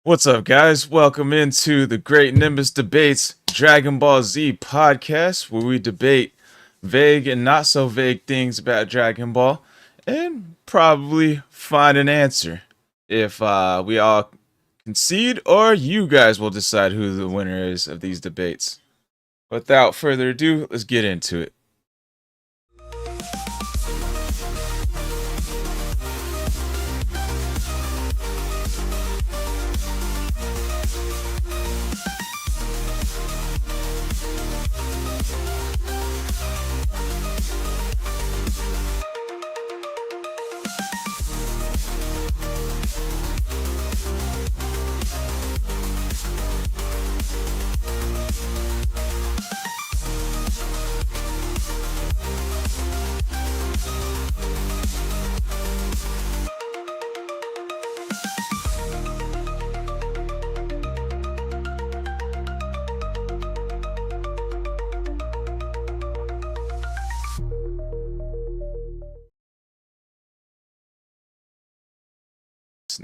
What's up, guys? Welcome into the Great Nimbus Debates Dragon Ball Z podcast, where we debate vague and not so vague things about Dragon Ball and probably find an answer if we all concede, or you guys will decide who the winner is of these debates. Without further ado, let's get into it.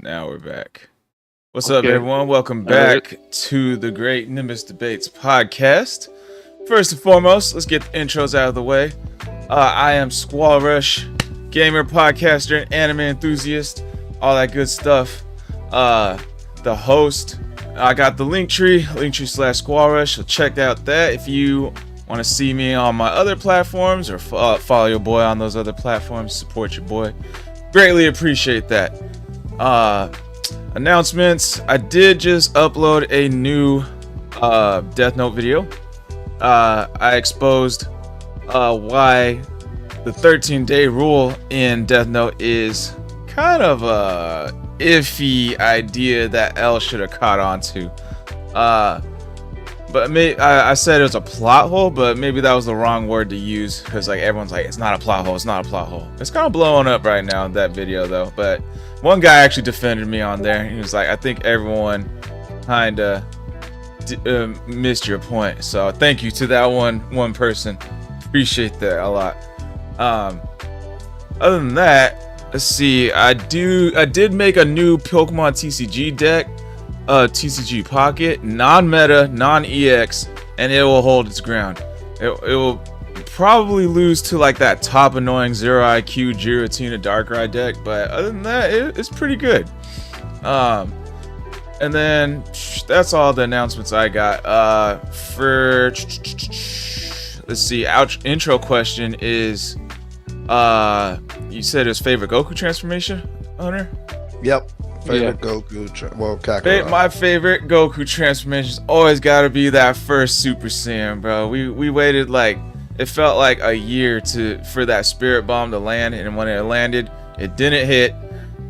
Now we're back. What's up, everyone? Welcome back to the Great Nimbus Debates podcast. First and foremost, let's get the intros out of the way. I am SquallRush, gamer, podcaster, and anime enthusiast, all that good stuff. The host, I got the Linktree /SquallRush, so check out that if you want to see me on my other platforms or follow your boy on those other platforms, support your boy, greatly appreciate that. Announcements: I did just upload a new Death Note video. I exposed why the 13-day rule in Death Note is kind of a iffy idea that L should have caught on to. But I said it was a plot hole, but maybe that was the wrong word to use, because like everyone's like, it's not a plot hole, it's not a plot hole. It's kind of blowing up right now, that video though. But one guy actually defended me on there. He was like, I think everyone kind of missed your point. So thank you to that one person. Appreciate that a lot. Other than that, let's see. I did make a new Pokemon TCG deck, TCG Pocket, non-meta, non-EX, and it will hold its ground. It will probably lose to like that top annoying 0 IQ Giratina Darkrai deck, but other than that, it's pretty good. And then that's all the announcements I got. For let's see, intro question is, you said his favorite Goku transformation, Hunter? Yep. Favorite Goku, Kakarot. My favorite Goku transformation's always got to be that first Super Saiyan, bro. We waited like, it felt like a year for that Spirit Bomb to land, and when it landed, it didn't hit,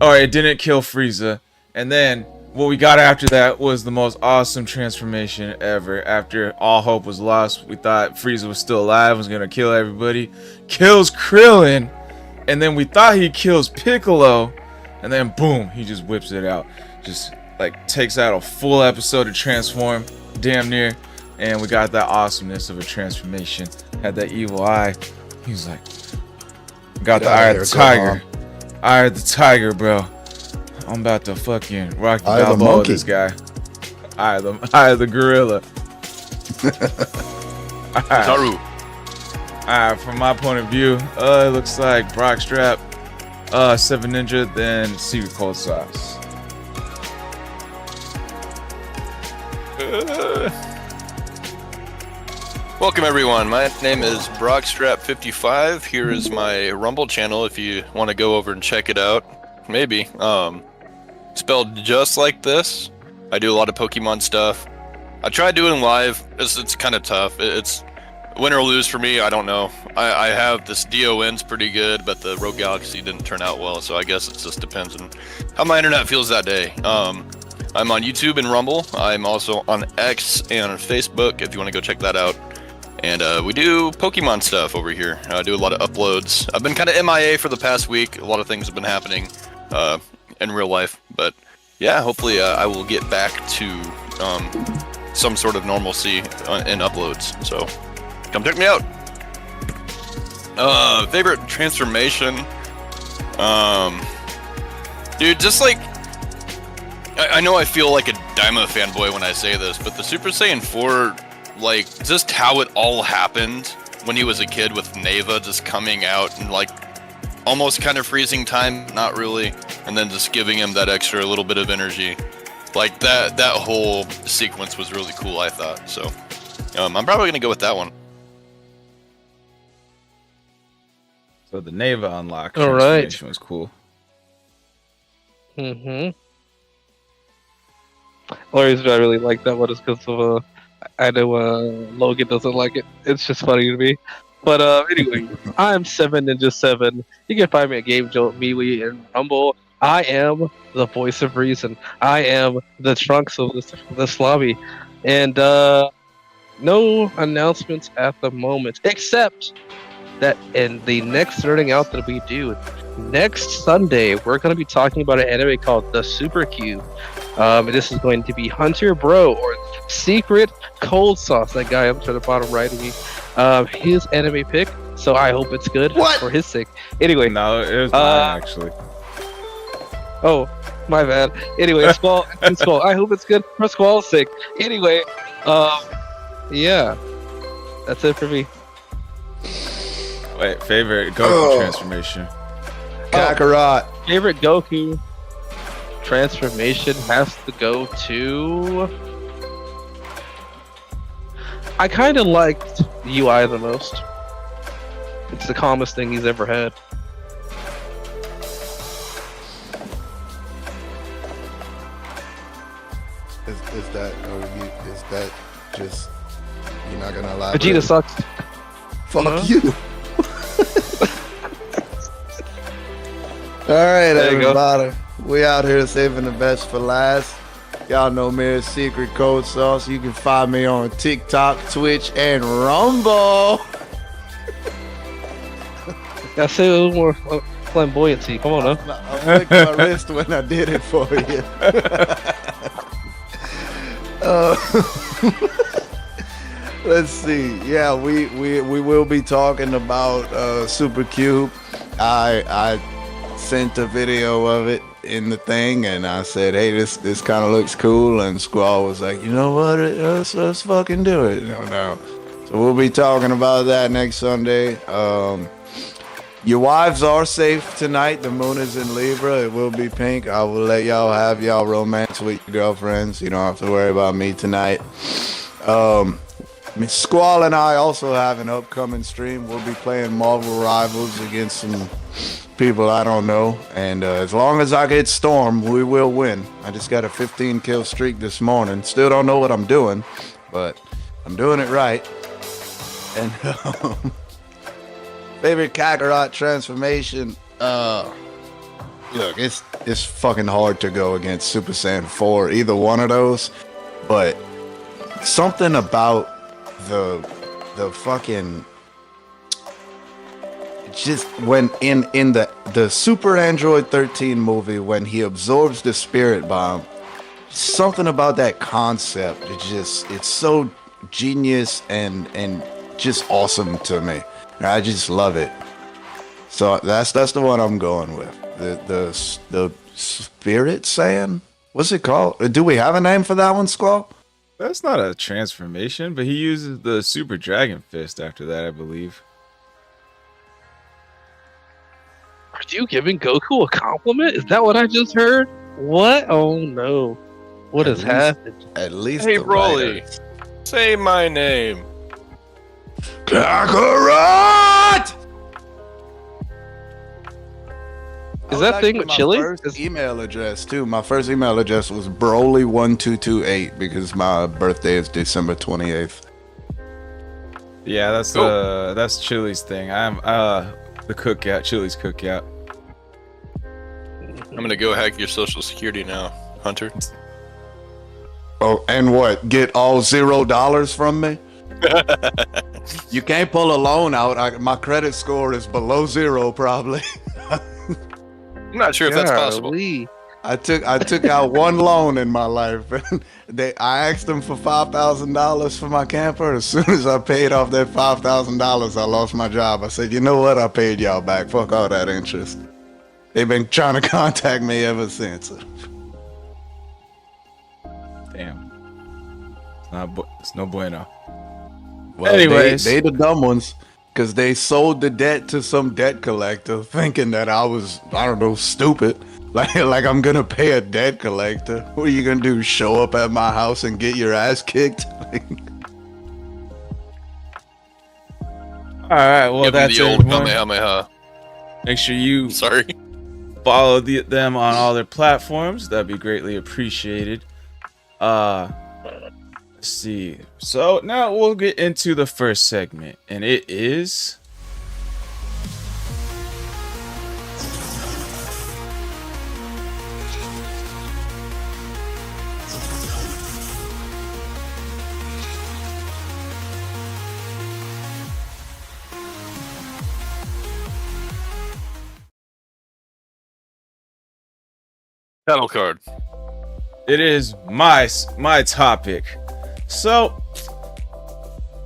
or it didn't kill Frieza. And then what we got after that was the most awesome transformation ever. After all hope was lost, we thought Frieza was still alive, was gonna kill everybody. Kills Krillin, and then we thought he kills Piccolo, and then boom, he just whips it out. Just like takes out a full episode to transform, damn near. And we got that awesomeness of a transformation. Had that evil eye. He was like, got the eye of the tiger. Eye of the tiger, bro. I'm about to fucking Rocky Balboa this guy. Eye of the gorilla. Taru. Alright, from my point of view, it looks like Brock Strap, 7 Ninja, then Secret Cold Sauce. Welcome everyone, my name is Brockstrap55. Here is my Rumble channel if you want to go over and check it out. Maybe. Spelled just like this. I do a lot of Pokemon stuff. I tried doing live. It's kind of tough. It's win or lose for me, I don't know. I have this DON's pretty good, but the Rogue Galaxy didn't turn out well, so I guess it just depends on how my internet feels that day. I'm on YouTube and Rumble. I'm also on X and on Facebook if you want to go check that out. And we do Pokemon stuff over here. I do a lot of uploads. I've been kind of MIA for the past week. A lot of things have been happening in real life. But yeah, hopefully I will get back to some sort of normalcy in uploads. So come check me out. Favorite transformation? Dude, just like, I know I feel like a Daima fanboy when I say this, but the Super Saiyan 4, like, just how it all happened when he was a kid with Neva just coming out and like almost kind of freezing time, not really, and then just giving him that extra little bit of energy. Like that whole sequence was really cool, I thought. So I'm probably gonna go with that one. So the Neva unlock All right. was cool. The only reason I really like that one is because of I know Logan doesn't like it. It's just funny to me. But anyway, I'm 7 Ninja 7. You can find me at Game Jolt, MeWe, and Rumble. I am the voice of reason. I am the Trunks of this lobby. And no announcements at the moment, except that in the next Nerding Out that we do, next Sunday, we're going to be talking about an anime called The Super Cube. This is going to be Hunter Bro, or Secret Cold Sauce, that guy up to the bottom right of me. His anime pick, so I hope it's good for his sake. Anyway. No, it was mine, actually. Oh, my bad. Anyway, Squall, I hope it's good for Squall's sake. Anyway, yeah. That's it for me. Wait, favorite Goku transformation? Kakarot. Favorite Goku transformation has to go to... I kind of liked UI the most. It's the calmest thing he's ever had. Is that just you're not gonna lie? Vegeta sucks. Fuck No? you. All right, There you go. everybody. We out here saving the best for last. Y'all know me as Secret Code Sauce. You can find me on TikTok, Twitch, and Rumble. Gotta say a little more flamboyancy. Come on, now. I flicked my wrist when I did it for you. Let's see. Yeah, we will be talking about Super Cube. I sent a video of it in the thing, and I said, "Hey, this kind of looks cool." And Squall was like, "You know what? Let's fucking do it." No. So we'll be talking about that next Sunday. Your wives are safe tonight. The moon is in Libra. It will be pink. I will let y'all have y'all romance with your girlfriends. You don't have to worry about me tonight. Squall and I also have an upcoming stream. We'll be playing Marvel Rivals against some people I don't know. And as long as I get Storm, we will win. I just got a 15 kill streak this morning. Still don't know what I'm doing, but I'm doing it right. And favorite Kakarot transformation. Look, it's fucking hard to go against Super Saiyan 4, either one of those. But something about the fucking just when in the Super Android 13 movie, when he absorbs the spirit bomb, something about that concept, it's so genius and just awesome to me. I just love it. So that's the one I'm going with. The Spirit Saiyan? What's it called? Do we have a name for that one, Squall? That's not a transformation, but he uses the Super Dragon Fist after that, I believe. Are you giving Goku a compliment? Is that what I just heard? What? Oh no. What has happened? At least Hey, the Broly. writers. Say my name. Kakarot! Is that thing with chili? My first email address too. My first email address was Broly1228 because my birthday is December 28th. Yeah, that's Chili's thing. I'm the cookout, Chili's cookout. I'm gonna go hack your social security now, Hunter. Oh, and what? Get all $0 from me? You can't pull a loan out. My credit score is below 0, probably. I'm not sure if that's possible. Golly. I took out one loan in my life. I asked them for $5,000 for my camper. As soon as I paid off that $5,000, I lost my job. I said, you know what? I paid y'all back. Fuck all that interest. They've been trying to contact me ever since. Damn. It's no bueno. Well, Anyways. they the dumb ones. Because they sold the debt to some debt collector thinking that I was, I don't know, stupid. Like I'm going to pay a debt collector. What are you going to do? Show up at my house and get your ass kicked? All right, well, Give me that's the it. old Kamehameha. Make sure you Sorry. follow them on all their platforms. That'd be greatly appreciated. Let's see. So now we'll get into the first segment, and it is Battle card. it is my topic. So,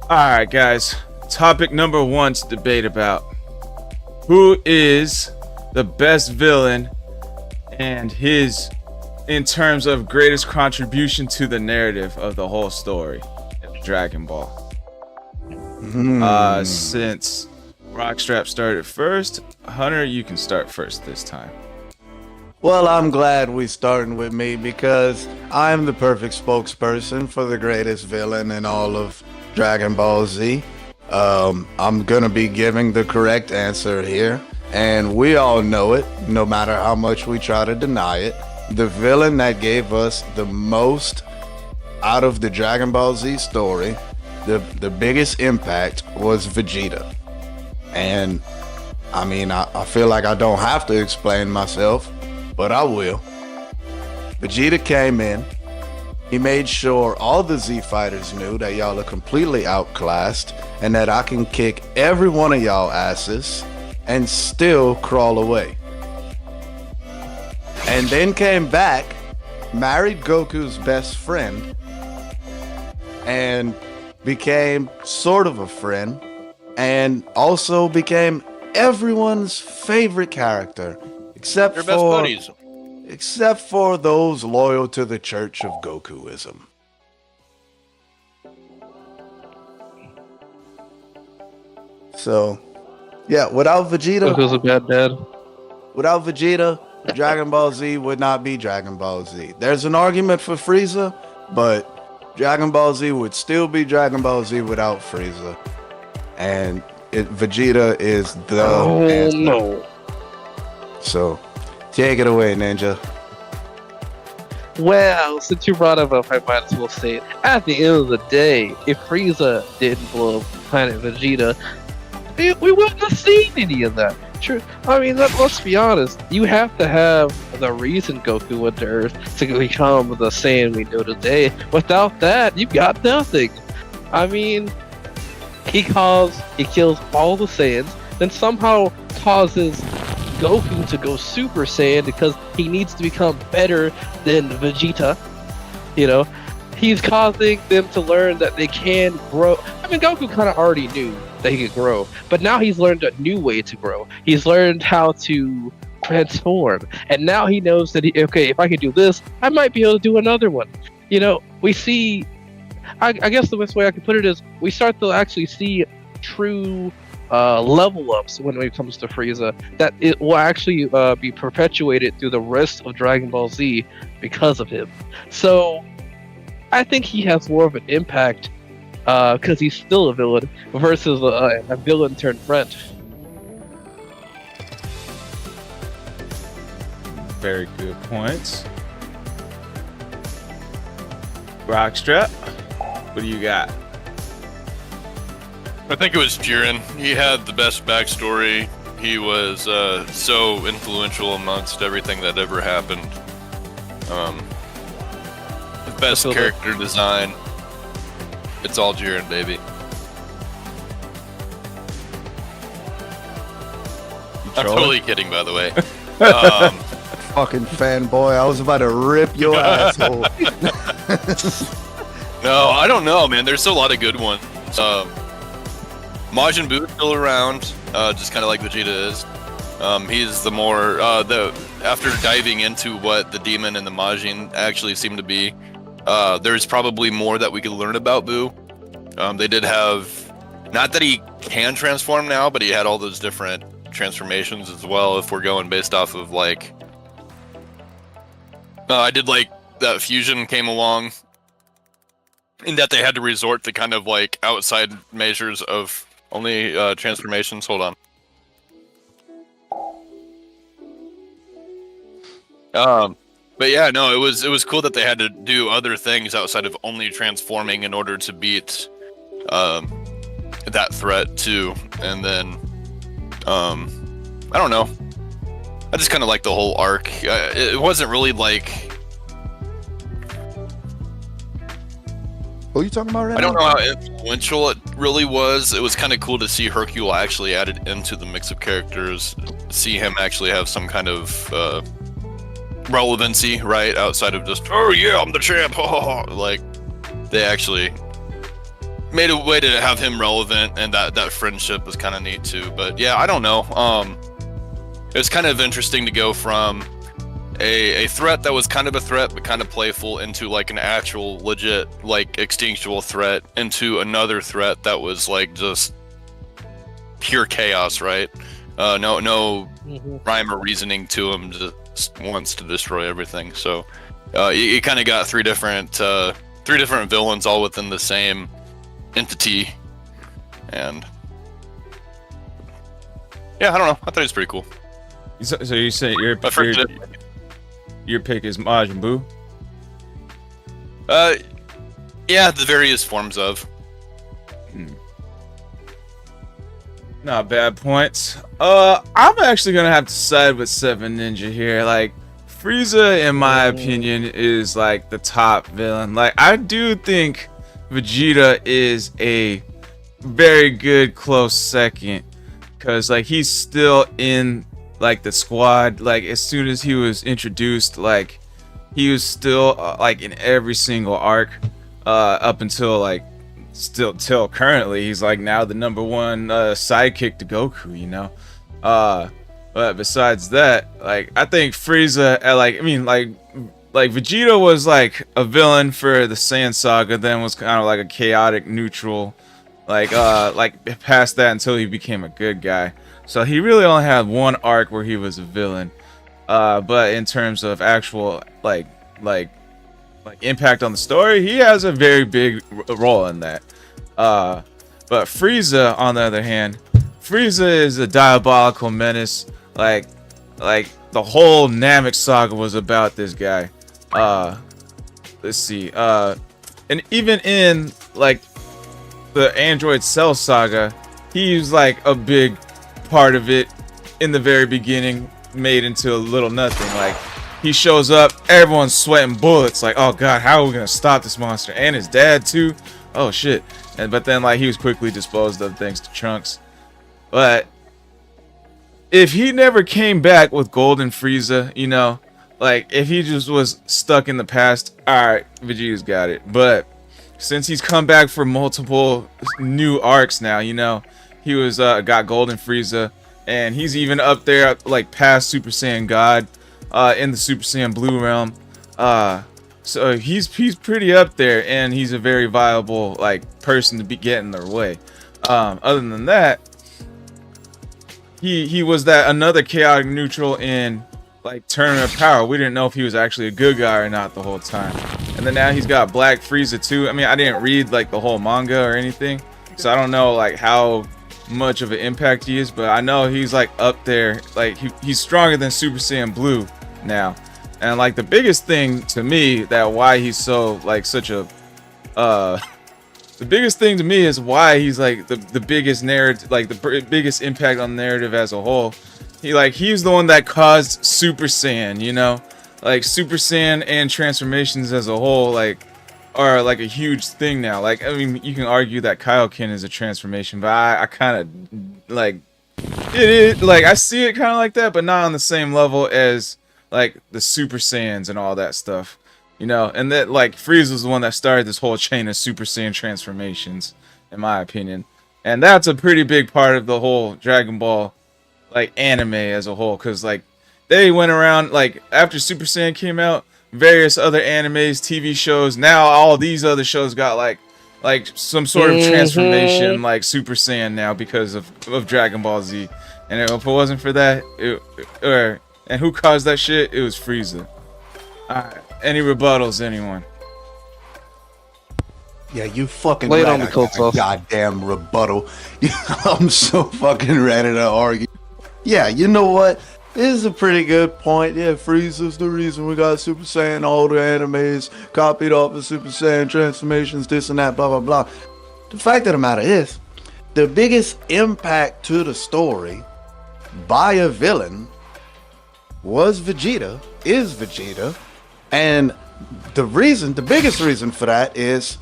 alright guys, topic number 1 to debate about. Who is the best villain and his, in terms of greatest contribution to the narrative of the whole story of Dragon Ball? Since Rockstrap started first, Hunter, you can start first this time. Well, I'm glad we're starting with me because I'm the perfect spokesperson for the greatest villain in all of Dragon Ball Z. I'm gonna be giving the correct answer here, and we all know it, no matter how much we try to deny it. The villain that gave us the most out of the Dragon Ball Z story, the biggest impact, was Vegeta. And I mean, I feel like I don't have to explain myself, but I will. Vegeta came in. He made sure all the Z fighters knew that y'all are completely outclassed and that I can kick every one of y'all asses and still crawl away. And then came back, married Goku's best friend, and became sort of a friend, and also became everyone's favorite character, except Your best for buddies. except for those loyal to the Church of Gokuism. So, yeah, without Vegeta, Goku's a bad dad. Dragon Ball Z would not be Dragon Ball Z. There's an argument for Frieza, but Dragon Ball Z would still be Dragon Ball Z without Frieza. And Vegeta is the answer. No. So, take it away, Ninja. Well, since you brought it up, I might as well say it. At the end of the day, if Frieza didn't blow up Planet Vegeta, we wouldn't have seen any of that. True. I mean, let's be honest. You have to have the reason Goku went to Earth to become the Saiyan we know today. Without that, you got nothing. I mean, he kills all the Saiyans, then somehow causes Goku to go Super Saiyan because he needs to become better than Vegeta. You know, he's causing them to learn that they can grow. I mean, Goku kind of already knew that he could grow, but now he's learned a new way to grow. He's learned how to transform, and now he knows that if I can do this, I might be able to do another one. You know, we see. I guess the best way I can put it is we start to actually see true level ups when it comes to Frieza, that it will actually be perpetuated through the rest of Dragon Ball Z because of him. So I think he has more of an impact because he's still a villain versus a villain turned friend. Very good points. Rockstrap, what do you got? I think it was Jiren. He had the best backstory. He was so influential amongst everything that ever happened. The best character design. It's all Jiren, baby. I'm totally kidding, by the way. Fucking fanboy, I was about to rip your asshole. No, I don't know, man. There's a lot of good ones. Majin Buu's still around, just kind of like Vegeta is. He's the more after diving into what the Demon and the Majin actually seem to be. There's probably more that we could learn about Buu. They did have, not that he can transform now, but he had all those different transformations as well. If we're going based off of like, I did like that fusion came along, in that they had to resort to kind of like outside measures of only transformations. Hold on. But yeah, no, it was cool that they had to do other things outside of only transforming in order to beat that threat too. And then I don't know. I just kind of like the whole arc. It wasn't really like. Who are you talking about right now? I don't know how influential it really was. It was kind of cool to see Hercule actually added into the mix of characters. See him actually have some kind of relevancy, right? Outside of just, oh yeah, I'm the champ. Like, they actually made a way to have him relevant, and that friendship was kind of neat too. But yeah, I don't know. It was kind of interesting to go from a threat that was kind of a threat but kind of playful into like an actual legit like extinctual threat into another threat that was like just pure chaos, right? No rhyme or reasoning to him, just wants to destroy everything. So you kind of got three different villains all within the same entity, and yeah, I don't know. I thought he was pretty cool. So you say your pick is Majin Buu? Yeah, the various forms of. Not bad points. I'm actually gonna have to side with Seven Ninja here. Like, Frieza, in my opinion, is like the top villain. Like, I do think Vegeta is a very good close second, because like he's still in like the squad. Like, as soon as he was introduced, like he was still like in every single arc up until like still till currently. He's like now the #1 sidekick to Goku, you know. But besides that, like, I think Frieza, like Vegeta was like a villain for the Saiyan saga, then was kind of like a chaotic neutral, like past that until he became a good guy. So he really only had one arc where he was a villain. But in terms of actual like impact on the story, he has a very big role in that. But Frieza, on the other hand, Frieza is a diabolical menace. Like the whole Namek saga was about this guy. Let's see. And even in like the Android Cell saga, he's like a big part of it in the very beginning, made into a little nothing. Like, he shows up, everyone's sweating bullets. Like, oh god, how are we gonna stop this monster? And his dad too. Oh shit. But then like he was quickly disposed of thanks to Trunks. But if he never came back with Golden Frieza, you know, like if he just was stuck in the past, alright, Vegeta's got it. But since he's come back for multiple new arcs now, you know, he was got Golden Frieza, and he's even up there like past Super Saiyan God in the Super Saiyan Blue realm. So he's pretty up there, and he's a very viable like person to be getting their way. Other than that, he was that another chaotic neutral in like Tournament of Power. We didn't know if he was actually a good guy or not the whole time. And then now he's got Black Frieza too. I mean, I didn't read like the whole manga or anything, so I don't know like how much of an impact he is, but I know he's like up there. Like he's stronger than Super Saiyan Blue now. And like the biggest thing to me that why he's so like such a the biggest thing to me is why he's like the biggest narrative, like the biggest impact on the narrative as a whole. He's the one that caused Super Saiyan, you know? Like Super Saiyan and transformations as a whole like are like a huge thing now. Like, I mean, you can argue that Kaioken is a transformation, but I kind of like it like I see it kind of like that, but not on the same level as like the Super Saiyans and all that stuff, you know. And that like Frieza's the one that started this whole chain of Super Saiyan transformations, in my opinion. And that's a pretty big part of the whole Dragon Ball like anime as a whole, because like they went around like after Super Saiyan came out, various other animes, TV shows, now all these other shows got like some sort of transformation like Super Saiyan now because of Dragon Ball Z. And if it wasn't for that, and who caused that shit? It was Frieza. Alright, any rebuttals, anyone? Yeah, you fucking Lay it right. on the I coats got a off. goddamn rebuttal. I'm so fucking ready to argue. Yeah, you know what? This is a pretty good point. Yeah, Frieza's the reason we got Super Saiyan. All the animes copied off of Super Saiyan transformations, this and that, blah, blah, blah. The fact of the matter is, the biggest impact to the story by a villain was Vegeta, is Vegeta. And the biggest reason for that is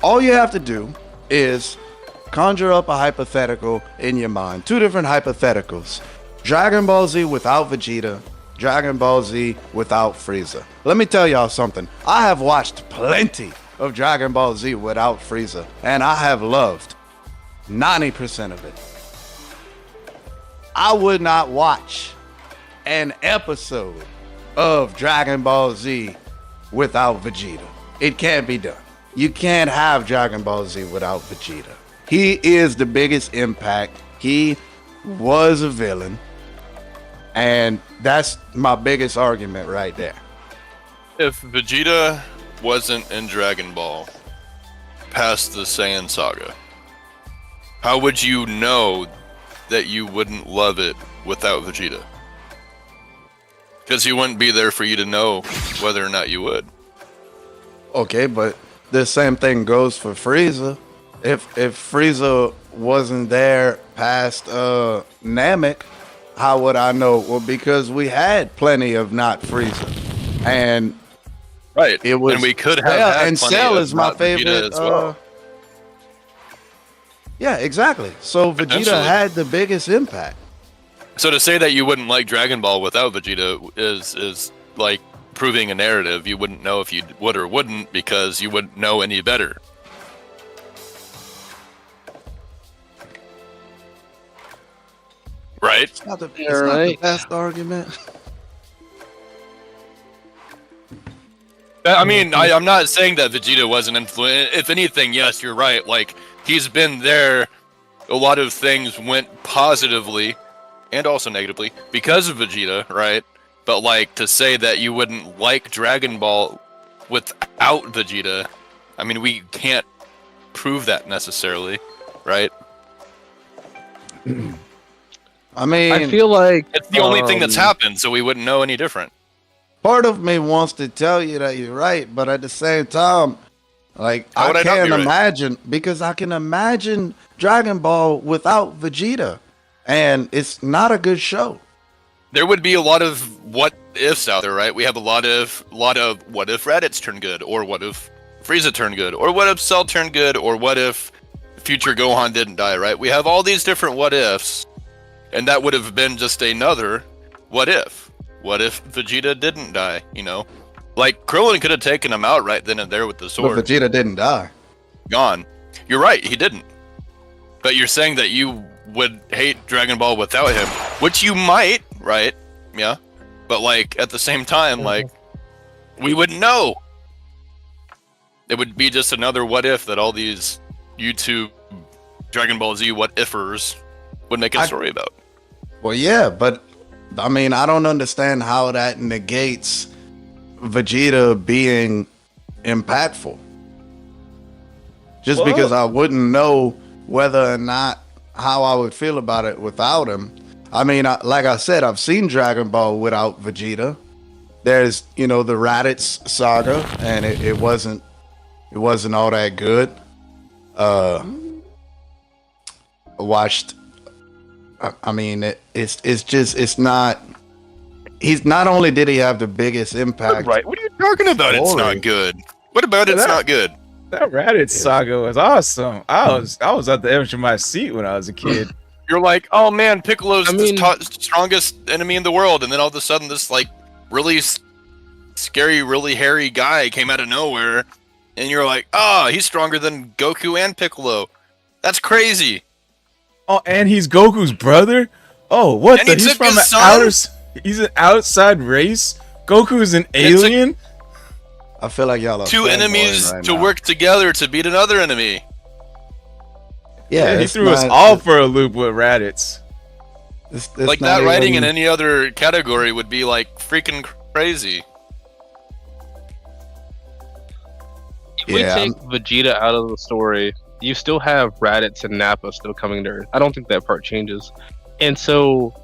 all you have to do is conjure up a hypothetical in your mind. Two different hypotheticals. Dragon Ball Z without Vegeta, Dragon Ball Z without Frieza. Let me tell y'all something. I have watched plenty of Dragon Ball Z without Frieza, and I have loved 90% of it. I would not watch an episode of Dragon Ball Z without Vegeta. It can't be done. You can't have Dragon Ball Z without Vegeta. He is the biggest impact. He was a villain. And that's my biggest argument right there. If Vegeta wasn't in Dragon Ball past the Saiyan saga, How would you know that you wouldn't love it without Vegeta? Because he wouldn't be there for you to know whether or not you would. Okay, but the same thing goes for Frieza. If Frieza wasn't there past Namek, how would I know? Well, because we had plenty of not Frieza, and Right. it was and we could have Cell, had and plenty Cell of is my not Vegeta favorite. as well. Yeah, exactly. So Vegeta Potentially. had the biggest impact. So to say that you wouldn't like Dragon Ball without Vegeta is like proving a narrative. You wouldn't know if you would or wouldn't because you wouldn't know any better. Right? It's not the Right. best argument. I mean, I'm not saying that Vegeta wasn't influenced. If anything, yes, you're right. Like, he's been there. A lot of things went positively and also negatively because of Vegeta, right? But, like, to say that you wouldn't like Dragon Ball without Vegeta, I mean, we can't prove that necessarily, right? I mean, I feel like It's the only thing that's happened, so we wouldn't know any different. part of me wants to tell you that you're right, but at the same time, like How would I I not be can't right? imagine because I can imagine Dragon Ball without Vegeta, and it's not a good show. There would be a lot of what ifs out there, right? We have a lot of what if Raditz turned good, or what if Frieza turned good, or what if Cell turned good, or what if future Gohan didn't die, right? We have all these different what ifs, and that would have been just another what if. What if Vegeta didn't die, you know? Like, Krillin could have taken him out right then and there with the But sword. Vegeta didn't die. Gone. You're right, he didn't. But you're saying that you would hate Dragon Ball without him, which you might, right? Yeah. But, like, at the same time, like, we wouldn't know. It would be just another what if that all these YouTube Dragon Ball Z what ifers would make a story about. Well, yeah, but I mean, I don't understand how that negates Vegeta being impactful. Just Well- because I wouldn't know whether or not how I would feel about it without him. I mean, like I said, I've seen Dragon Ball without Vegeta. There's, the Raditz saga, and it wasn't all that good. I watched. I mean, it's not. He's not only did he have the biggest impact. Right. What are you talking about? It's Story. not good. What about it's not good? That Raditz saga was awesome. I was at the edge of my seat when I was a kid. You're like, oh man, Piccolo's I mean- the strongest enemy in the world, and then all of a sudden this like really scary, really hairy guy came out of nowhere, and you're like, oh, he's stronger than Goku and Piccolo. That's crazy. Oh, and he's Goku's brother? Oh, what And the? he He's took from his an son? he's an outside race? Goku's an It's a- alien? I feel like y'all are Two fanboying enemies right to now. work together to beat another enemy. Yeah, he it's threw us not- all for a loop with Raditz. it's Like not that writing in even- any other category would be like freaking crazy. if we Yeah, take Vegeta out of the story, you still have Raditz and Nappa still coming to Earth. I don't think that part changes. And so,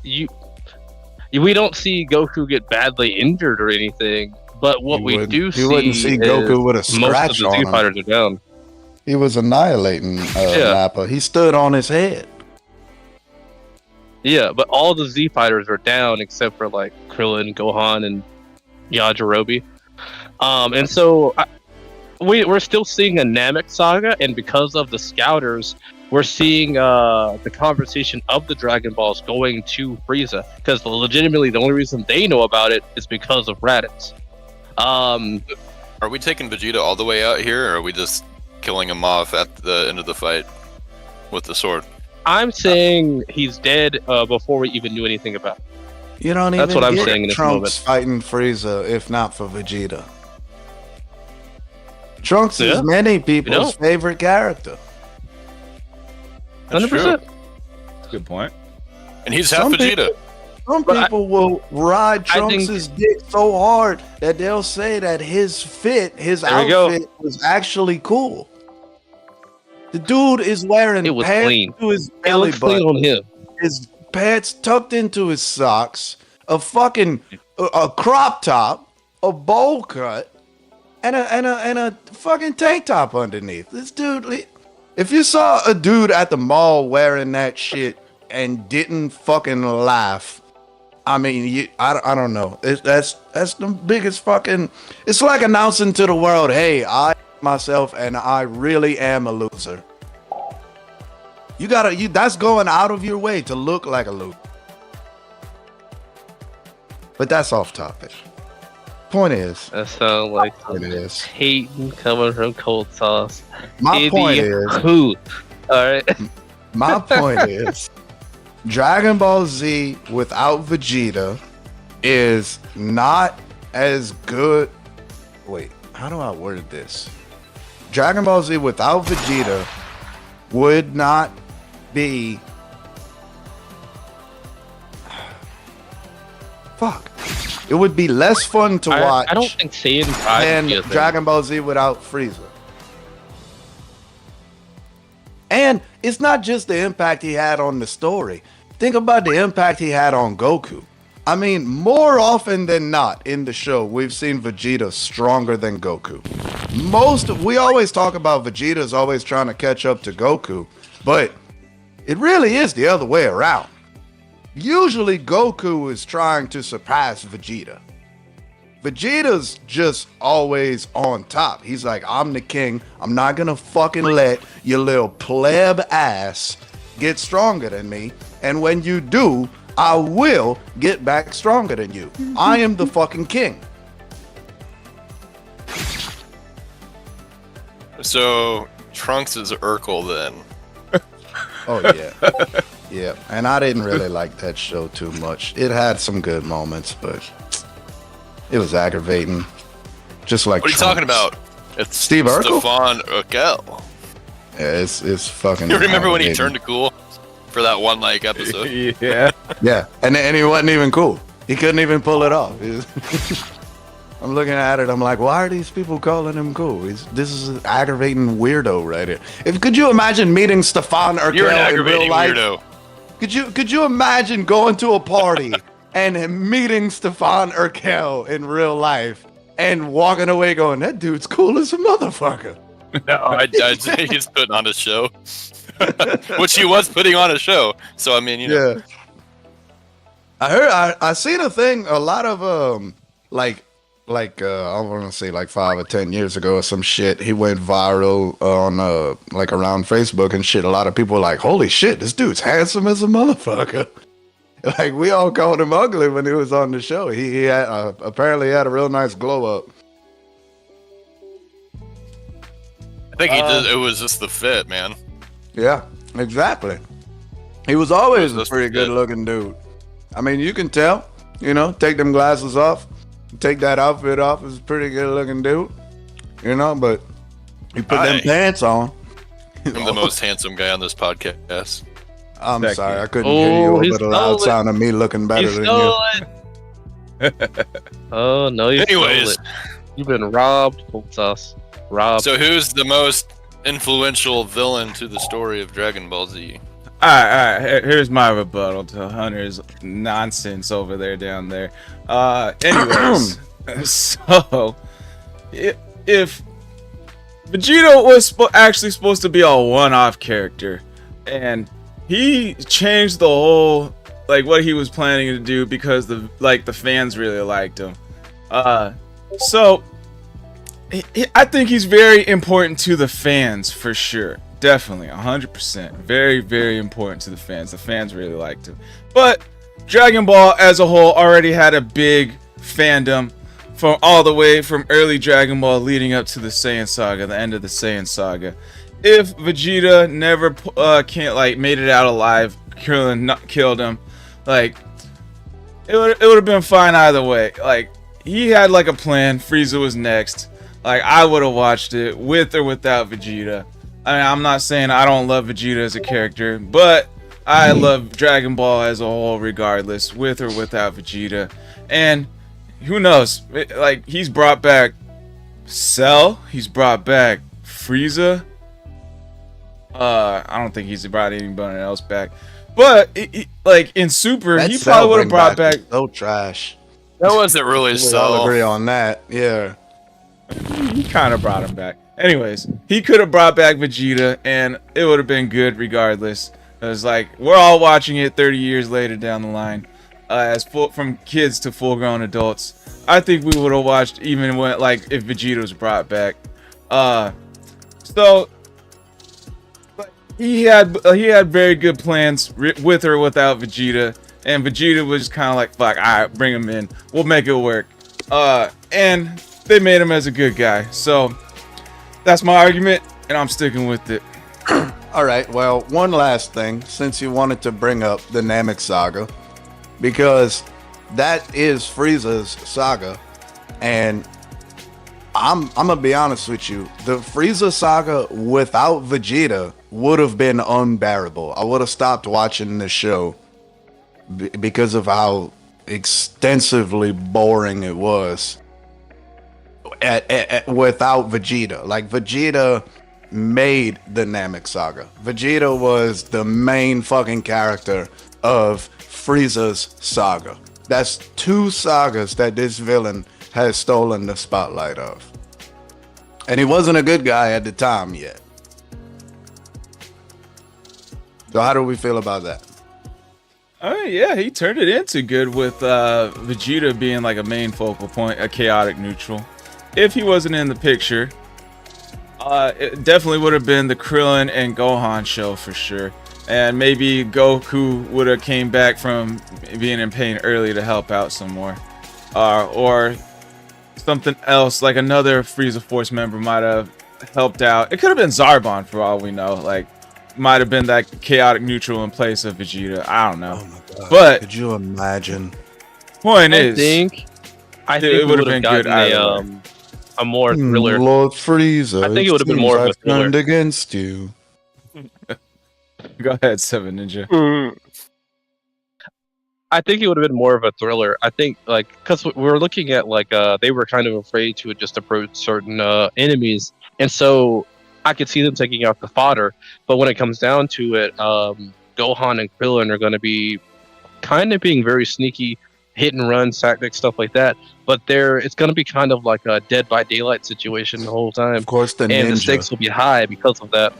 we don't see Goku get badly injured or anything. But what You we wouldn't- do you see wouldn't see is Goku with a most scratch of the on Z him. fighters are down. He was annihilating Nappa. He stood on his head. Yeah, but all the Z fighters are down except for like Krillin, Gohan, and Yajirobe. And so we're still seeing a Namek saga, and because of the Scouters, we're seeing the conversation of the Dragon Balls going to Frieza, because legitimately the only reason they know about it is because of Raditz. Are we taking Vegeta all the way out here, or are we just killing him off at the end of the fight with the sword? I'm saying he's dead before we even knew anything about it. You don't That's even what I'm get saying in this Trunks moment. fighting Frieza if not for Vegeta. Trunks Yeah. is many people's You know. favorite character. That's 100%. true. Good point. And he's half Some Vegeta. Some But people will ride I think- Trunks' dick so hard that they'll say that his There we go. outfit was actually cool. The dude is wearing It was pants clean. to his It belly looks clean button, on him. his pants tucked into his socks, a fucking a crop top, a bowl cut, and a fucking tank top underneath. This dude, if you saw a dude at the mall wearing that shit and didn't fucking laugh, I mean, I don't know. That's the biggest fucking. It's like announcing to the world, "Hey, I myself and I really am a loser." That's going out of your way to look like a loser. But that's off topic. Point is, That sounds like it is. hating coming from Cold Sauce. My point is, All right. my point is, Dragon Ball Z without Vegeta is not as good. Wait, how do I word this? Dragon Ball Z without Vegeta would not be. Fuck. It would be less fun to watch I don't think Saiyan 5 than would be a thing. Dragon Ball Z without Frieza. And it's not just the impact he had on the story. Think about the impact he had on Goku. I mean, more often than not in the show, we've seen Vegeta stronger than Goku. We always talk about Vegeta's always trying to catch up to Goku, but it really is the other way around. Usually Goku is trying to surpass Vegeta. Vegeta's just always on top. He's like, I'm the king. I'm not gonna fucking let your little pleb ass get stronger than me. And when you do, I will get back stronger than you. I am the fucking king. So Trunks is Urkel then. Oh yeah. Yeah. And I didn't really like that show too much. It had some good moments, but it was aggravating. Just like What are you talking about? It's Steve Urkel? Stefan Urkel. Yeah, it's fucking. You remember when he aggravating. turned to cool for that one like episode? Yeah. Yeah, and he wasn't even cool. He couldn't even pull it off. I'm looking at it. I'm like, why are these people calling him cool? This is an aggravating weirdo right here. Could you imagine meeting Stefan Urkel You're an in real aggravating life? weirdo. Could you imagine going to a party and meeting Stefan Urkel in real life and walking away going, that dude's cool as a motherfucker? No, I'd say he's putting on a show. Which he was putting on a show. So I mean, you know. Yeah. I heard I seen a thing a lot of I want to say like 5 or 10 years ago or some shit. He went viral on like around Facebook and shit. A lot of people were like, holy shit, this dude's handsome as a motherfucker. Like we all called him ugly when he was on the show. He had apparently had a real nice glow up. I think he did. It was just the fit, man. Yeah, exactly. He was always a That's pretty good. good looking dude. I mean, you can tell, take them glasses off, take that outfit off, is a pretty good looking dude, but you put them Aye. pants on. I'm the most handsome guy on this podcast. I'm Thank sorry, you. I couldn't hear you Oh, over he the loud stole it. sound of me looking better You than stole you. it. Oh no, you stole Anyways, it. You've been robbed, Cold Sauce. Robbed. so who's the most influential villain to the story of Dragon Ball Z? All right. Here's my rebuttal to Hunter's nonsense over there down there. Anyways, so if Vegeta was actually supposed to be a one-off character, and he changed the whole what he was planning to do because the fans really liked him. So I think he's very important to the fans for sure. Definitely, 100%. Very, very important to the fans. The fans really liked him. But Dragon Ball as a whole already had a big fandom from all the way from early Dragon Ball leading up to the Saiyan Saga, the end of the Saiyan Saga. If Vegeta never made it out alive, killed him, it would have been fine either way. He had a plan. Frieza was next. I would have watched it with or without Vegeta. I mean, I'm not saying I don't love Vegeta as a character, but I love Dragon Ball as a whole regardless, with or without Vegeta. And who knows? He's brought back Cell. He's brought back Frieza. I don't think he's brought anybody else back. But like in Super, That he Cell probably would have bring brought back. was so trash. That wasn't really We all so. agree on that. Yeah. He kind of brought him back. Anyways, he could have brought back Vegeta, and it would have been good regardless. It was like we're all watching it 30 years later down the line, from kids to full-grown adults. I think we would have watched even when like if Vegeta was brought back. So he had very good plans with or without Vegeta, and Vegeta was just kind of like, fuck, all right, bring him in, we'll make it work. And they made him as a good guy, so that's my argument, and I'm sticking with it. All right. Well, one last thing, since you wanted to bring up the Namek saga, because that is Frieza's saga, and I'm gonna be honest with you. The Frieza saga without Vegeta would have been unbearable. I would have stopped watching the show because of how extensively boring it was without Vegeta. Like, Vegeta made the Namek saga. Vegeta was the main fucking character of Frieza's saga. That's two sagas that this villain has stolen the spotlight of. And he wasn't a good guy at the time yet. So how do we feel about that? Yeah, he turned it into good with Vegeta being like a main focal point, a chaotic neutral. If he wasn't in the picture, it definitely would have been the Krillin and Gohan show for sure. And maybe Goku would have came back from being in pain early to help out some more. Or something else, like another Frieza Force member might have helped out. It could have been Zarbon for all we know. Like, might have been that chaotic neutral in place of Vegeta. I don't know. Oh my god. But could you imagine? Point I is, think it would have been good either way. a more thriller. Lord Frieza. I think it would have been more of a thriller. Turned against you. Go ahead, Seven Ninja. I think it would have been more of a thriller. I think, like, because we were looking at, like, they were kind of afraid to just approach certain enemies, and so I could see them taking out the fodder. But when it comes down to it, Gohan and Krillin are going to be kind of being very sneaky, hit and run tactics, stuff like that. But it's going to be kind of like a Dead by Daylight situation the whole time. Of course, the and ninja. the stakes will be high because of that.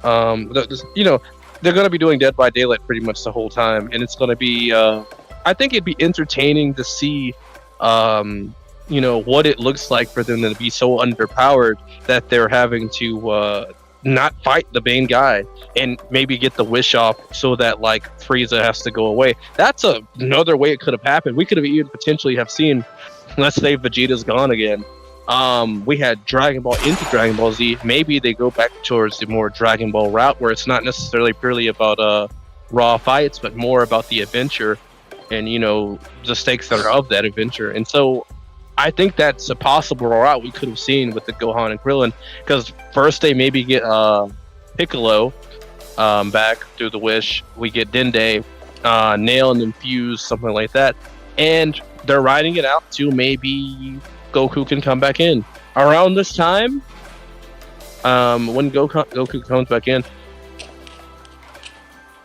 They're going to be doing Dead by Daylight pretty much the whole time, and it's going to be. I think it'd be entertaining to see, what it looks like for them to be so underpowered that they're having to not fight the main guy and maybe get the wish off so that, like, Frieza has to go away. That's another way it could have happened. We could have even potentially have seen, let's say Vegeta's gone again. We had Dragon Ball into Dragon Ball Z. Maybe they go back towards the more Dragon Ball route where it's not necessarily purely about raw fights, but more about the adventure and, the stakes that are of that adventure. And so I think that's a possible route we could have seen with the Gohan and Krillin, because first they maybe get Piccolo back through the wish. We get Dende, Nail and Infuse, something like that. And they're riding it out to maybe Goku can come back in around this time. When Goku comes back in,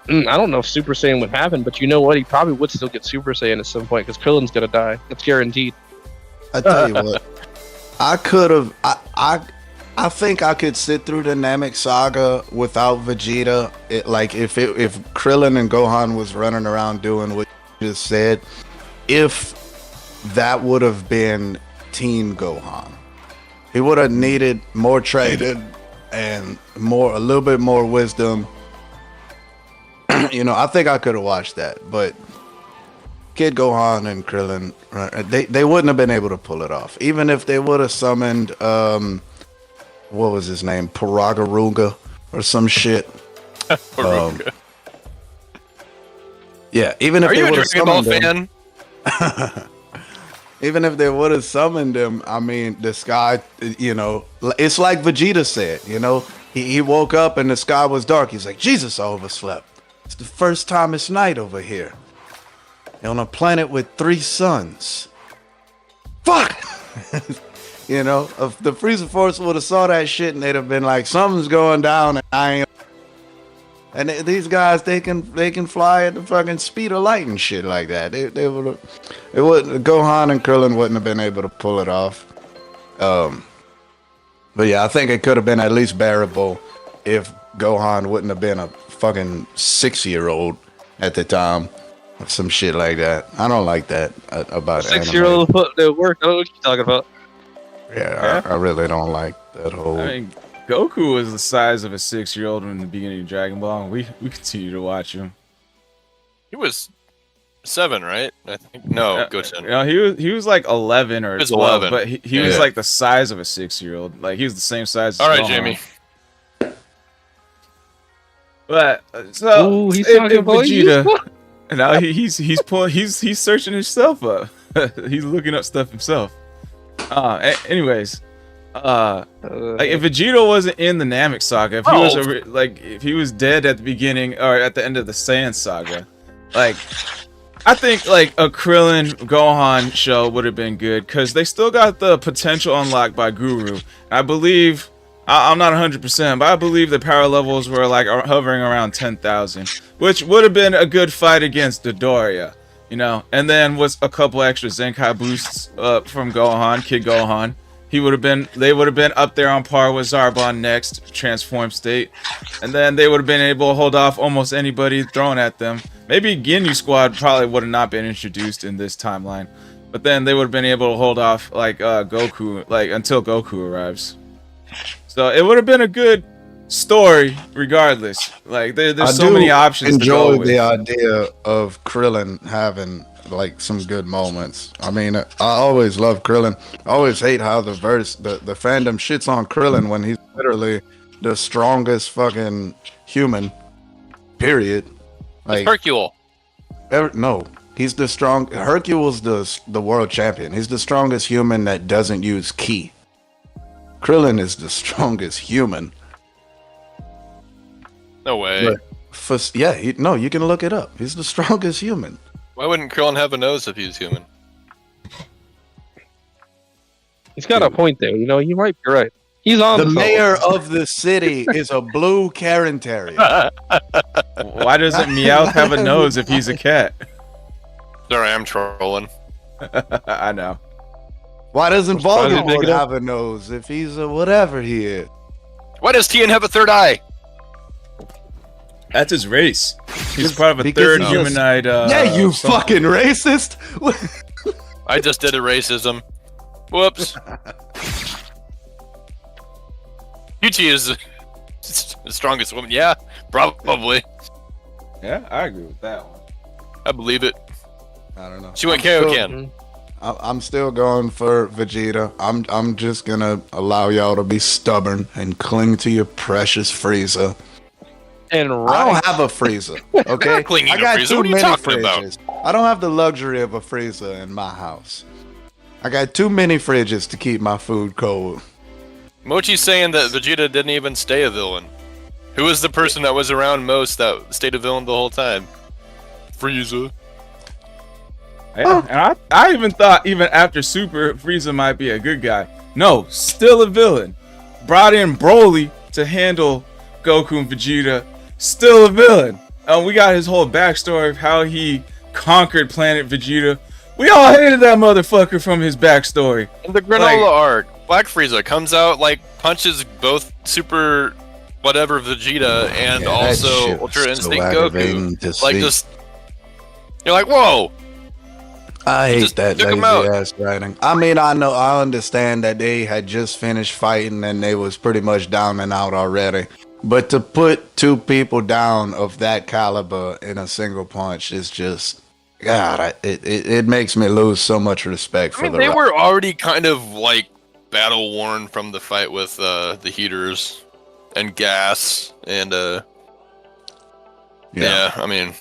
I don't know if Super Saiyan would happen, but you know what? He probably would still get Super Saiyan at some point because Krillin's gonna die. That's guaranteed. I tell you what, I could have. I think I could sit through the Namek saga without Vegeta. If Krillin and Gohan was running around doing what you just said, if that would have been Teen Gohan, he would have needed more training and a little bit more wisdom. I think I could have watched that, but Kid Gohan and Krillin, they wouldn't have been able to pull it off. Even if they would have summoned, what was his name? Paragaruga or some shit. Yeah, even if Are they you a would have Dragon Ball summoned fan? them, even if they would have summoned him, I mean, the sky, it's like Vegeta said, he woke up and the sky was dark. He's like, Jesus, I overslept. It's the first time it's night over here. On a planet with 3 suns. Fuck! You know, if the Frieza Force would have saw that shit and they'd have been like, something's going down and I ain't. And these guys, they can fly at the fucking speed of light and shit like that. They would have, it wouldn't. Gohan and Krillin wouldn't have been able to pull it off. But yeah, I think it could have been at least bearable if Gohan wouldn't have been a fucking 6-year-old at the time. Some shit like that. I don't like that about 6-year-old foot to work. I don't know what you're talking about. Yeah, I really don't like that whole. I mean, Goku was the size of a 6-year-old in the beginning of Dragon Ball, and we continue to watch him. He was 7, right? I think. No, Goten. You know, he was like 11 or 12, 11. but he was like the size of a 6-year-old. Like he was the same size. All as right, Gohan. Jamie. But so Ooh, he's if talking about Vegeta, now he's searching himself up. He's looking up stuff himself. Anyways, like if Vegeta wasn't in the Namek saga, if he was if he was dead at the beginning or at the end of the Saiyan saga, like I think like a Krillin Gohan show would have been good because they still got the potential unlocked by Guru. I believe. I'm not 100%, but I believe the power levels were like hovering around 10,000, which would have been a good fight against Dodoria, you know. And then with a couple extra Zenkai boosts from Gohan, Kid Gohan, they would have been up there on par with Zarbon next transform state, and then they would have been able to hold off almost anybody thrown at them. Maybe Ginyu Squad probably would have not been introduced in this timeline, but then they would have been able to hold off like Goku, like until Goku arrives. So it would have been a good story, regardless. Like there's so many options. Enjoy the idea of Krillin having like some good moments. I mean, I always love Krillin. I always hate how the fandom shits on Krillin when he's literally the strongest fucking human. Period. Like Hercule. No, he's the strong. Hercule's the world champion. He's the strongest human that doesn't use ki. Krillin is the strongest human. No way. You can look it up. He's the strongest human. Why wouldn't Krillin have a nose if he was human? He's got a point there. You know, you might be right. He's on the mayor of the city is a blue Karen Terrier. Why doesn't Meowth have a nose if he's a cat? Sorry, I'm trolling. I know. Why doesn't Voldemort have a nose if he's a whatever he is? Why does Tien have a third eye? That's his race. He's part of a third humanoid. Yeah, you fucking racist. I just did a racism. Whoops. Yuchi is the strongest woman. Yeah, probably. Yeah, I agree with that one. I believe it. I don't know. She went Kaioken. I'm still going for Vegeta. I'm just gonna allow y'all to be stubborn and cling to your precious Frieza. And I don't have a Frieza. Okay, I got too many fridges. I don't have the luxury of a Frieza in my house. I got too many fridges to keep my food cold. Mochi's saying that Vegeta didn't even stay a villain. Who was the person that was around most that stayed a villain the whole time? Frieza. Yeah, and I even thought even after Super, Frieza might be a good guy. No, still a villain. Brought in Broly to handle Goku and Vegeta. Still a villain. We got his whole backstory of how he conquered planet Vegeta. We all hated that motherfucker from his backstory. In the Granola arc, Black Frieza comes out, like, punches both Super whatever Vegeta and also Ultra Instinct Goku. Like, just... You're like, whoa! I hate that lazy ass writing. I mean, I understand that they had just finished fighting and they was pretty much down and out already. But to put two people down of that caliber in a single punch is just, God, it makes me lose so much respect for they were already kind of like battle worn from the fight with the heaters and gas and yeah, I mean,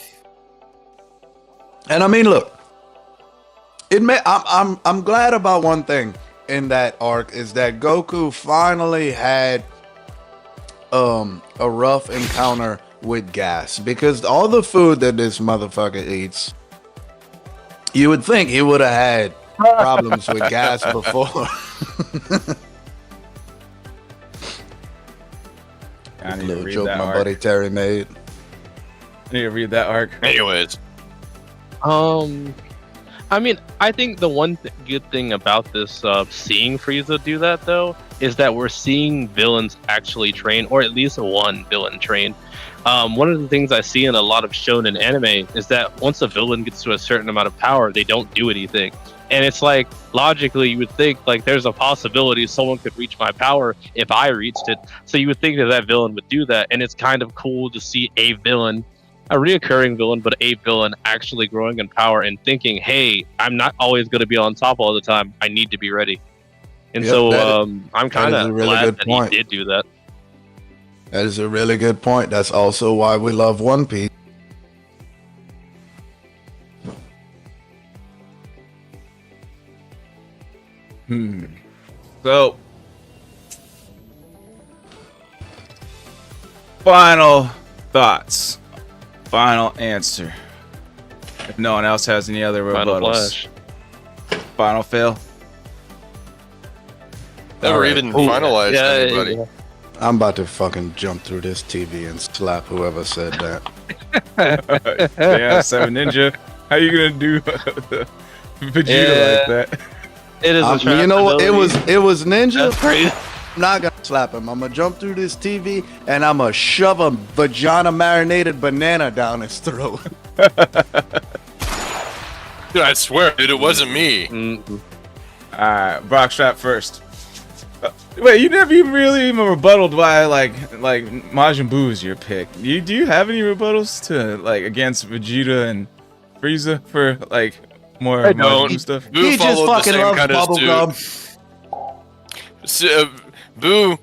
look. I'm glad about one thing in that arc is that Goku finally had a rough encounter with gas, because all the food that this motherfucker eats, you would think he would have had problems with gas before. I need to Little read joke that my arc. buddy Terry made. I need to read that arc. Anyways, I mean, I think the one good thing about this seeing Frieza do that though is that we're seeing villains actually train, or at least one villain train. One of the things I see in a lot of shonen anime is that once a villain gets to a certain amount of power, they don't do anything. And it's like, logically, you would think, like, there's a possibility someone could reach my power if I reached it. So you would think that that villain would do that. And it's kind of cool to see a villain, a reoccurring villain, but a villain actually growing in power and thinking, hey, I'm not always going to be on top all the time. I need to be ready. And Yep, so I'm kind is a of really glad good that point. he did do that. That is a really good point. That's also why we love One Piece. So, final thoughts. Final answer. If no one else has any other Final rebuttals. Flash. Final fail. never Alright. even finalized anybody. Yeah. I'm about to fucking jump through this TV and slap whoever said that. Yeah, Seven Ninja. How you gonna do Vegeta Yeah. like that? It is a You know what? It was Ninja. That's crazy. I'm not gonna slap him. I'm gonna jump through this TV and I'm gonna shove a vagina marinated banana down his throat. Dude, I swear, dude, it wasn't me. Mm-mm. Alright, Brock Strap first. Wait, you never even really even rebutted why like Majin Buu is your pick. Do you have any rebuttals to like against Vegeta and Frieza for like more I Majin don't. Buu stuff? Boo He just followed the fucking same loves kind of bubblegum. suit. Boo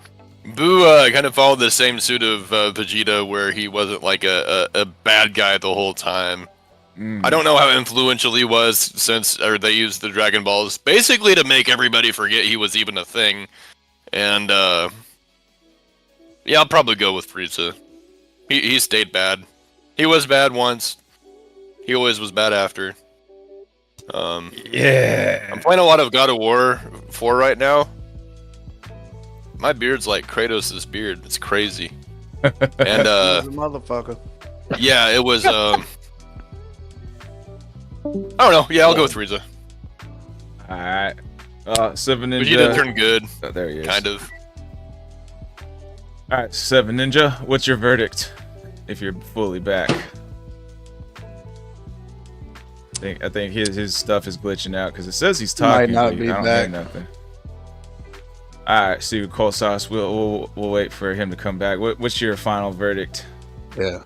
kind of followed the same suit of Vegeta, where he wasn't like a bad guy the whole time. I don't know how influential he was since they used the Dragon Balls basically to make everybody forget he was even a thing. And yeah, I'll probably go with Frieza. He stayed bad. He was bad once. He always was bad after. Yeah. I'm playing a lot of God of War 4 right now. My beard's like Kratos' beard. It's crazy. And He's a motherfucker. yeah, it was I don't know. Yeah, I'll go with Frieza. Alright. Seven Ninja. Vegeta turned good, Oh, there he is. kind of. Alright, Seven Ninja, what's your verdict if you're fully back? I think his stuff is glitching out because it says he's talking. not but be I don't back. hear nothing. Alright, see, Cold Sauce, we'll wait for him to come back. What's your final verdict? Yeah.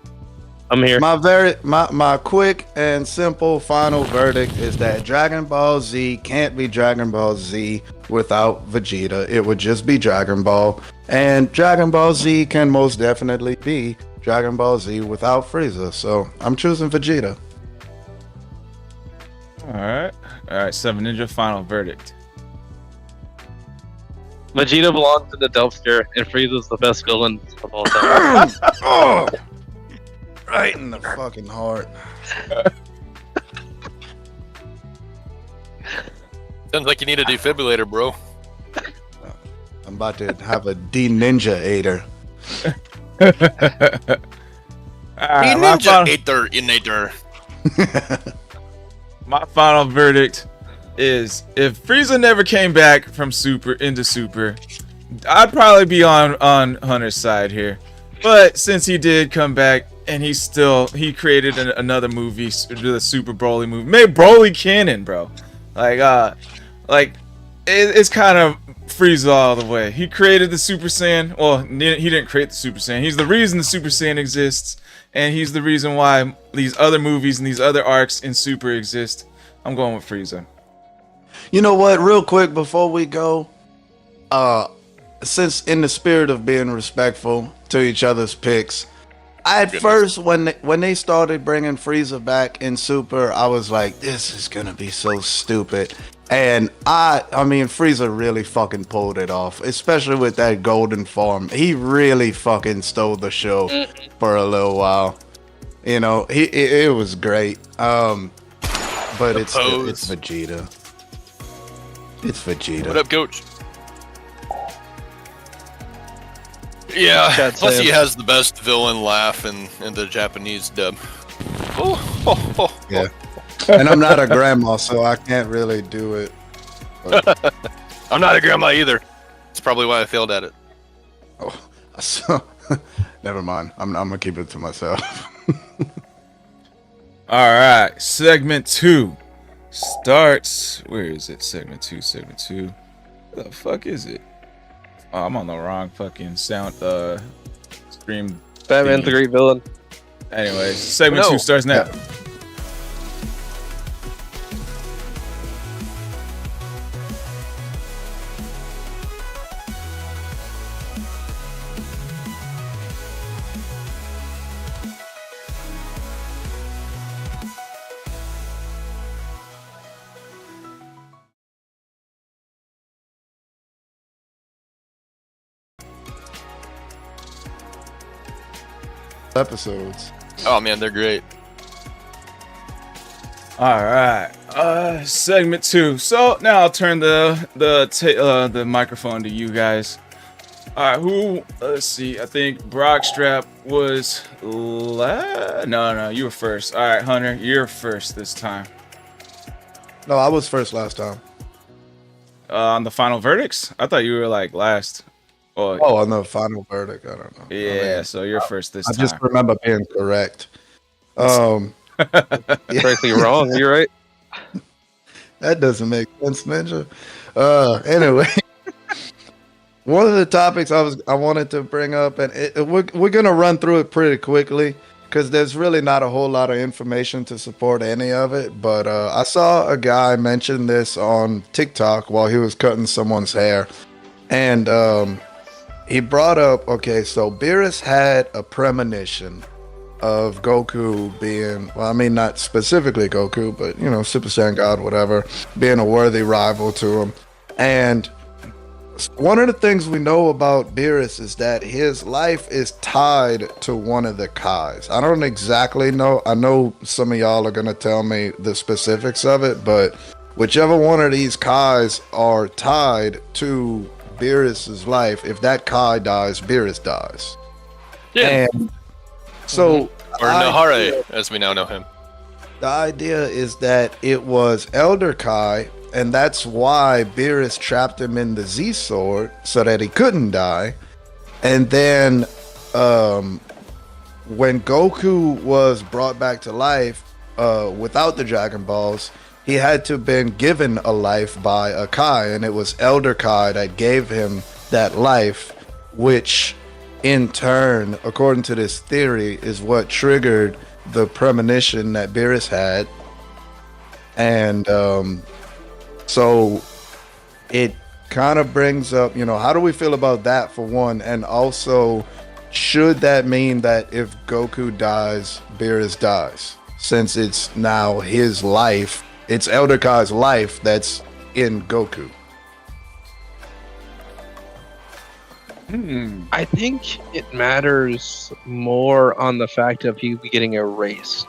I'm here. My quick and simple final verdict is that Dragon Ball Z can't be Dragon Ball Z without Vegeta. It would just be Dragon Ball. And Dragon Ball Z can most definitely be Dragon Ball Z without Frieza. So I'm choosing Vegeta. Alright, Seven Ninja, final verdict. Vegeta belongs in the dumpster, and Frieza's the best villain of all time. Oh, right in the fucking heart. Sounds like you need a defibrillator, bro. I'm about to have a D-Ninja-ator. Alright, my final- Inator. My final verdict is if Frieza never came back from Super into Super, I'd probably be on Hunter's side here. But since he did come back and he created another movie, the Super Broly movie, made Broly canon, bro. It's kind of Frieza all the way. He created the Super Saiyan. Well, he didn't create the Super Saiyan. He's the reason the Super Saiyan exists. And he's the reason why these other movies and these other arcs in Super exist. I'm going with Frieza. You know what? Real quick before we go, since in the spirit of being respectful to each other's picks, at first when they started bringing Frieza back in Super, I was like, this is gonna be so stupid. And I mean, Frieza really fucking pulled it off, especially with that golden form. He really fucking stole the show for a little while. You know, it was great. But it's Vegeta. It's Vegeta. What up, coach? Yeah, Chat plus he saying. has the best villain laugh in the Japanese dub. Oh. Yeah. And I'm not a grandma, so I can't really do it. But, I'm not a grandma either. That's probably why I failed at it. so, never mind. I'm gonna keep it to myself. All right, segment 2 starts. Where is it? Segment 2. Where the fuck is it? Oh, I'm on the wrong fucking sound. Stream. Batman's a great villain. Anyways, segment No. 2 starts now. Yeah. Episodes. Oh man, they're great. All right, segment 2. So now I'll turn the microphone to you guys. All right, who? Let's see. I think Brockstrap was No, you were first. All right, Hunter, you're first this time. No, I was first last time. On the final verdicts, I thought you were like last. Oh, on the final verdict, I don't know. Yeah, I mean, so you're first this I time. just remember being correct. Correctly wrong. You're right. That doesn't make sense, Ninja. Anyway, one of the topics I wanted to bring up, and we're gonna run through it pretty quickly because there's really not a whole lot of information to support any of it. But I saw a guy mention this on TikTok while he was cutting someone's hair, and he brought up, okay, so Beerus had a premonition of Goku being, well, I mean, not specifically Goku, but, you know, Super Saiyan God, whatever, being a worthy rival to him. And one of the things we know about Beerus is that his life is tied to one of the Kais. I don't exactly know. I know some of y'all are going to tell me the specifics of it, but whichever one of these Kais are tied to Beerus's life, if that Kai dies, Beerus dies. Yeah. And so, Or Nahare, as we now know him. the idea is that it was Elder Kai, and that's why Beerus trapped him in the Z Sword so that he couldn't die. And then, when Goku was brought back to life without the Dragon Balls, he had to been given a life by a Kai, and it was Elder Kai that gave him that life, which in turn, according to this theory, is what triggered the premonition that Beerus had. And so it kind of brings up, you know, how do we feel about that for one? And also, should that mean that if Goku dies, Beerus dies? Since it's now his life, it's Elder Kai's life that's in Goku. I think it matters more on the fact of he getting erased.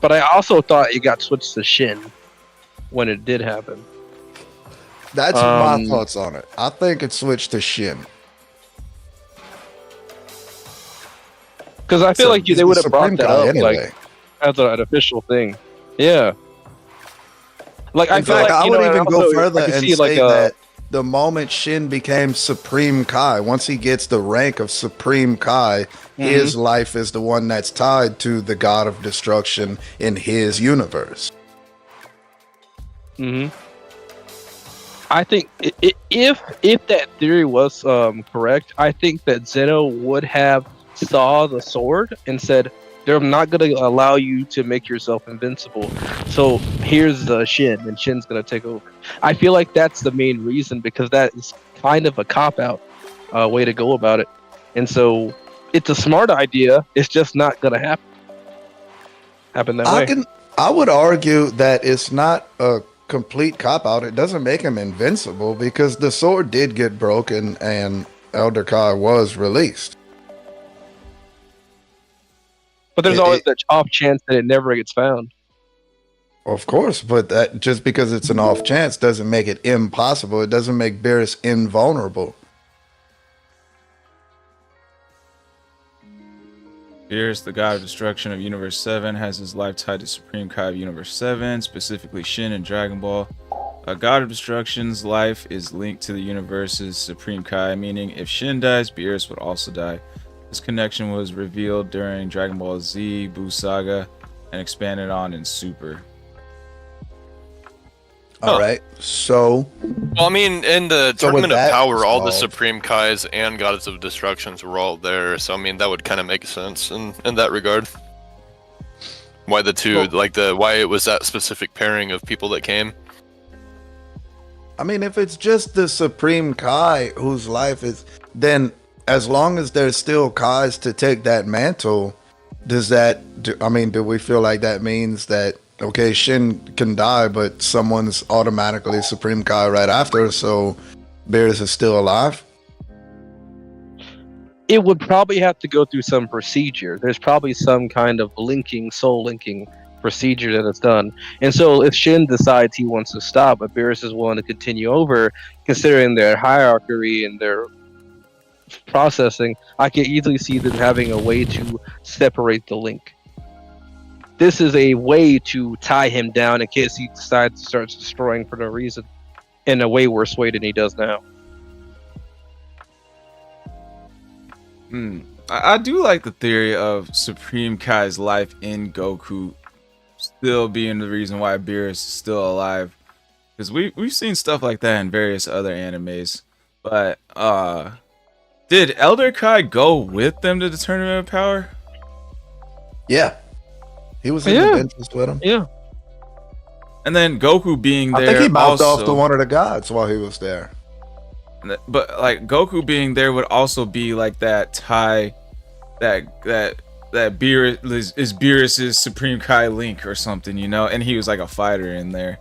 But I also thought it got switched to Shin when it did happen. That's my thoughts on it. I think it switched to Shin. Because I feel So like they he's would the have brought Supreme that Kai up anyway. like as an official thing. Yeah. Like I In feel fact, like I you would know, even and go also further I can and see, say like, that the moment Shin became Supreme Kai, once he gets the rank of Supreme Kai, his life is the one that's tied to the God of Destruction in his universe. I think if that theory was correct, I think that Zeno would have saw the sword and said, "They're not going to allow you to make yourself invincible. So here's the Shin, and Shin's going to take over." I feel like that's the main reason, because that is kind of a cop-out way to go about it. And so it's a smart idea. It's just not going to happen that way. I would argue that it's not a complete cop-out. It doesn't make him invincible because the sword did get broken and Elder Kai was released. But there's always that off chance that it never gets found. Of course, but that just because it's an off chance doesn't make it impossible. It doesn't make Beerus invulnerable. Beerus, the god of destruction of Universe 7, has his life tied to Supreme Kai of Universe 7, specifically Shin and Dragon Ball. A god of destruction's life is linked to the universe's Supreme Kai, meaning if Shin dies, Beerus would also die. This connection was revealed during Dragon Ball Z, Buu Saga, and expanded on in Super. All right, so Well, I mean, in the So with Tournament of that Power, all the solved- Supreme Kais and Goddess of Destructions were all there. So, I mean, that would kind of make sense in that regard. Why the two, why it was that specific pairing of people that came. I mean, if it's just the Supreme Kai whose life is, then as long as there's still Kais to take that mantle, do we feel like that means that, okay, Shin can die, but someone's automatically Supreme Kai right after, so Beerus is still alive? It would probably have to go through some procedure. There's probably some kind of soul linking procedure that is done. And so if Shin decides he wants to stop, but Beerus is willing to continue over, considering their hierarchy and their processing, I can easily see them having a way to separate the link. This is a way to tie him down in case he decides to start destroying for no reason in a way worse way than he does now. I do like the theory of Supreme Kai's life in Goku still being the reason why Beerus is still alive. Because we've seen stuff like that in various other animes. But did Elder Kai go with them to the Tournament of Power? Yeah. He was in the benches with him. Yeah. And then Goku being there, I think he mouthed also, off to one of the gods while he was there. but like Goku being there would also be like that tie, that Beerus is Beerus's Supreme Kai link or something, you know. And he was like a fighter in there.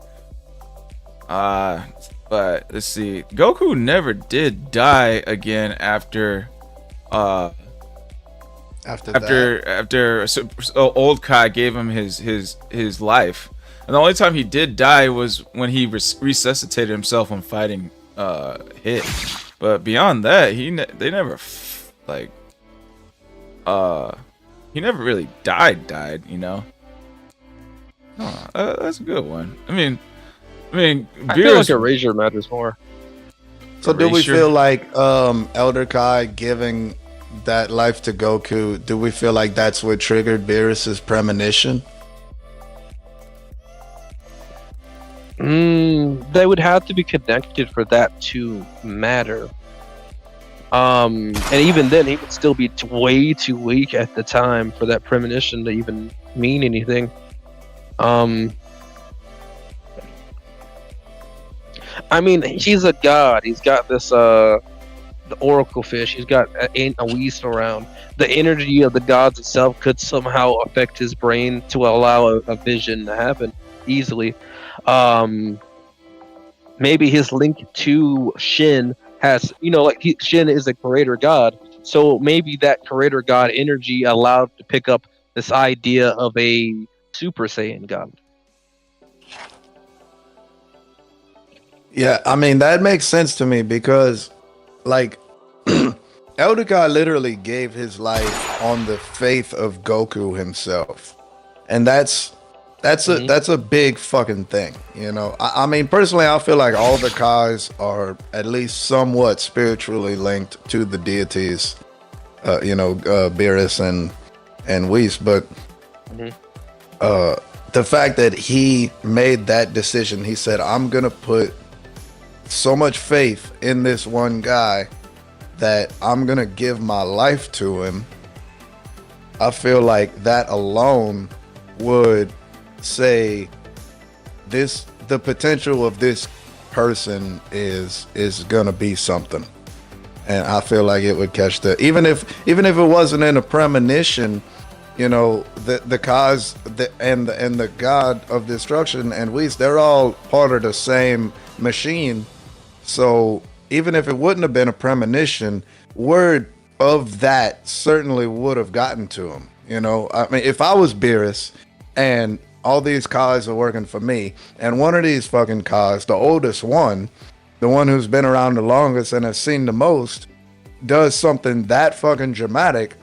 But let's see, Goku never did die again after old Kai gave him his life. And the only time he did die was when he resuscitated himself when fighting Hit. But beyond that, he never really died, you know. Oh, that's a good one. I mean, I feel like Erasure matters more. So do we feel like Elder Kai giving that life to Goku, do we feel like that's what triggered Beerus's premonition? They would have to be connected for that to matter. And even then, he would still be way too weak at the time for that premonition to even mean anything. I mean, he's a god. He's got this the oracle fish. He's got a Whis around. The energy of the gods itself could somehow affect his brain to allow a vision to happen easily. Maybe his link to Shin has, Shin is a creator god, so maybe that creator god energy allowed to pick up this idea of a Super Saiyan god. Yeah, I mean, that makes sense to me because, like, Elder Kai literally gave his life on the faith of Goku himself. And that's a big fucking thing, you know. I mean, personally, I feel like all the Kais are at least somewhat spiritually linked to the deities, Beerus and Whis. But the fact that he made that decision, he said, I'm going to put so much faith in this one guy that I'm going to give my life to him. I feel like that alone would say the potential of this person is gonna be something, and I feel like it would catch even if it wasn't in a premonition, you know, the cause and the god of destruction and Whis, they're all part of the same machine. So even if it wouldn't have been a premonition, word of that certainly would have gotten to him. You know, I mean, if I was Beerus and all these Kais are working for me, and one of these fucking Kais, the oldest one, the one who's been around the longest and has seen the most, does something that fucking dramatic,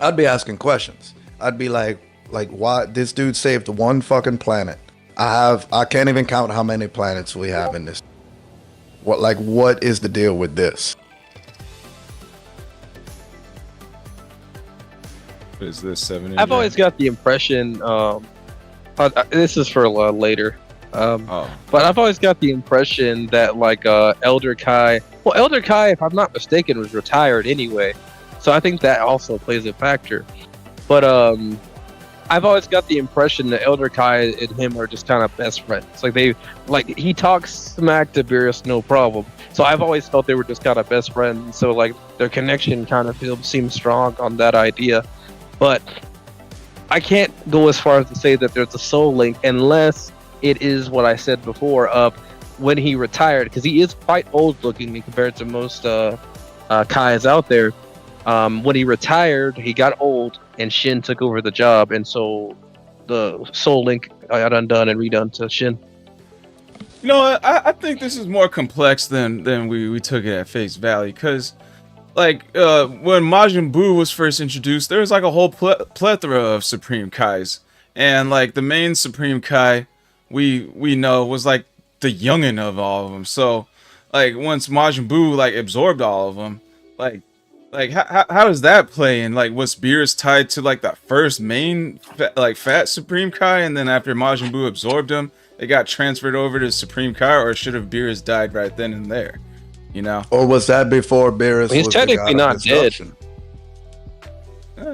I'd be asking questions. I'd be like why this dude saved one fucking planet? I can't even count how many planets we have in this. What is the deal with this? What is this 7? I've always got the impression. This is for later. But I've always got the impression that Elder Kai. Well, Elder Kai, if I'm not mistaken, was retired anyway, so I think that also plays a factor. But I've always got the impression that Elder Kai and him are just kind of best friends. He talks smack to Beerus, no problem. So I've always felt they were just kind of best friends. So their connection kind of seems strong on that idea. But I can't go as far as to say that there's a soul link unless it is what I said before of when he retired, because he is quite old looking compared to most Kais out there. When he retired, he got old, and Shin took over the job, and so the soul link got undone and redone to Shin. You know, I think this is more complex than we took it at face value, because when Majin Buu was first introduced, there was a whole plethora of Supreme Kais, and the main Supreme Kai we know was the youngin of all of them. So once Majin Buu absorbed all of them, how does that play in? Was Beerus tied to the first main fat Supreme Kai, and then after Majin Buu absorbed him, it got transferred over to Supreme Kai, or should have Beerus died right then and there? You know, or was that before Beerus? He's technically not dead.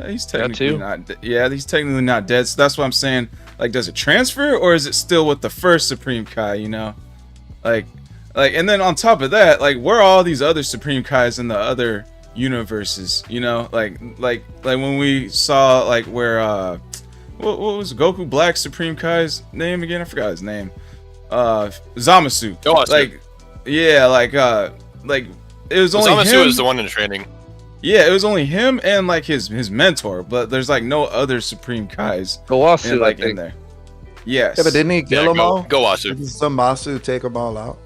He's technically not. Yeah, he's technically not dead. So that's what I'm saying. Does it transfer, or is it still with the first Supreme Kai? You know, and then on top of that, where are all these other Supreme Kais in the other universes? You know, when we saw where what was Goku Black Supreme Kai's name again? I forgot his name. Zamasu. It was only Zamasu him. is the one in training. Yeah, it was only him and his mentor, but there's no other Supreme Kais Gowasu, in there. Yes. Yeah, but didn't he kill them all? Gowasu. Did Zamasu take them all out?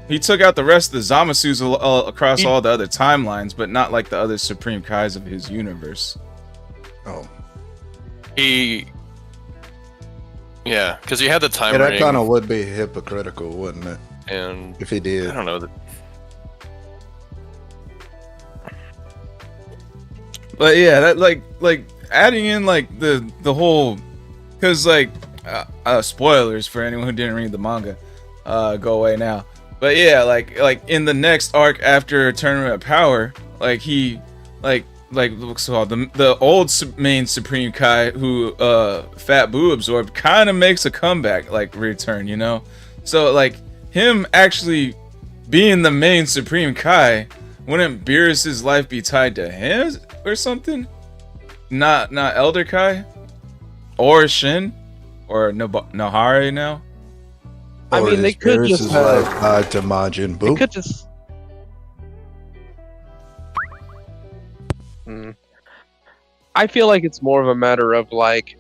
He took out the rest of the Zamasus across all the other timelines, but not the other Supreme Kais of his universe. Oh. Yeah, because he had the time Yeah, that ring, kind of would be hypocritical, wouldn't it? and If he did. I don't know. But yeah, that adding in the whole, because spoilers for anyone who didn't read the manga, go away now. But yeah, in the next arc after Tournament of Power, what's called the old main Supreme Kai who Fat Buu absorbed kind of makes a comeback, return, you know. So him actually being the main Supreme Kai, wouldn't Beerus's life be tied to him or something? Not Elder Kai or Shin or Nohare now. I mean, they could just have tied to Majin Buu. They could just. I feel like it's more of a matter of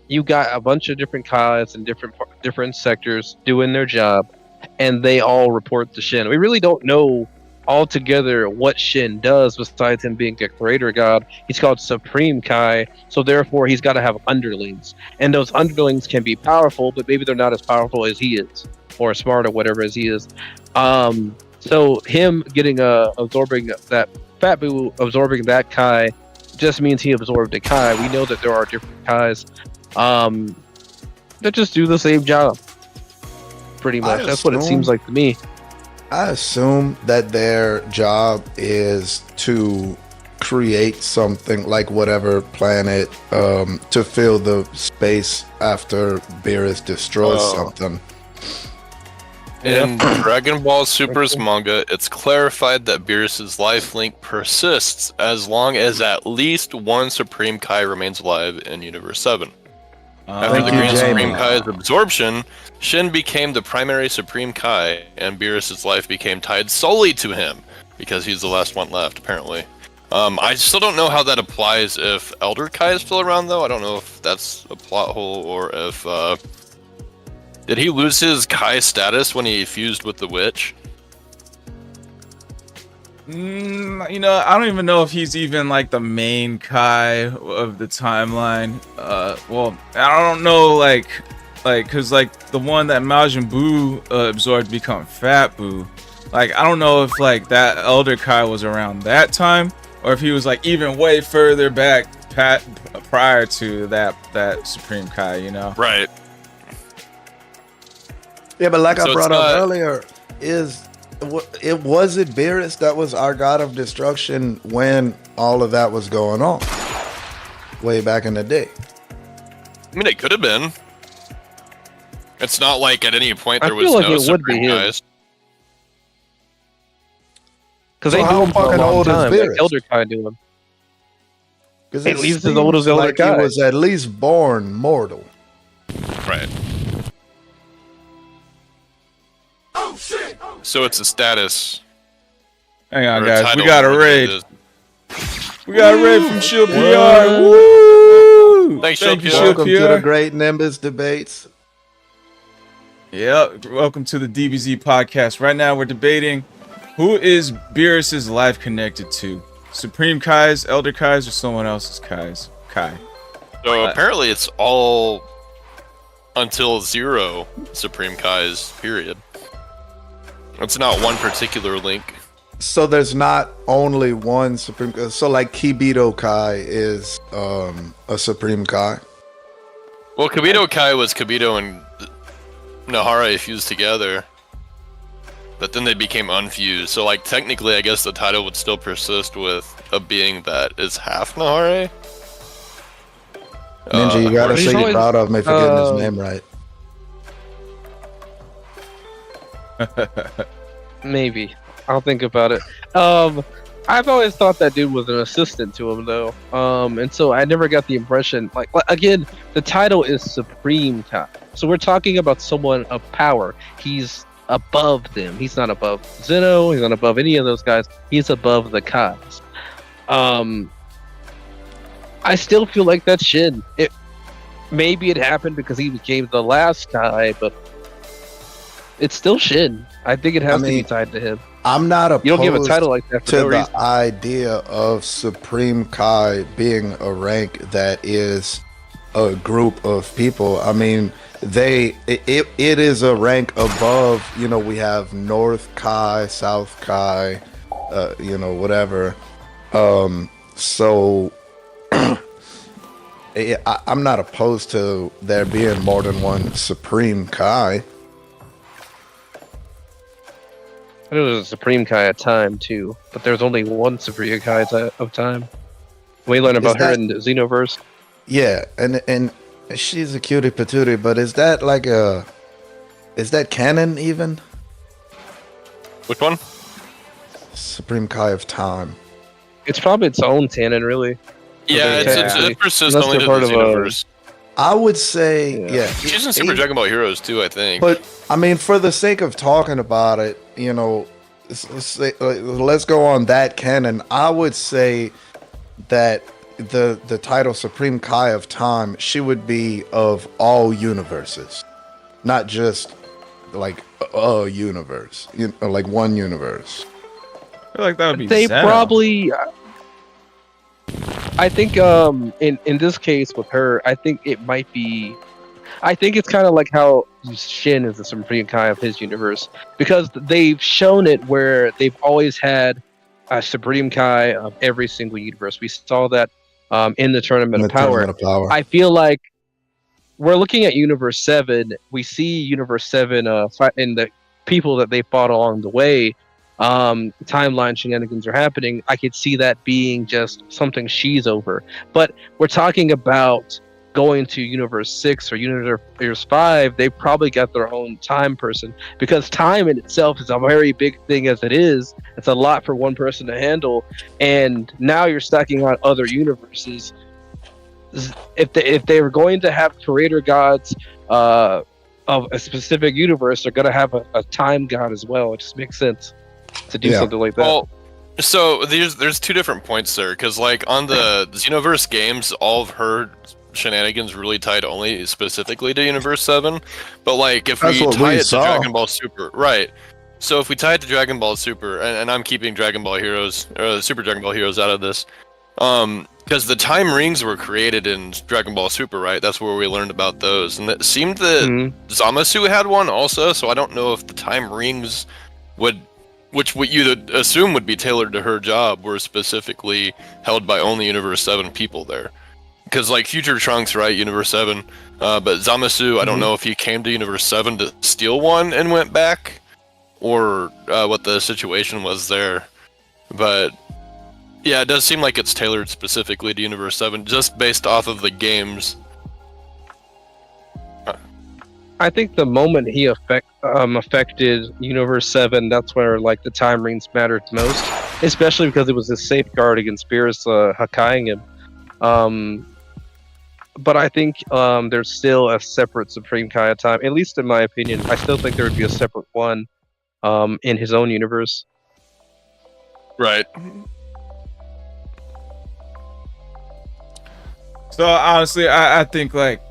you got a bunch of different Kais in different sectors doing their job, and they all report to Shin. We really don't know altogether what Shin does besides him being a creator god. He's called Supreme Kai, so therefore he's got to have underlings, and those underlings can be powerful, but maybe they're not as powerful as he is, or smart, or whatever as he is. So him getting absorbing that Fat Buu absorbing that Kai just means he absorbed a Kai. We know that there are different Kais that just do the same job, pretty much. That's what it seems like to me. I assume that their job is to create something whatever planet to fill the space after Beerus destroys something. In Dragon Ball Super's manga, it's clarified that Beerus's life link persists as long as at least one Supreme Kai remains alive in Universe 7. After the Green Supreme Kai's absorption, Shin became the primary Supreme Kai, and Beerus's life became tied solely to him, because he's the last one left, apparently. I still don't know how that applies if Elder Kai is still around, though. I don't know if that's a plot hole, or if, did he lose his Kai status when he fused with the witch? You know, I don't even know if he's even like the main Kai of the timeline. Well, I don't know, cause like the one that Majin Buu absorbed to become Fat Buu. Like, I don't know if like that Elder Kai was around that time, or if he was like even way further back, prior to that Supreme Kai. You know? Right. Yeah, but like So I it's brought up not- earlier, it wasn't Beerus that was our god of destruction when all of that was going on, way back in the day. I mean, it could have been. It's not like at any point I there was feel like no it would be Supreme him. Kais. Because So they how knew him for a fucking long old is time. Like Beerus? Elder Kai knew him. Because At least as old as Elder like he Kai. was at least born mortal. Right. So it's a status. Hang on, or a guys. title We got a more than it raid. is- We got a raid from Shield PR. What? Woo! Thanks, Thank you, Shield Shield Welcome to the PR. Great Nimbus debates. Yep. Welcome to the DBZ podcast. Right now, we're debating who is Beerus's life connected to: Supreme Kais, Elder Kais, or someone else's Kais? Kai. So apparently it's all until 0 Supreme Kais, period. It's not one particular link. So there's not only one Supreme. So like Kibito Kai is a Supreme Kai. Well, Kibito Kai was Kibito and Nahara fused together. But then they became unfused. So like technically I guess the title would still persist with a being that is half Nahara. Ninja, you gotta But he's say you're always- proud of me for getting his name right. Maybe. I'll think about it. I've always thought that dude was an assistant to him, though. And so I never got the impression. Like again, the title is Supreme Kai, so we're talking about someone of power. He's above them. He's not above Zeno. He's not above any of those guys. He's above the Kais. I still feel like that's Shin. Maybe it happened because he became the last Kai, but it's still Shin. I think it has to be mean, tied to him. I'm not opposed You don't give a title like that for to no the reason. idea of Supreme Kai being a rank that is a group of people. I mean, it is a rank above. You know, we have North Kai, South Kai, you know, whatever. So I'm not opposed to there being more than one Supreme Kai. I know there's a Supreme Kai at time too, but there's only one Supreme Kai of time. We learn about her that- in the Xenoverse. Yeah, and she's a cutie patootie, but is that like is that canon even? Which one? Supreme Kai of Time. It's probably its own canon, really. Yeah, Okay, it persists unless only to they're the part of a- Xenoverse. I would say, Yeah. yeah. She's in Super Dragon Ball Heroes too, I think. But I mean, for the sake of talking about it, you know, let's go on that canon. I would say that the title Supreme Kai of Time, she would be of all universes, not just like a universe, you know, like one universe. I feel like that would be They Zeno. probably. I think in this case with her, I think it might be. I think it's kind of like how Shin is the Supreme Kai of his universe, because they've shown it where they've always had a Supreme Kai of every single universe. We saw that in the Tournament In of the Power. Tournament of Power. I feel like we're looking at Universe 7. We see Universe 7 fight in the people that they fought along the way. Timeline shenanigans are happening. I could see that being just something she's over. But we're talking about going to Universe 6 or Universe 5. They probably got their own time person, because time in itself is a very big thing as it is. It's a lot for one person to handle. And now you're stacking on other universes. If they were going to have creator gods of a specific universe, they're going to have a time god as well. It just makes sense to do Yeah. something like that. Well, so there's two different points there, because like on the Xenoverse games, all of her shenanigans really tied only specifically to Universe 7. But like if That's we what tie we it to saw. Dragon Ball Super, right? So if we tie it to Dragon Ball Super, and I'm keeping Dragon Ball Heroes, Super Dragon Ball Heroes out of this, because the time rings were created in Dragon Ball Super, right? That's where we learned about those, and it seemed that Zamasu had one also. So I don't know if the time rings would, which what you'd assume would be tailored to her job, were specifically held by only Universe 7 people there. Because like Future Trunks, right? Universe 7, but Zamasu, I don't know if he came to Universe 7 to steal one and went back, or what the situation was there. But yeah, it does seem like it's tailored specifically to Universe 7, just based off of the games. I think the moment he affected Universe 7, that's where like the time rings mattered most, especially because it was a safeguard against Beerus Hakaiing him. But I think there's still a separate Supreme Kai at time, at least in my opinion. I still think there would be a separate one in his own universe. Right. So honestly, I think like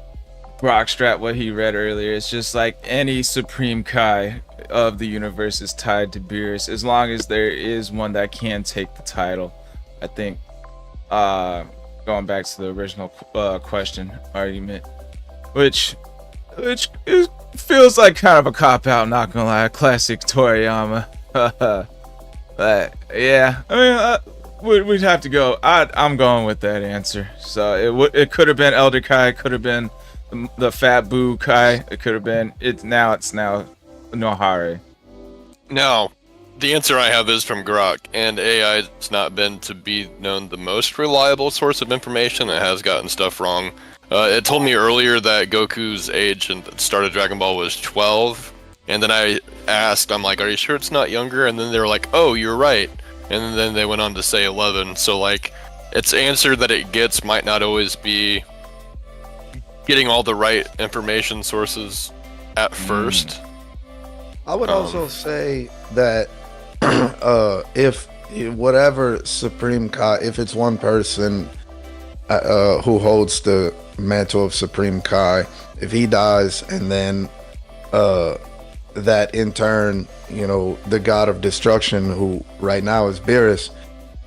Brockstrap, what he read earlier, it's just like any Supreme Kai of the universe is tied to Beerus, as long as there is one that can take the title. I think going back to the original question argument, which it feels like kind of a cop out, not gonna lie, classic Toriyama. But yeah, I mean, we'd have to go. I'm going with that answer. So it could have been Elder Kai, it could have been the Fat Boo Kai, it could have been it's now Nohare. Now, the answer I have is from Grok, and AI has not been to be known the most reliable source of information. It has gotten stuff wrong. It told me earlier that Goku's age and the start of Dragon Ball was 12, and then I asked, I'm like, are you sure it's not younger? And then they were like, oh, you're right. And then they went on to say 11. So like, its answer that it gets might not always be getting all the right information sources at first. I would also say that if whatever Supreme Kai, if it's one person who holds the mantle of Supreme Kai, if he dies, and then that in turn, you know, the god of destruction, who right now is Beerus,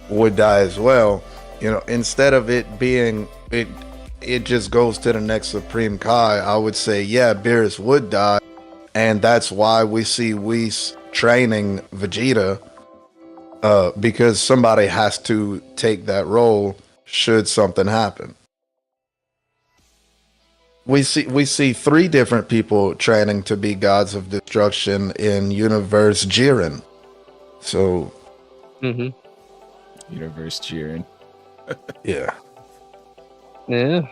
would die as well. You know, instead of it being it just goes to the next Supreme Kai, I would say, yeah, Beerus would die, and that's why we see Whis training Vegeta, because somebody has to take that role should something happen. We see 3 different people training to be gods of destruction in Universe Jiren. So, Universe Jiren. yeah. Yeah.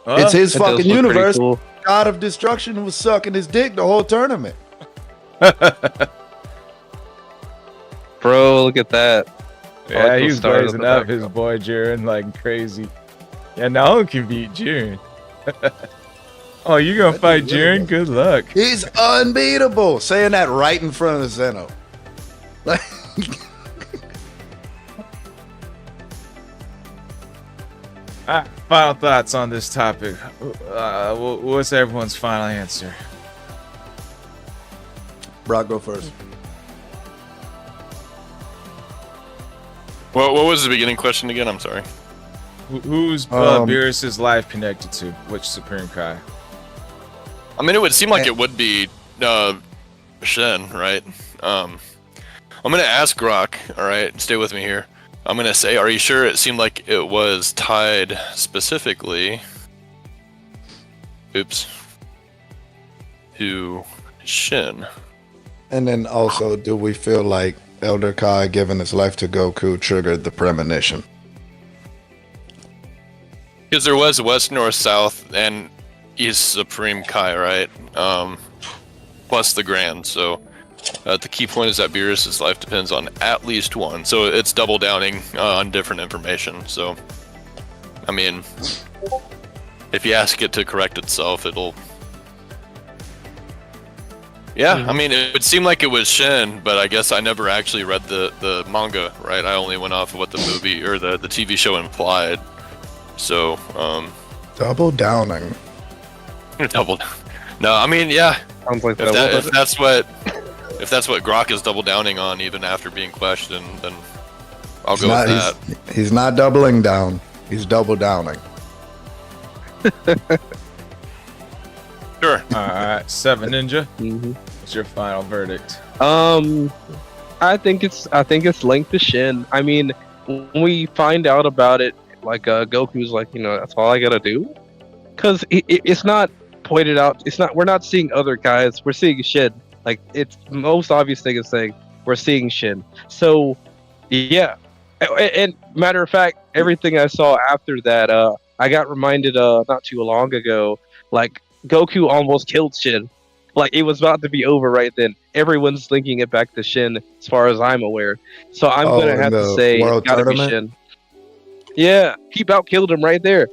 It's his That does fucking look pretty universe. cool. God of Destruction was sucking his dick the whole tournament. Bro, look at that. Yeah, he's stars blazing in the up his background. boy Jiren like crazy. Yeah, no one can beat Jiren. Oh, you gonna fight Jiren? Good luck. He's unbeatable. Saying that right in front of Zeno. Like, Final thoughts on this topic. What's everyone's final answer? Brock, go first. What was the beginning question again? I'm sorry. Who's Beerus's life connected to? Which Supreme Kai? I mean, it would seem like it would be Shen, right? I'm gonna ask Grok. All right, stay with me here. I'm gonna say, are you sure it seemed like it was tied specifically? Oops. To Shin. And then also, do we feel like Elder Kai giving his life to Goku triggered the premonition? Because there was West, North, South, and East Supreme Kai, right? Plus the Grand. So the key point is that Beerus' life depends on at least one. So it's double downing on different information. So, I mean, if you ask it to correct itself, it'll... Yeah, I mean, it would seem like it was Shin, but I guess I never actually read the manga, right? I only went off of what the movie or the TV show implied. So, Double downing. double. No, I mean, yeah. Sounds like If that's what if that's what Grok is double downing on, even after being questioned, then I'll He's go not, with that. he's not doubling down. He's double downing. Sure. All right, Seven Ninja. Mm-hmm. What's your final verdict? I think it's linked to Shin. I mean, when we find out about it, like Goku's like, that's all I gotta do, because it's not pointed out. We're not seeing other guys. We're seeing Shin. Like, it's the most obvious thing is saying we're seeing Shin. So yeah, and matter of fact, everything I saw after that, I got reminded not too long ago, like Goku almost killed Shin. Like, it was about to be over right then. Everyone's linking it back to Shin, as far as I'm aware. So I'm gonna have to say it's gotta be Shin. Yeah, he about killed him right there.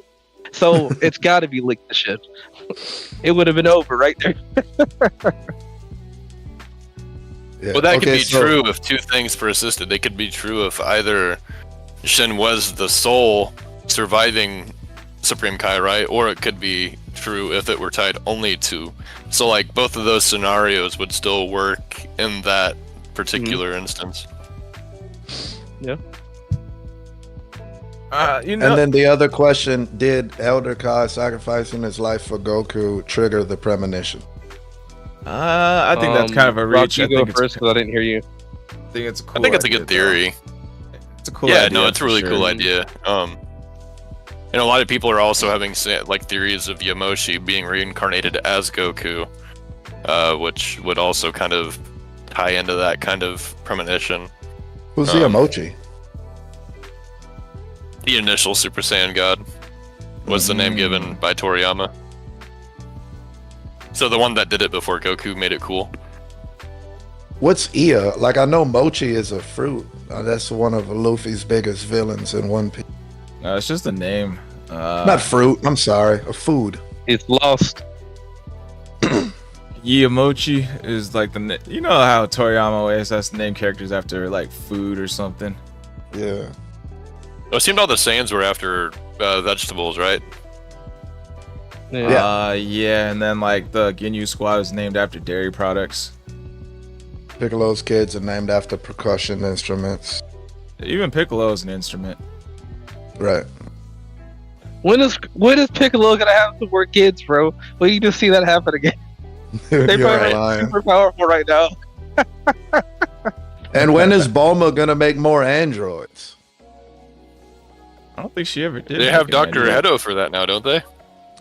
So it's gotta be linked to Shin. It would have been over right there. Yeah. Well, that could be true if two things persisted. They could be true if either Shin was the sole surviving Supreme Kai, right? Or it could be true if it were tied only to. So, like, both of those scenarios would still work in that particular instance. Yeah. And then the other question: did Elder Kai sacrificing his life for Goku trigger the premonition? I think that's kind of a reach. Rock, you go first because I didn't hear you. I think it's a cool. I think it's a good theory. It's a cool. Yeah, idea, no, it's a really for cool sure. idea. And a lot of people are also having like theories of Yamoshi being reincarnated as Goku, which would also kind of tie into that kind of premonition. Who's the Emochi? The initial Super Saiyan God was the name given by Toriyama. So the one that did it before Goku made it cool. What's Ia? Like, I know Mochi is a fruit. That's one of Luffy's biggest villains in One Piece. No, it's just a name. Not fruit. I'm sorry. A food. It's lost. Yamochi is like you know how Toriyama always has to name characters after like food or something. Yeah. It seemed all the Saiyans were after vegetables, right? Yeah, and then like the Ginyu squad was named after dairy products. Piccolo's kids are named after percussion instruments. Even Piccolo is an instrument. Right. When is Piccolo gonna have some more kids, bro? Well, you just see that happen again. They're You're probably lying. super powerful right now. And when is Bulma gonna make more androids? I don't think she ever did. They have Dr. Edo for that now, don't they?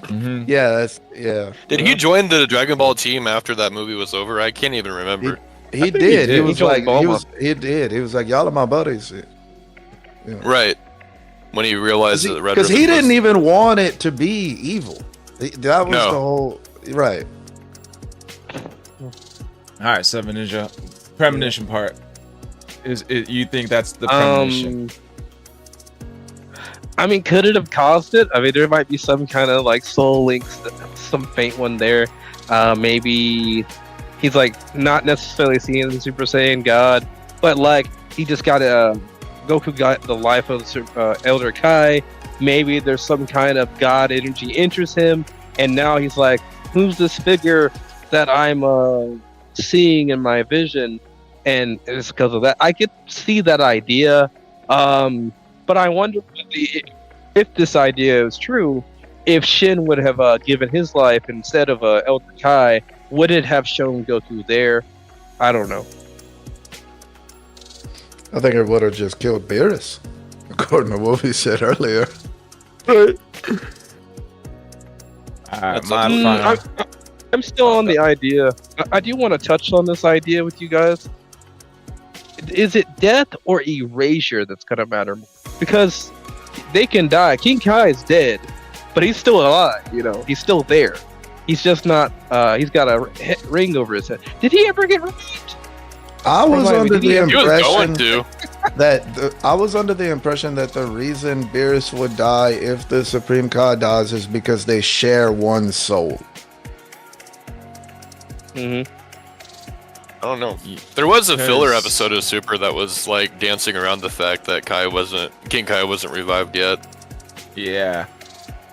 Mm-hmm. Yeah. Did he join the Dragon Ball team after that movie was over? I can't even remember. He did. He did. was He like, joined he did. He was like, y'all are my buddies. Right. When he realized that Red Because he Ribbon didn't was... even want it to be evil. That was No. the whole right. All right, Seven Ninja. Premonition part. Is it? You think that's the premonition? I mean, could it have caused it? I mean, there might be some kind of like soul links, some faint one there. Maybe he's like not necessarily seeing the Super Saiyan God, but like he just got Goku got the life of the Elder Kai. Maybe there's some kind of God energy enters him, and now he's like, who's this figure that I'm seeing in my vision? And it's because of that. I could see that idea. But I wonder if this idea is true, if Shin would have given his life instead of Elder Kai, would it have shown Goku there? I don't know. I think it would have just killed Beerus, according to what we said earlier. All right, That's my a- final. I'm still on the idea. I do want to touch on this idea with you guys. Is it death or erasure that's gonna matter more? Because they can die. King Kai is dead, but he's still alive. He's still there. He's just not. He's got a ring over his head. Did he ever get revived? I was under the He was going impression to. I was under the impression that the reason Beerus would die if the Supreme Kai dies is because they share one soul. Mm-hmm. I don't know. There was a filler Because- episode of Super that was like dancing around the fact that King Kai wasn't revived yet. Yeah,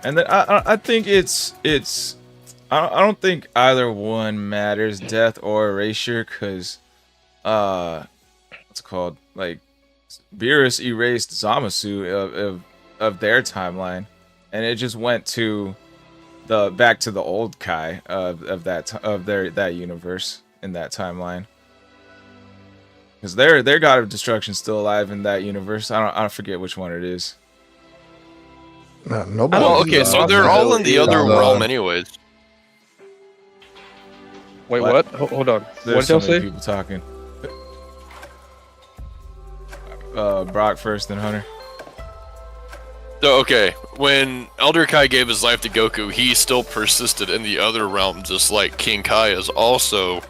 and then I think it's I don't think either one matters, death or erasure, because what's it called? Like Beerus erased Zamasu of their timeline, and it just went to back to the old Kai of that universe in that timeline. Because their God of Destruction's still alive in that universe. I don't forget which one it is. No, nobody. Well, okay, so they're all in the other realm anyways. Wait, what? Hold on. There's What so did y'all many say? people talking. Brock first, then Hunter. So, okay, when Elder Kai gave his life to Goku, he still persisted in the other realm, just like King Kai is also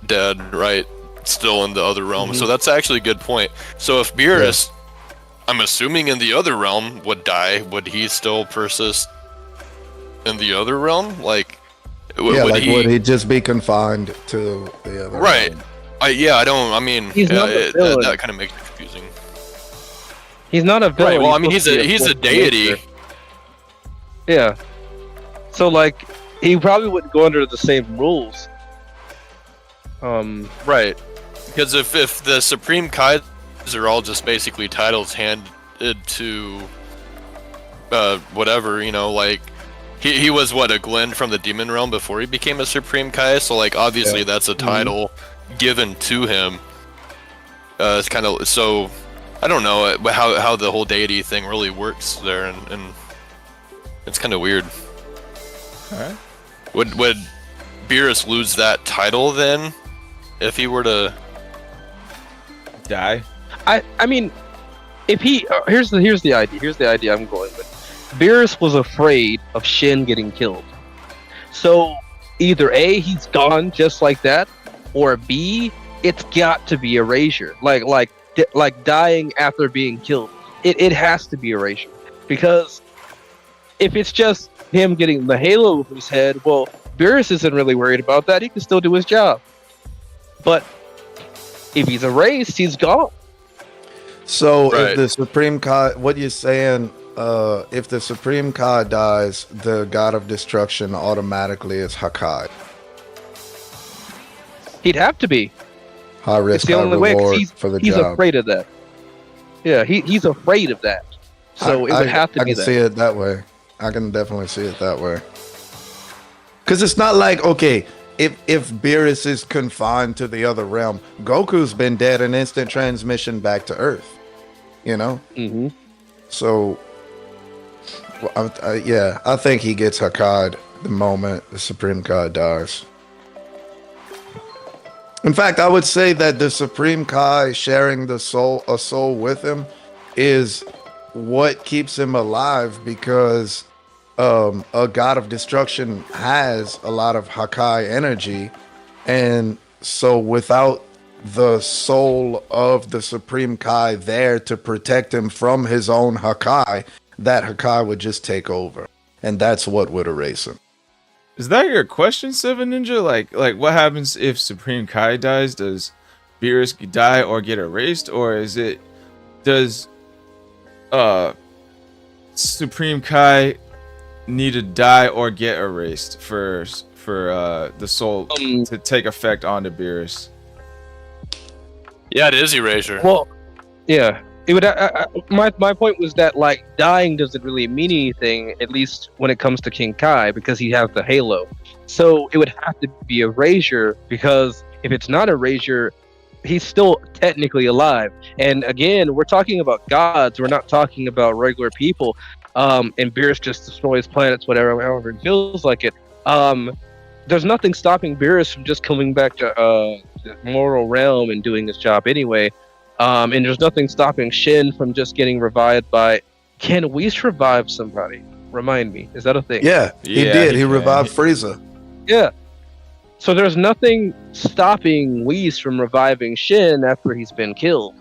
dead, right? Still in the other realm. So that's actually a good point. So if Beerus, I'm assuming in the other realm, would die, would he still persist in the other realm? Like, would he just be confined to the other? Right. realm? I mean, He's not the villain. that kind of makes it confusing. He's not a villain. Right, well, I mean, supposed to be he's a force of deity. nature. Yeah. So, like, he probably wouldn't go under the same rules. Right. Because if the Supreme Kais are all just basically titles handed to whatever, you know, like he was what, a Glen from the Demon Realm before he became a Supreme Kai, so like obviously that's a title given to him. It's kind of, so I don't know how the whole deity thing really works there, and it's kind of weird. Alright. Would Beerus lose that title then if he were to Die. I mean, if he here's the idea. Here's the idea I'm going with. Beerus was afraid of Shin getting killed, so either A, he's gone just like that, or B, it's got to be erasure. Like dying after being killed. It has to be erasure, because if it's just him getting the halo over his head, well, Beerus isn't really worried about that. He can still do his job. But if he's erased, he's gone. So Right. if the Supreme Kai, what you're saying, if the Supreme Kai dies, the God of Destruction automatically is Hakai. He'd have to be. High risk, It's the high only way, 'cause reward for the he's job. afraid of that. Yeah, he's afraid of that. So it would have to I be can that. see it that way. I can definitely see it that way. Because it's not like, okay, if Beerus is confined to the other realm, Goku's been dead in instant transmission back to Earth. You know? Mm-hmm. So, yeah, I think he gets Hakkad the moment the Supreme Kai dies. In fact, I would say that the Supreme Kai sharing a soul with him is what keeps him alive, because a God of Destruction has a lot of Hakai energy, and so without the soul of the Supreme Kai there to protect him from his own Hakai, that Hakai would just take over, and that's what would erase him. Is that your question, Seven Ninja? Like what happens if Supreme Kai dies? Does Beerus die or get erased, or is it does Supreme Kai need to die or get erased for the soul to take effect onto Beerus? Yeah, it is erasure. Well, yeah. It would. My point was that, like, dying doesn't really mean anything, at least when it comes to King Kai, because he has the halo. So it would have to be erasure, because if it's not erasure, he's still technically alive. And again, we're talking about gods. We're not talking about regular people. And Beerus just destroys planets, whatever, however it feels like it. There's nothing stopping Beerus from just coming back to the mortal realm and doing his job anyway. And there's nothing stopping Shin from just getting revived by... Can Whis revive somebody? Remind me. Is that a thing? Yeah, he Yeah, did. he He can. revived Frieza. Yeah. So there's nothing stopping Whis from reviving Shin after he's been killed.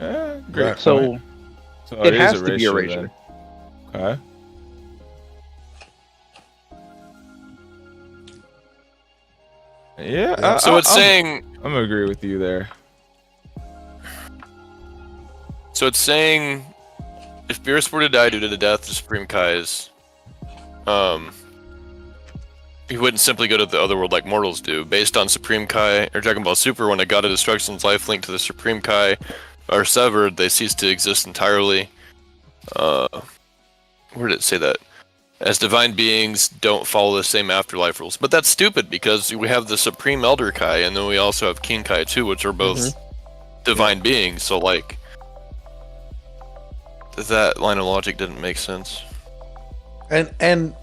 Yeah, great. Right. So point. So it is has to be erasure. then. Okay. Yeah. So it's saying I'm gonna agree with you there. So it's saying if Beerus were to die due to the death of Supreme Kais, he wouldn't simply go to the other world like mortals do. Based on Supreme Kai or Dragon Ball Super, when a God of Destruction's life link to the Supreme Kai are severed, they cease to exist entirely. Where did it say that? As divine beings don't follow the same afterlife rules. But that's stupid because we have the Supreme Elder Kai and then we also have King Kai too, which are both divine beings. So like, that line of logic didn't make sense. And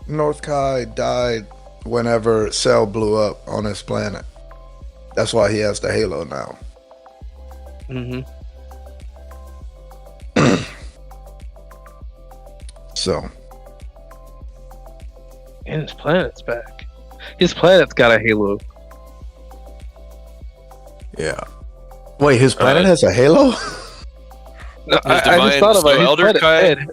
North Kai died whenever Cell blew up on his planet. That's why he has the halo now. So. And his planet's back. His planet's got a halo. Yeah. Wait, his planet has a halo? No, I just thought about Elder Kai. dead.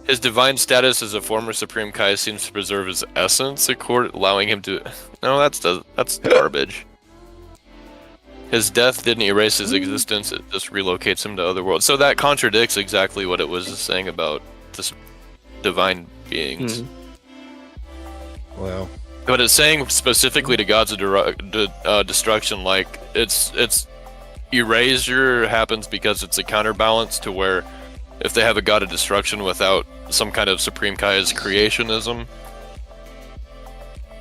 His divine status as a former Supreme Kai seems to preserve his essence, allowing him to. No, that's garbage. His death didn't erase his existence; it just relocates him to other worlds. So that contradicts exactly what it was saying about this divine beings. Well, but it's saying specifically to gods of destruction, like it's erasure happens because it's a counterbalance to where if they have a god of destruction without some kind of Supreme Kai's creationism,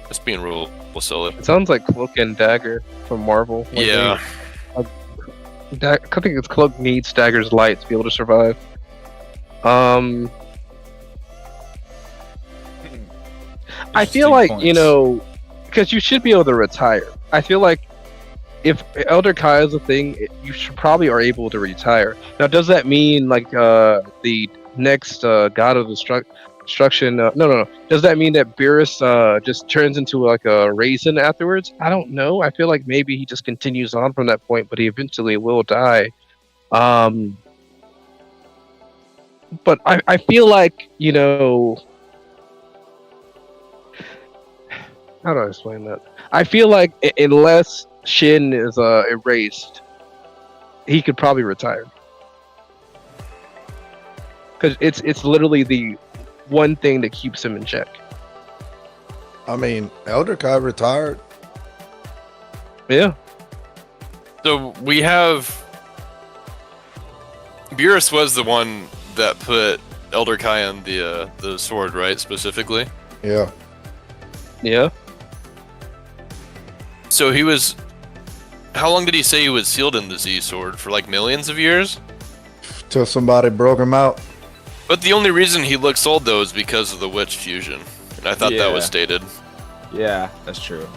it's being real silly. It sounds like Cloak and Dagger from Marvel. Like Yeah. I think it's Cloak needs Dagger's light to be able to survive. I feel like, you know, because you should be able to retire. I feel like if Elder Kai is a thing, you should probably are able to retire. Now, does that mean like the next God of Destruction? No. Does that mean that Beerus just turns into like a raisin afterwards? I don't know. I feel like maybe he just continues on from that point, but he eventually will die. But I feel like, you know, how do I explain that? I feel like unless Shin is erased, he could probably retire. Because it's literally the one thing that keeps him in check. I mean, Elder Kai retired. Yeah. So we have Beerus was the one that put Elder Kai on the sword, right? Specifically. Yeah. Yeah. So he was. How long did he say he was sealed in the Z sword? For like millions of years? Till somebody broke him out. But the only reason he looks old though is because of the witch fusion. And I thought that was stated. Yeah, that's true.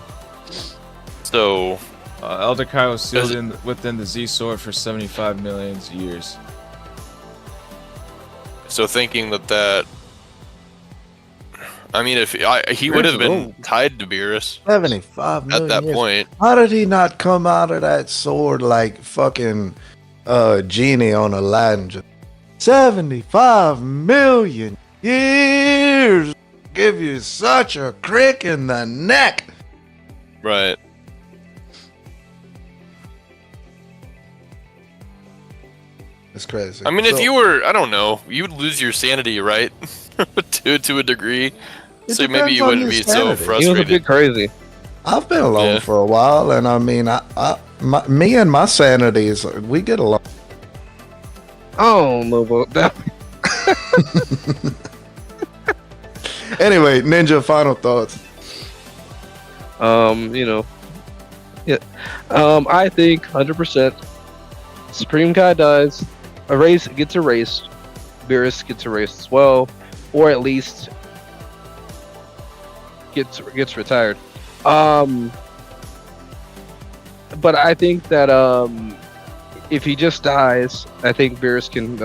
So Elder Kai was sealed within the Z sword for 75 million years. So thinking that I mean, if he would have been tied to Beerus 75 million at that years. point. How did he not come out of that sword like fucking genie on Aladdin? Just 75 million years give you such a crick in the neck. Right. It's crazy. I mean, if you were, I don't know, you would lose your sanity, right? to a degree. So maybe you wouldn't be so frustrated. He was a bit crazy. I've been alone for a while, and I mean, me and my sanity we get along. I don't know about that. Anyway, Ninja, final thoughts. You know, yeah. I think 100% Supreme Kai dies, gets erased, Beerus gets erased as well, or at least gets retired. But I think that if he just dies, I think Beerus can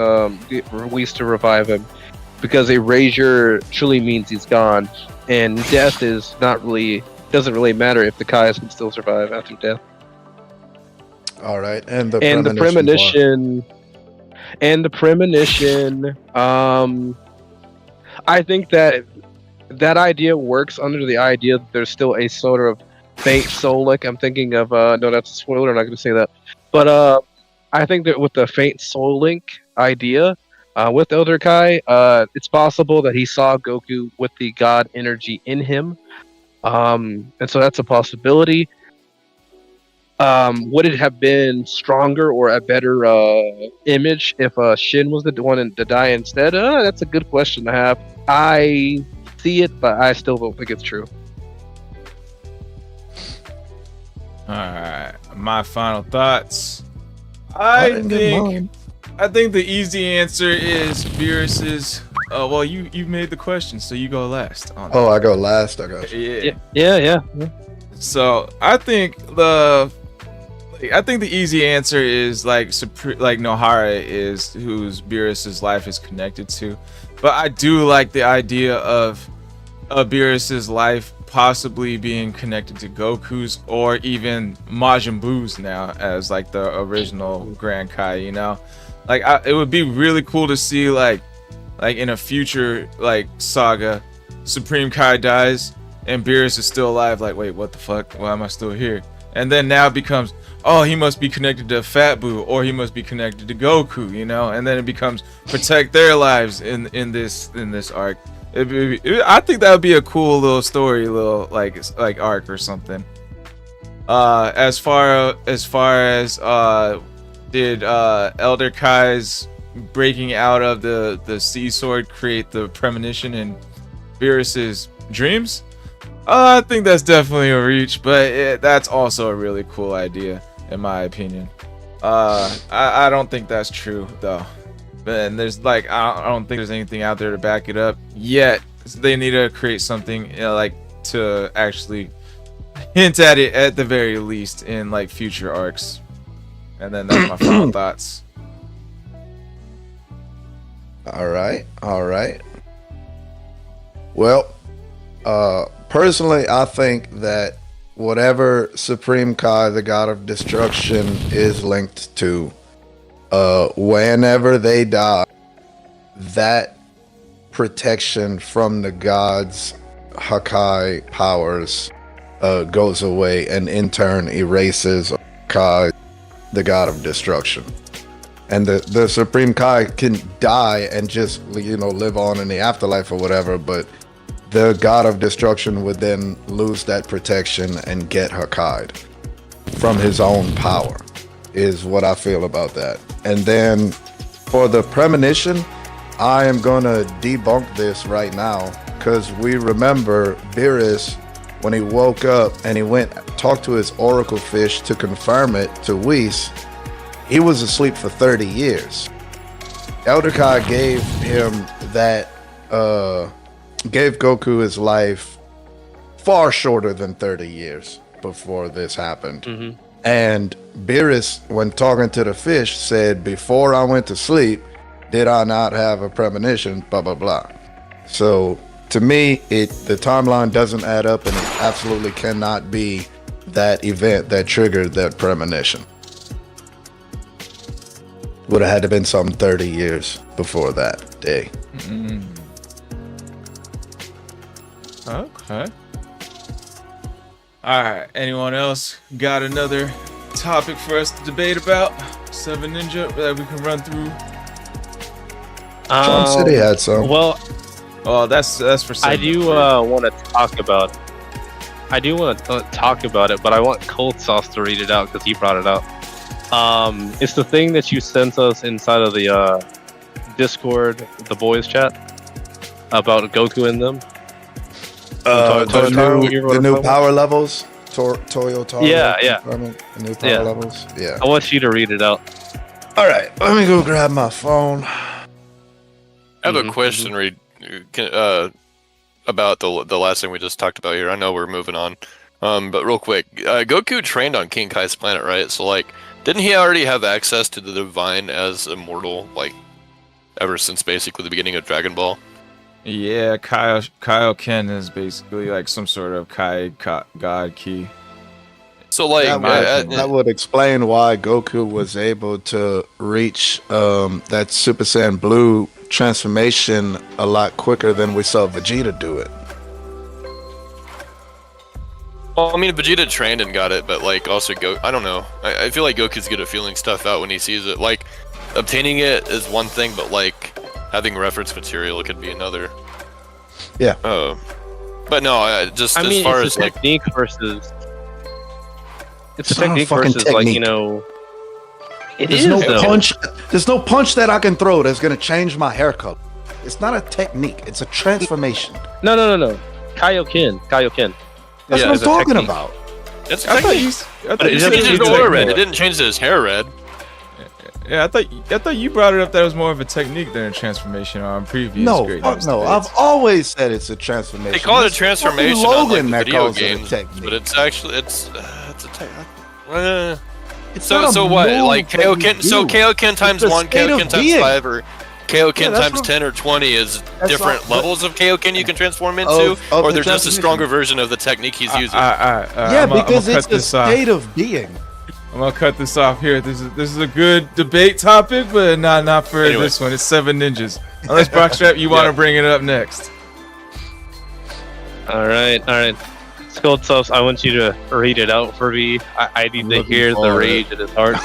get released to revive him, because erasure truly means he's gone, and death doesn't really matter if the Kais can still survive after death. All right, and the premonition. I think that idea works under the idea that there's still a sort of faint soul link. I'm thinking of no, that's a spoiler. I'm not going to say that, but I think that with the faint soul link idea, With Elder Kai, it's possible that he saw Goku with the God energy in him, and so that's a possibility. Would it have been stronger or a better image if Shin was the one to die instead? That's a good question to have. I see it, but I still don't think it's true. Alright, my final thoughts. I think the easy answer is Beerus's. Well, you made the question, so you go last. Oh, I go last. I got you. Yeah. So I think the easy answer is like Nohara is whose Beerus's life is connected to, but I do like the idea of Beerus's life possibly being connected to Goku's or even Majin Buu's now as like the original Grand Kai, you know? Like it would be really cool to see like in a future like saga, Supreme Kai dies and Beerus is still alive. Like, wait, what the fuck? Why am I still here? And then now it becomes, oh, he must be connected to Fat Buu or he must be connected to Goku, you know? And then it becomes protect their lives in this arc. I think that would be a cool little story, little like arc or something. As far as did Elder Kai's breaking out of the Sea Sword create the premonition in Beerus's dreams? I think that's definitely a reach, but that's also a really cool idea in my opinion. I don't think that's true though. And there's like I don't think there's anything out there to back it up yet. They need to create something, you know, like to actually hint at it at the very least in like future arcs. And then that's my final thoughts. All right. Well, personally, I think that whatever Supreme Kai, the God of Destruction, is linked to, whenever they die, that protection from the gods' Hakai powers goes away and in turn erases Kai, the God of Destruction. And the Supreme Kai can die and just, you know, live on in the afterlife or whatever, but the God of Destruction would then lose that protection and get Hakai from his own power, is what I feel about that. And then for the premonition, I am going to debunk this right now, because we remember Beerus, when he woke up and he went talked to his oracle fish to confirm it to Whis, he was asleep for 30 years. Elder Kai gave him that, gave Goku his life far shorter than 30 years before this happened. Mm-hmm. And Beerus, when talking to the fish, said, before I went to sleep, did I not have a premonition, blah, blah, blah. So to me, the timeline doesn't add up, and it absolutely cannot be that event that triggered that premonition. Would have had to been some 30 years before that day. Mm. Okay. Alright, anyone else got another topic for us to debate about? Seven Ninja that we can run through? John said he had some. Well, oh, that's for Seven. I do want to talk about. I do want to talk about it, but I want Cold Sauce to read it out because he brought it up. It's the thing that you sent us inside of the Discord, the boys chat, about Goku and them. The new power levels. Toyota. Yeah. The new power levels. Yeah. I want you to read it out. All right, let me go grab my phone. I have a question, Reed, about the last thing we just talked about here. I know we're moving on, but real quick, Goku trained on King Kai's planet, right? So, like, didn't he already have access to the Divine as immortal, like, ever since basically the beginning of Dragon Ball? Yeah, Kaioken is basically like some sort of God key. So, like, that would explain why Goku was able to reach that Super Saiyan Blue transformation a lot quicker than we saw Vegeta do it. Well, I mean, Vegeta trained and got it, but, like, also I don't know. I feel like Goku's good at feeling stuff out when he sees it. Like, obtaining it is one thing, but, like, having reference material could be another. Yeah. But no, just I as mean, far it's as a like technique versus. It's a It's not a technique fucking versus, like, you technique. know. It There's is, no though. punch. There's no punch that I can throw that's gonna change my hair color. It's not a technique. It's a transformation. No. Kaioken. That's Yeah, what it's I'm a talking technique. about. it's I thought technique. you. I But thought it you just said changed it his was aura like red. more- It didn't change his hair red. Yeah, I thought you brought it up that it was more of a technique than a transformation on previous. No, Great fuck Nimbus no. debates. I've always said it's a transformation. They call it a It's transformation fucking on like, Logan the that video calls it a games, technique. but it's actually it's a technique. It's So not a so what? move Like that you Kaioken? So do. Kaioken times the 1, state of Kaioken times being. 5, or Kaioken Yeah, that's times what- 10 or 20 is That's different not- levels of Kaioken you can transform into, Of or the they're just a transformation. stronger version of the technique he's using. Yeah, because it's the state of being. I'm gonna cut this off here. This is a good debate topic, but not for Anyway. this one. It's 7 ninjas. Unless Brockstrap, you want to Yeah. bring it up next. All right. Skull Toast, I want you to read it out for me. I need to Looking hear the forward. rage in his heart.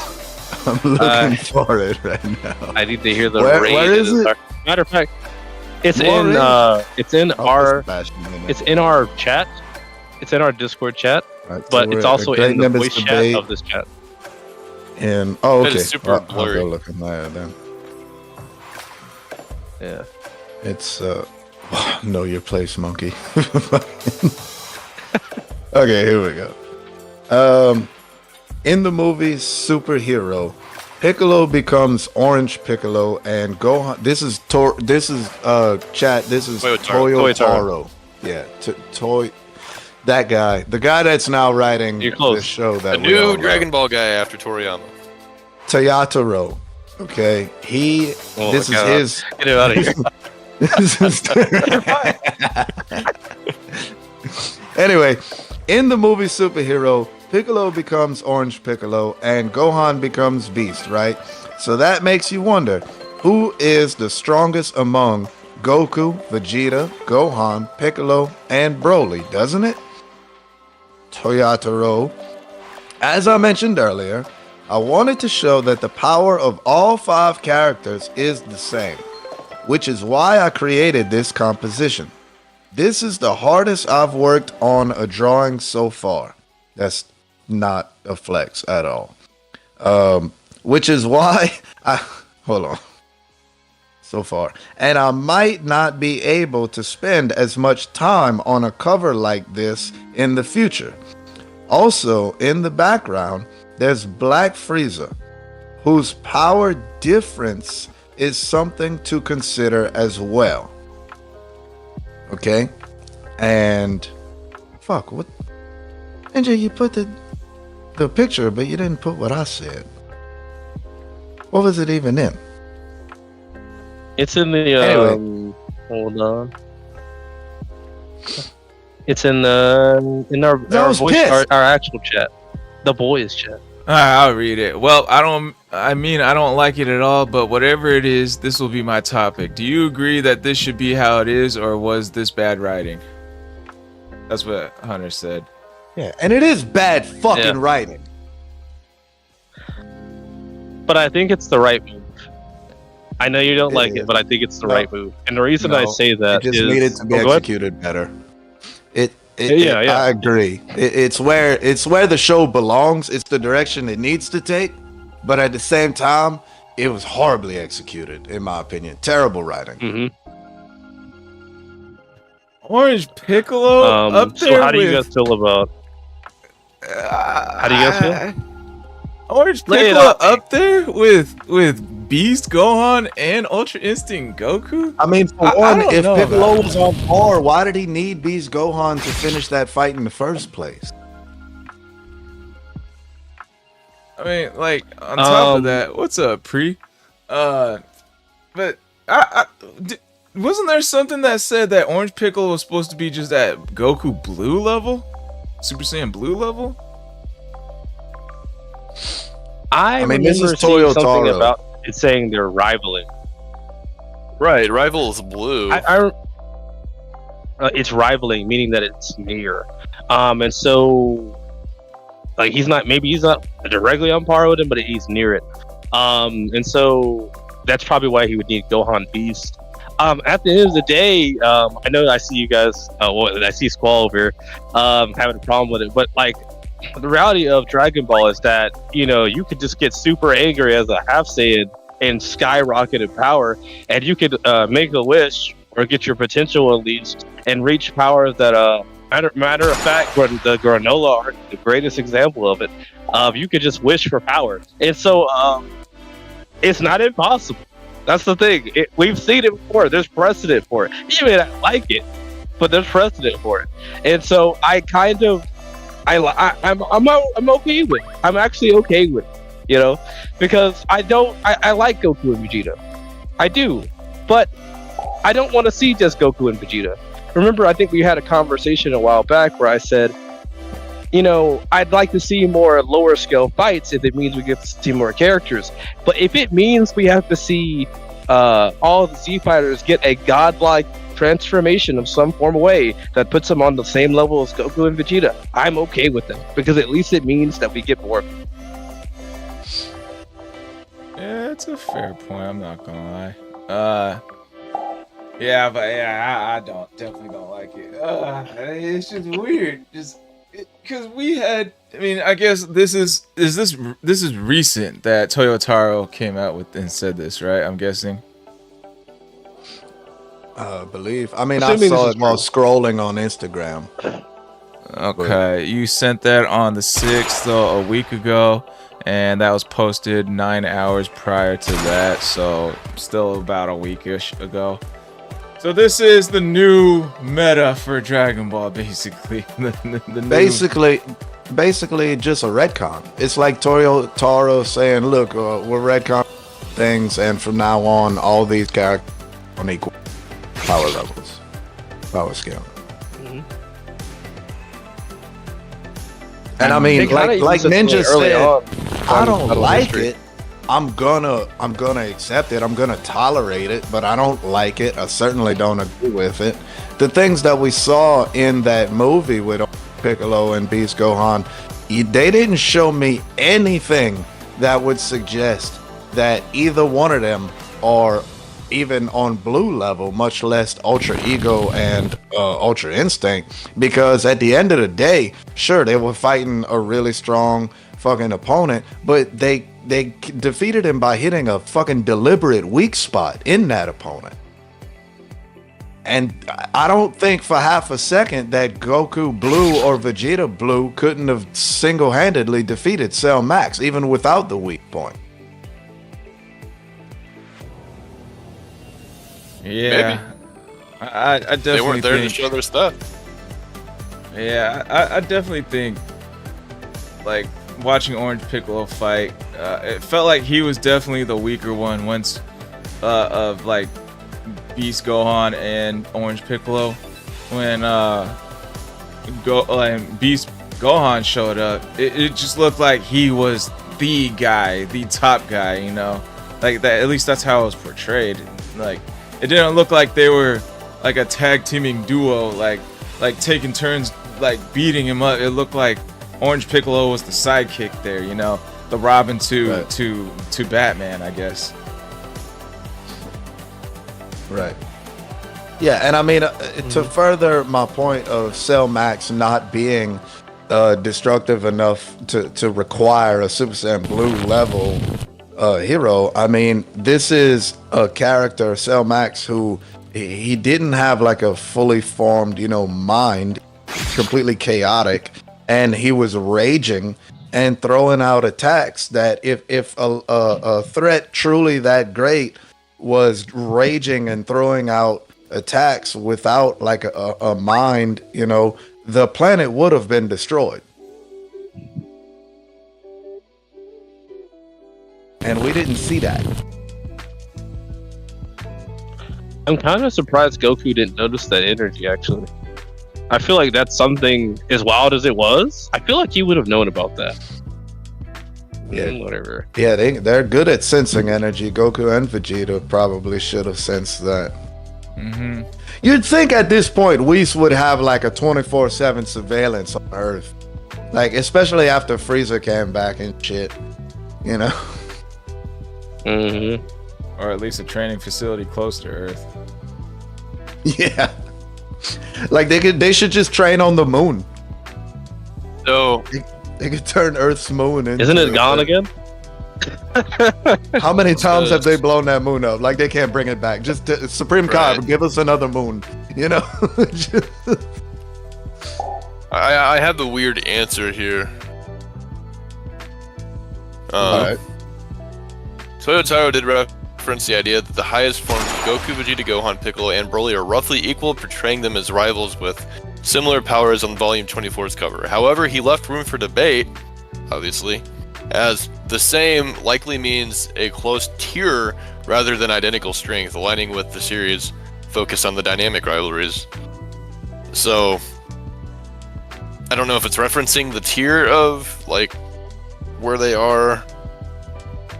I'm looking for it right now. I need to hear the Where rage is in his it? heart. Matter of fact, it's More in rage? it's in Oh, our Sebastian in it. it's in our chat. It's in our Discord chat, Right, so but we're it's at also Great in the Nimbus voice debate, chat of this chat. And But okay, it's super I'll blurry. go look at that then. Yeah. It's know your place, monkey. Okay, here we go. In the movie Superhero, Piccolo becomes Orange Piccolo, and Gohan. This is chat. This is Toyotaro. Toyotaro. Yeah, Toy. That guy, the guy that's now writing You're close. the show that The we all new love. Dragon Ball guy after Toriyama. Toyotaro. Okay, Oh this my is God. his. Get him out of here. This is- Anyway, in the movie Superhero, Piccolo becomes Orange Piccolo and Gohan becomes Beast, right? So that makes you wonder, who is the strongest among Goku, Vegeta, Gohan, Piccolo, and Broly, doesn't it? Toyotaro. As I mentioned earlier, I wanted to show that the power of all 5 characters is the same, which is why I created this composition. This is the hardest I've worked on a drawing so far. That's not a flex at all. Which is why hold on. So far. And I might not be able to spend as much time on a cover like this in the future. Also, in the background, there's Black Frieza, whose power difference is something to consider as well. Okay? And fuck, what? NJ, you put the picture, but you didn't put what I said. What was it even in? It's in the Anyway. hold on. It's in our was voice, pissed. our actual chat, the boys chat. I'll read it. Well, I don't like it at all, but whatever it is, this will be my topic. Do you agree that this should be how it is, or was this bad writing? That's what Hunter said. Yeah, and it is bad fucking Yeah. writing. But I think it's the right move. I know you don't It like is. it, but I think it's the No. right move. And the reason I No, say that It just is needed to be Oh, go ahead. executed better. Yeah. I agree. It's where the show belongs. It's the direction it needs to take. But at the same time, it was horribly executed, in my opinion. Terrible writing. Mhm. Orange Piccolo up there So how do you with, guys feel about? How do you guys feel? Orange Lay it Piccolo out. up there with Beast Gohan and Ultra Instinct Goku? I mean, for I one, don't if know Piccolo about was on par, why did he need Beast Gohan to finish that fight in the first place? I mean, like, on top of that, what's up, Pre? But wasn't there something that said that Orange Piccolo was supposed to be just at Goku Blue level? Super Saiyan Blue level? I mean, this remember is seeing something Toyotaro. about it saying they're rivaling. Right, Rivals Blue. It's rivaling, meaning that it's near. And so, like, he's not directly on par with him, but he's near it. And so, that's probably why he would need Gohan Beast. At the end of the day, I know I see you guys. Well, I see Squall over here having a problem with it, but like the reality of Dragon Ball is that you could just get super angry as a half Saiyan and skyrocket in power, and you could make a wish or get your potential unleashed and reach powers that matter of fact, when the granola are the greatest example of it. You could just wish for power, and so it's not impossible. That's the thing. We've seen it before. There's precedent for it. You may not like it, but there's precedent for it. And so I'm okay with it. I'm actually okay with it, because I like Goku and Vegeta. I do, but I don't want to see just Goku and Vegeta. Remember, I think we had a conversation a while back where I said, I'd like to see more lower scale fights if it means we get to see more characters. But if it means we have to see all the Z fighters get a godlike transformation of some form of way that puts them on the same level as Goku and Vegeta, I'm okay with them, because at least it means that we get more. Yeah, it's a fair point. I'm not gonna lie. Yeah, but I definitely don't like it. It's just weird. Because we had, I guess this is recent that Toyotaro came out with and said this, right? I'm guessing. Believe. I saw it while scrolling on Instagram. Okay, you sent that on the 6th, a week ago, and that was posted 9 hours prior to that, so still about a weekish ago. So this is the new meta for Dragon Ball, basically. the new... Basically, just a retcon. It's like Toyotaro saying, "Look, we're retcon things, and from now on, all these characters on equal power levels, power scale." Mm-hmm. And like Ninja said, I don't like it. I'm gonna accept it. I'm gonna tolerate it, but I don't like it. I certainly don't agree with it. The things that we saw in that movie with Piccolo and Beast Gohan, they didn't show me anything that would suggest that either one of them are even on blue level, much less Ultra Ego and Ultra Instinct. Because at the end of the day, sure, they were fighting a really strong fucking opponent, but they defeated him by hitting a fucking deliberate weak spot in that opponent. And I don't think for half a second that Goku Blue or Vegeta Blue couldn't have single-handedly defeated Cell Max, even without the weak point. Yeah, I definitely they weren't there to show their stuff. Yeah, I definitely think, like, watching Orange Piccolo fight, it felt like he was definitely the weaker one once of like Beast Gohan and Orange Piccolo. When Beast Gohan showed up, it just looked like he was the guy, the top guy, like that. At least that's how it was portrayed. Like, it didn't look like they were like a tag teaming duo, like taking turns like beating him up. It looked like Orange Piccolo was the sidekick there, the Robin to Batman, I guess. Right. Yeah, and to further my point of Cell Max not being destructive enough to require a Super Saiyan Blue level hero, this is a character, Cell Max, who he didn't have like a fully formed, mind, completely chaotic. And he was raging and throwing out attacks that if a threat truly that great was raging and throwing out attacks without like a mind, the planet would have been destroyed. And we didn't see that. I'm kind of surprised Goku didn't notice that energy, actually. I feel like that's something as wild as it was. I feel like he would have known about that. Yeah, whatever. Yeah, they're good at sensing energy. Goku and Vegeta probably should have sensed that. Mm-hmm. You'd think at this point Whis would have like a 24/7 surveillance on Earth, like especially after Frieza came back and shit. Mm-hmm. or at least a training facility close to Earth. Yeah. Like they should just train on the moon. So They could turn Earth's moon into. Isn't it gone again? How many times have they blown that moon up? Like they can't bring it back. Just Supreme Right. Kai, give us another moon. You know. I have the weird answer here. Alright. Toyotaro did reference the idea that the highest forms of Goku, Vegeta, Gohan, Piccolo, and Broly are roughly equal, portraying them as rivals with similar powers on Volume 24's cover. However, he left room for debate, obviously, as the same likely means a close tier rather than identical strength, aligning with the series' focus on the dynamic rivalries. So, I don't know if it's referencing the tier of, like, where they are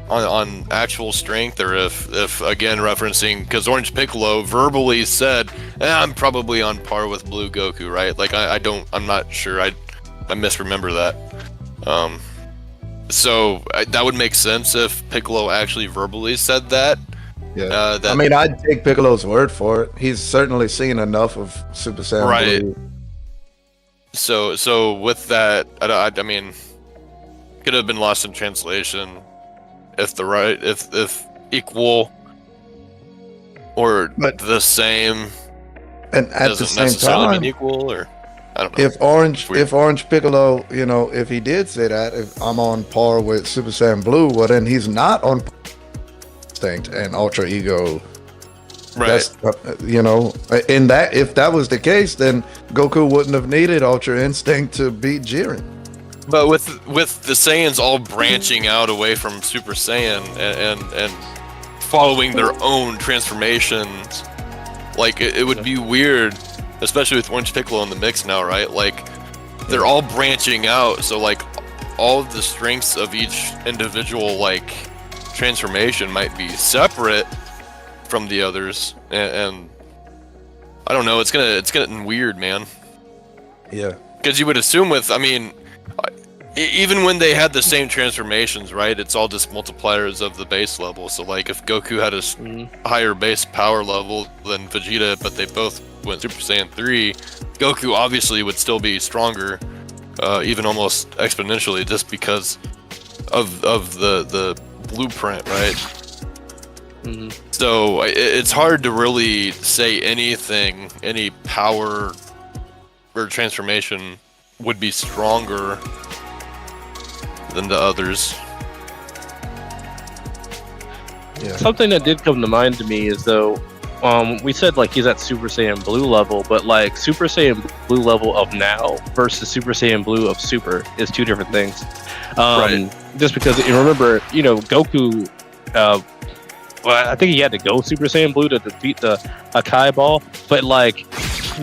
on actual strength, or if again referencing, because Orange Piccolo verbally said, I'm probably on par with Blue Goku, right? Like I'm not sure, I misremember that. So that would make sense if Piccolo actually verbally said that. Yeah. That, I mean, I'd take Piccolo's word for it. He's certainly seen enough of Super Saiyan Right. Blue. So with that, I mean, could have been lost in translation if equal or But- the same And at the doesn't same necessarily time, mean equal, or I don't know. if Orange Piccolo, you know, if he did say that, if I'm on par with Super Saiyan Blue, well then he's not on Instinct and Ultra Ego. Right. That's you know, in that, if that was the case, then Goku wouldn't have needed Ultra Instinct to beat Jiren. But with the Saiyans all branching out away from Super Saiyan and following their own transformations, like it would be weird, especially with Orange Piccolo in the mix now, right? Like they're all branching out, so like all of the strengths of each individual like transformation might be separate from the others, and I don't know. It's getting weird, man. Yeah. Because you would assume with, I mean, even when they had the same transformations, right? It's all just multipliers of the base level. So like if Goku had a higher base power level than Vegeta, but they both went Super Saiyan 3, Goku obviously would still be stronger, even almost exponentially, just because of the blueprint, right? Mm-hmm. So it's hard to really say anything, any power or transformation would be stronger than the others. Yeah. Something that did come to mind to me is though, we said like he's at Super Saiyan Blue level, but like Super Saiyan Blue level of now versus Super Saiyan Blue of Super is two different things. Right. Just because you remember, you know, Goku. Well, I think he had to go Super Saiyan Blue to defeat the Akai Ball, but like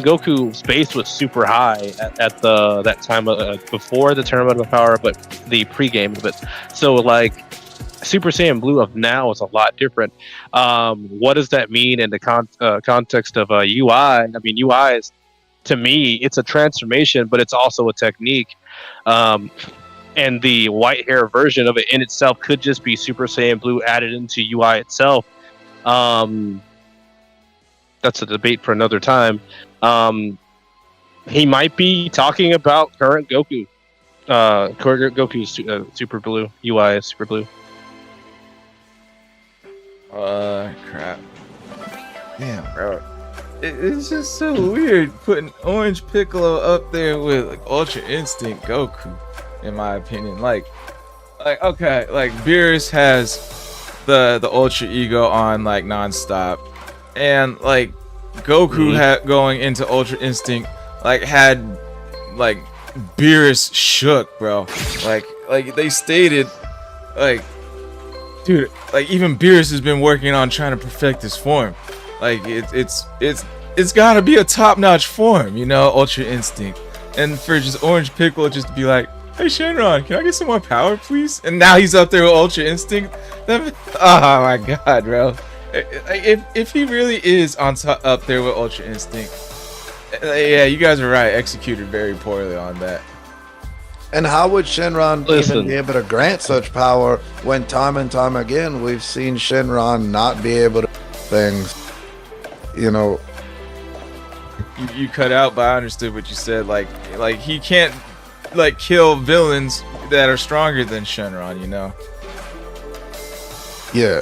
Goku's base was super high at that time before the Tournament of Power, but the pregame of it. So like Super Saiyan Blue of now is a lot different. What does that mean in the context of UI? I mean, UI is, to me, it's a transformation, but it's also a technique. And the white hair version of it in itself could just be Super Saiyan Blue added into UI itself. That's a debate for another time. He might be talking about current Goku. Goku's Super Blue. UI is Super Blue. Crap. Damn, bro. It's just so weird putting Orange Piccolo up there with like Ultra Instinct Goku, in my opinion. Like okay, like Beerus has the Ultra Ego on like nonstop, and like Goku had going into Ultra Instinct like had like Beerus shook, bro. Like they stated, like, dude, like even Beerus has been working on trying to perfect his form. Like it's gotta be a top-notch form, you know, Ultra Instinct. And for just Orange Piccolo just to be like, hey Shenron, can I get some more power, please? And now he's up there with Ultra Instinct. Oh my god, bro. If he really is up there with Ultra Instinct, yeah, you guys are right. Executed very poorly on that. And how would Shenron Listen. even be able to grant such power when time and time again we've seen Shenron not be able to things, you know? You cut out, but I understood what you said. Like he can't like kill villains that are stronger than Shenron, you know? Yeah.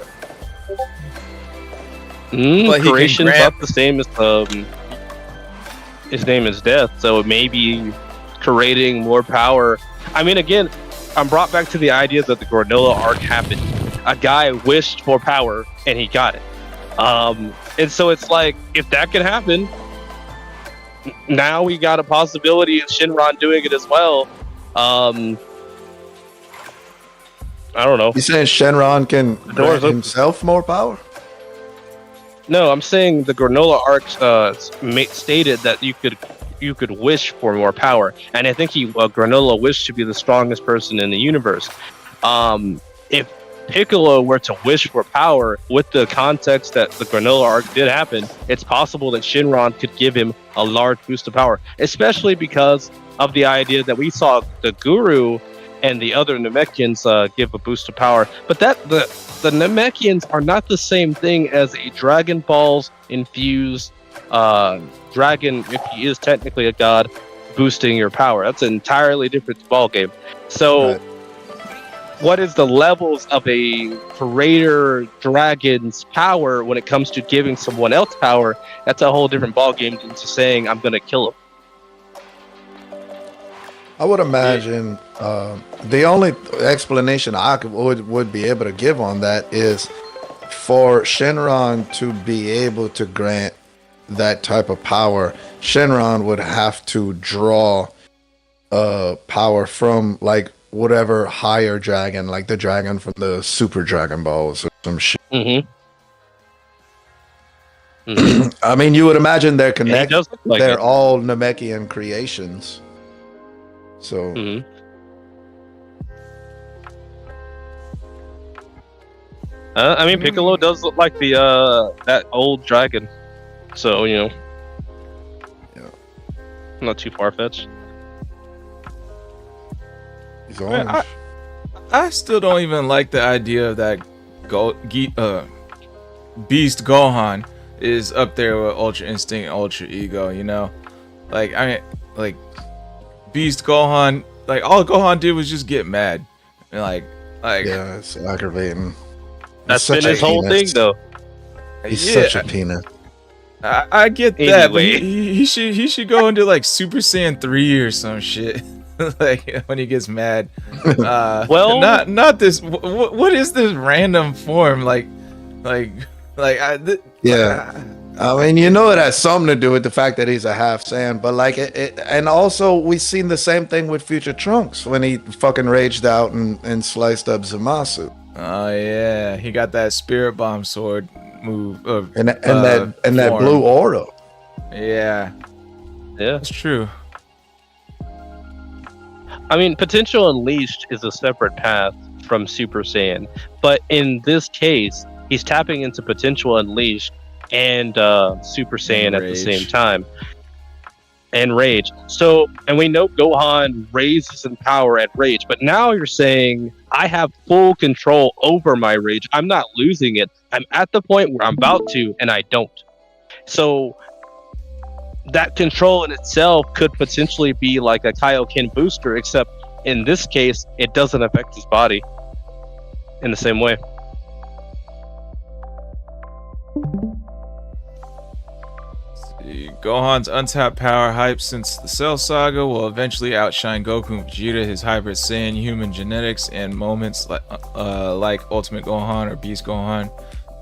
But he can Creation's grant- not the same as his name is Death, so it may be creating more power. I mean, again, I'm brought back to the idea that the granola arc happened. A guy wished for power and he got it. And so it's like, if that can happen, now we got a possibility of Shenron doing it as well. I don't know. You saying Shenron can grant open. himself more power? No, I'm saying the granola arc stated that you could wish for more power, and I think Granola wished to be the strongest person in the universe. If Piccolo were to wish for power, with the context that the granola arc did happen, it's possible that Shenron could give him a large boost of power, especially because of the idea that we saw the Guru and the other Namekians give a boost of power. But the Namekians are not the same thing as a Dragon Balls infused dragon, if he is technically a god, boosting your power. That's an entirely different ballgame. So Right. what is the levels of a creator dragon's power when it comes to giving someone else power? That's a whole different ballgame than just saying I'm gonna kill him. I would imagine the only explanation would be able to give on that is for Shenron to be able to grant that type of power, Shenron would have to draw power from like whatever higher dragon, like the dragon from the Super Dragon Balls or some shit. Mm-hmm. I mean, you would imagine they're He connected. does look like They're it. all Namekian creations. So Mhm. I mean, Piccolo does look like the that old dragon, so you know, Yeah. not too far fetched. he's Man, orange. I still don't even like the idea of that Beast Gohan is up there with Ultra Instinct and Ultra Ego, you know? Like, I mean, like, Beast Gohan, like, all Gohan did was just get mad. And like, Yeah, it's aggravating. That's He's been such a his whole thing, penis. though. He's yeah, such a peanut. I get that, but Anyway. he should go into like Super Saiyan 3 or some shit. Like when he gets mad. Well- not this. What is this random form? Yeah. I mean, you know, it has something to do with the fact that he's a half Saiyan, but like and also we've seen the same thing with Future Trunks when he fucking raged out and sliced up Zamasu. Oh yeah, he got that Spirit Bomb sword move. And that form. blue aura. Yeah, Yeah, that's true. I mean, Potential Unleashed is a separate path from Super Saiyan, but in this case, he's tapping into Potential Unleashed and Super Saiyan at the Rage. same time. And Rage. So, and we know Gohan raises in power at Rage, but now you're saying I have full control over my Rage. I'm not losing it. I'm at the point where I'm about to, and I don't. So, that control in itself could potentially be like a Kaioken booster, except in this case, it doesn't affect his body in the same way. Gohan's untapped power hype since the Cell Saga will eventually outshine Goku and Vegeta, his hybrid Saiyan human genetics, and moments like Ultimate Gohan or Beast Gohan.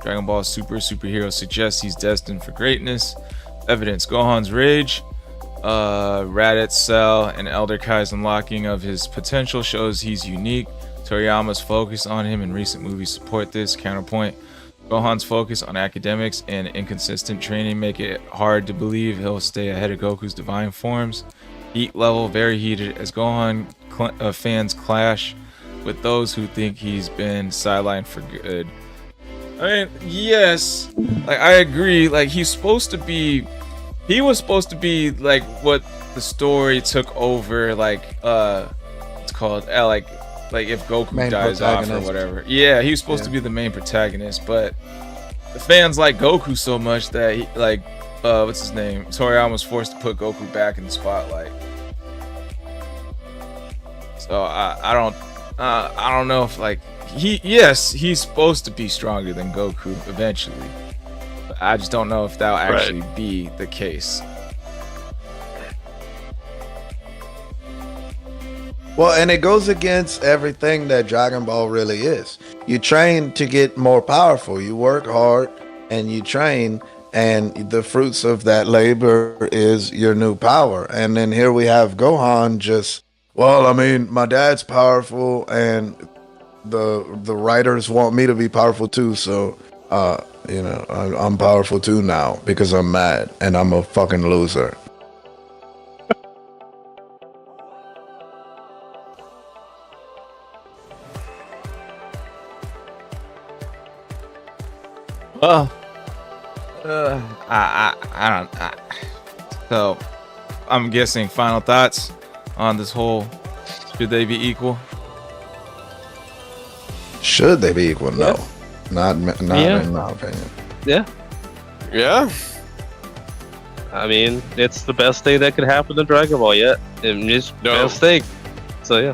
Dragon Ball superhero suggests he's destined for greatness. Evidence: Gohan's rage, Raditz Cell, and Elder Kai's unlocking of his potential shows he's unique. Toriyama's focus on him in recent movies support this. Counterpoint: Gohan's focus on academics and inconsistent training make it hard to believe he'll stay ahead of Goku's divine forms. Heat level very heated as Gohan fans clash with those who think he's been sidelined for good. I mean, yes, like I agree. Like he was supposed to be like what the story took over, like called? Like if Goku Main dies off or protagonist. whatever. Yeah, he was supposed to be the main protagonist, but the fans like Goku so much that he, like, what's his name? Toriyama was forced to put Goku back in the spotlight. So I don't know if like he's supposed to be stronger than Goku eventually. But I just don't know if that'll actually be the case. Well, and it goes against everything that Dragon Ball really is. You train to get more powerful. You work hard and you train, and the fruits of that labor is your new power. And then here we have Gohan just, well, I mean, my dad's powerful and the writers want me to be powerful too, so you know, I'm powerful too now because I'm mad and I'm a fucking loser. Well, so I'm guessing final thoughts on this whole, should they be equal? Should they be equal? No, not Yeah. in my opinion. Yeah. Yeah. I mean, it's the best thing that could happen to Dragon Ball yet. It's the No. best thing. So yeah.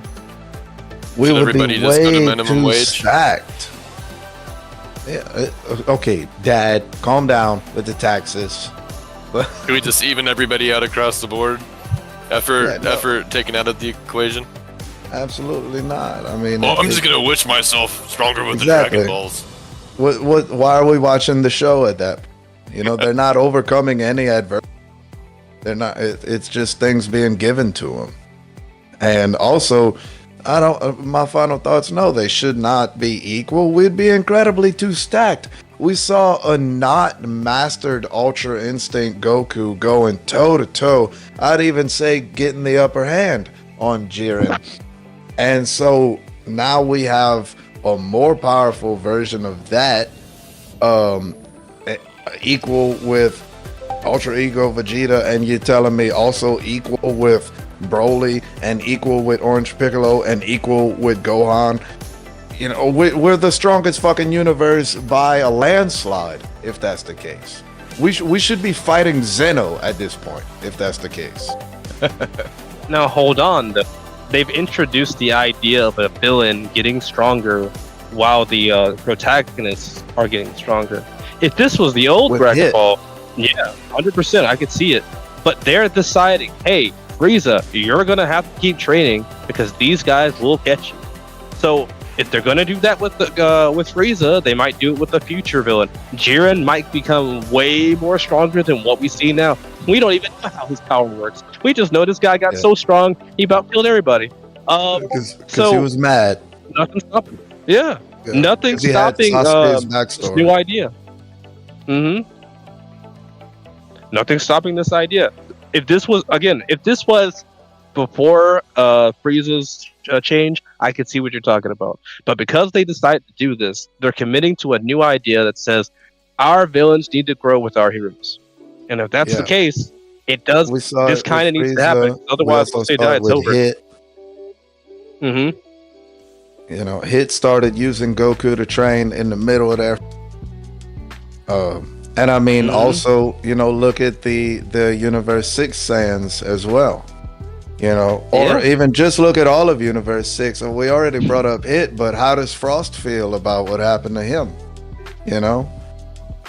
We Should would be everybody just go to way minimum too wage? stacked. Yeah. Okay, Dad, calm down with the taxes. Can we just even everybody out across the board? Effort Yeah, no. effort taken out of the equation. Absolutely not. I mean, Well, I'm just gonna wish myself stronger with Exactly. the Dragon Balls. what? Why are we watching the show at that? You know, they're not overcoming any adversity. They're not. It's just things being given to them. And also, I don't. My final thoughts. No, they should not be equal. We'd be incredibly too stacked. We saw a not mastered Ultra Instinct Goku going toe to toe. I'd even say getting the upper hand on Jiren. And so now we have a more powerful version of that, equal with Ultra Ego Vegeta, and you're telling me also equal with Broly and equal with Orange Piccolo and equal with Gohan. You know, we're the strongest fucking universe by a landslide, if that's the case. We should be fighting Zeno at this point, if that's the case. Now hold on. They've introduced the idea of a villain getting stronger while the protagonists are getting stronger. If this was the old With Dragon Hit. Ball, yeah, 100%, I could see it. But they're deciding, hey, Frieza, you're gonna have to keep training because these guys will catch you. So if they're gonna do that with Frieza, they might do it with a future villain. Jiren might become way more stronger than what we see now. We don't even know how his power works. We just know this guy got so strong, he about killed everybody. Because so- he was mad. Nothing stopping. Yeah, Yeah, nothing 'cause he had stopping Sasuke's this backstory. new idea. Nothing stopping this idea. If this was before Frieza's change, I could see what you're talking about. But because they decided to do this, they're committing to a new idea that says our villains need to grow with our heroes. And if that's the Yeah. case, it does. We saw This it kind of with needs to happen. Frieza. Otherwise, We once they also saw die, it it's with over. Hit. Mm-hmm. You know, Hit started using Goku to train in the middle of their. And I mean, also, you know, look at the Universe 6 Saiyans as well. You know, or even just look at all of Universe 6. And we already brought up Hit, but how does Frost feel about what happened to him? You know,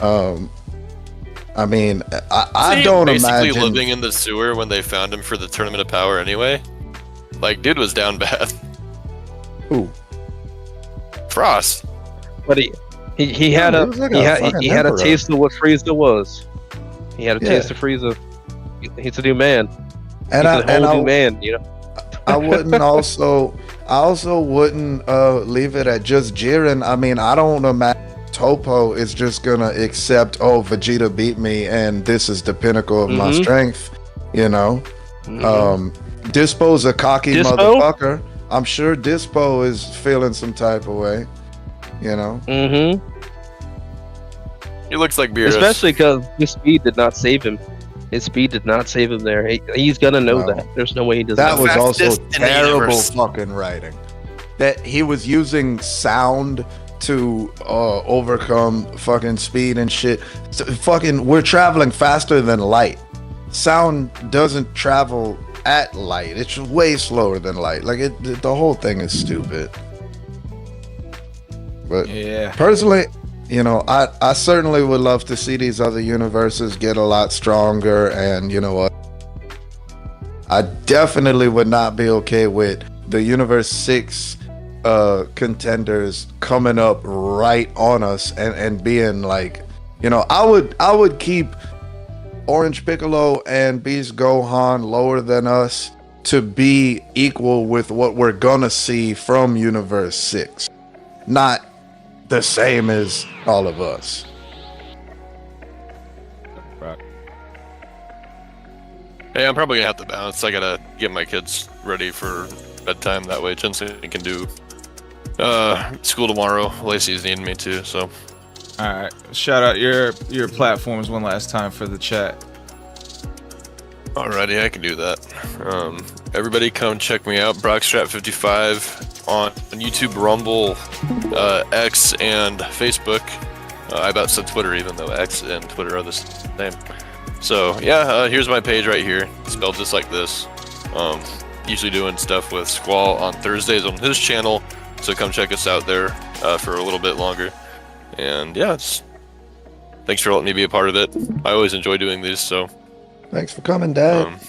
I mean, I don't basically imagine living in the sewer when they found him for the Tournament of Power anyway. Like, dude was down bad. Who? Frost. But he had Yeah, a he was like he a had fucking he had a emperor. taste of what Frieza was. He had a Yeah. taste of Frieza. He's a new man. and He's a whole new I man. You know. I wouldn't also wouldn't leave it at just Jiren. I mean, I don't imagine Topo is just gonna accept, oh, Vegeta beat me and this is the pinnacle of my strength, you know. Dispo's a cocky Dispo? motherfucker. I'm sure Dispo is feeling some type of way, you know. He looks like Beerus. Especially because his speed did not save him. His speed did not save him there. He's gonna know No. that. There's no way he does That that. was also Fastest in the terrible universe. fucking writing. That he was using sound to overcome fucking speed and shit. So we're traveling faster than light. Sound doesn't travel at light. It's way slower than light. Like the whole thing is stupid. But Yeah. personally, you know, I certainly would love to see these other universes get a lot stronger, and you know what? I definitely would not be okay with the Universe 6 contenders coming up right on us and being like, you know, I would keep Orange Piccolo and Beast Gohan lower than us to be equal with what we're gonna see from Universe 6. Not the same as all of us. Right. Hey, I'm probably gonna have to bounce. I gotta get my kids ready for bedtime. That way, Jensen can do school tomorrow. Lacey's needing me too, so. All right. Shout out your platforms one last time for the chat. Alrighty, I can do that. Everybody come check me out, Brockstrap55 on YouTube, Rumble, X, and Facebook. I about said Twitter, even though X and Twitter are the same. So yeah, here's my page right here, spelled just like this. Usually doing stuff with Squall on Thursdays on his channel, so come check us out there for a little bit longer. And yeah, thanks for letting me be a part of it. I always enjoy doing these, so. Thanks for coming, Dad.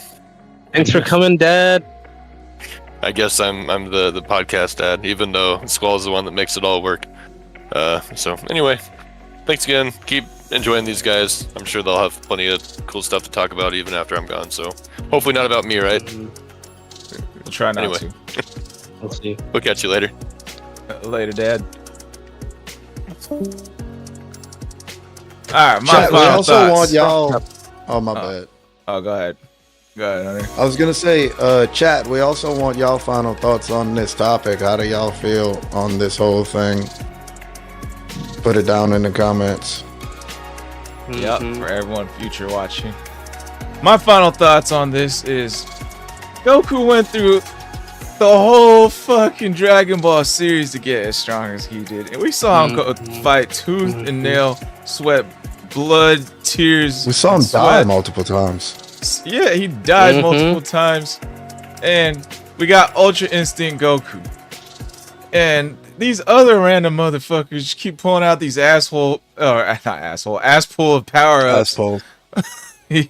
Thanks for coming, Dad. I guess I'm the podcast dad, even though Squall is the one that makes it all work. So anyway, thanks again. Keep enjoying these guys. I'm sure they'll have plenty of cool stuff to talk about even after I'm gone. So hopefully not about me, right? We'll try not Anyway. to. We'll see. We'll catch you later. Later, Dad. All right, my Chat, we final also thoughts. want y'all. Oh my bad. Oh, go ahead. Go ahead, honey. I was gonna say, chat. We also want y'all final thoughts on this topic. How do y'all feel on this whole thing? Put it down in the comments. Yep, for everyone future watching. My final thoughts on this is Goku went through the whole fucking Dragon Ball series to get as strong as he did. And we saw him go fight tooth and nail, sweat, blood, tears. We saw him and die sweat. multiple times. Yeah, he died multiple times. And we got Ultra Instinct Goku. And these other random motherfuckers keep pulling out these ass pull of power ups. Asshole. We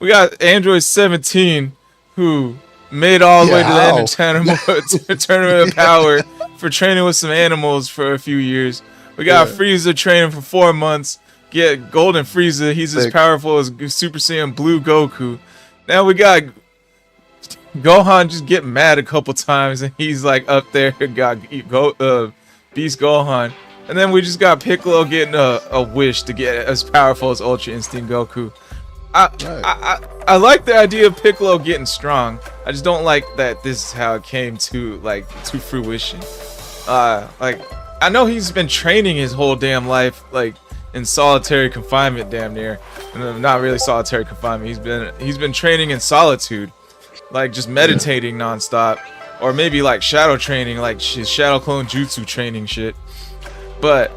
got Android 17 who made all the way to the end of tournament of power for training with some animals for a few years. We got Frieza training for 4 months. Get Golden Frieza. He's as powerful as Super Saiyan Blue Goku. Now we got Gohan just get mad a couple times and he's like up there. Got Beast Gohan. And then we just got Piccolo getting a wish to get as powerful as Ultra Instinct Goku. I like the idea of Piccolo getting strong. I just don't like that this is how it came to fruition. Like I know he's been training his whole damn life, like in solitary confinement, damn near. Not really solitary confinement. He's been training in solitude, like just meditating nonstop, or maybe like shadow training, like his shadow clone jutsu training shit. But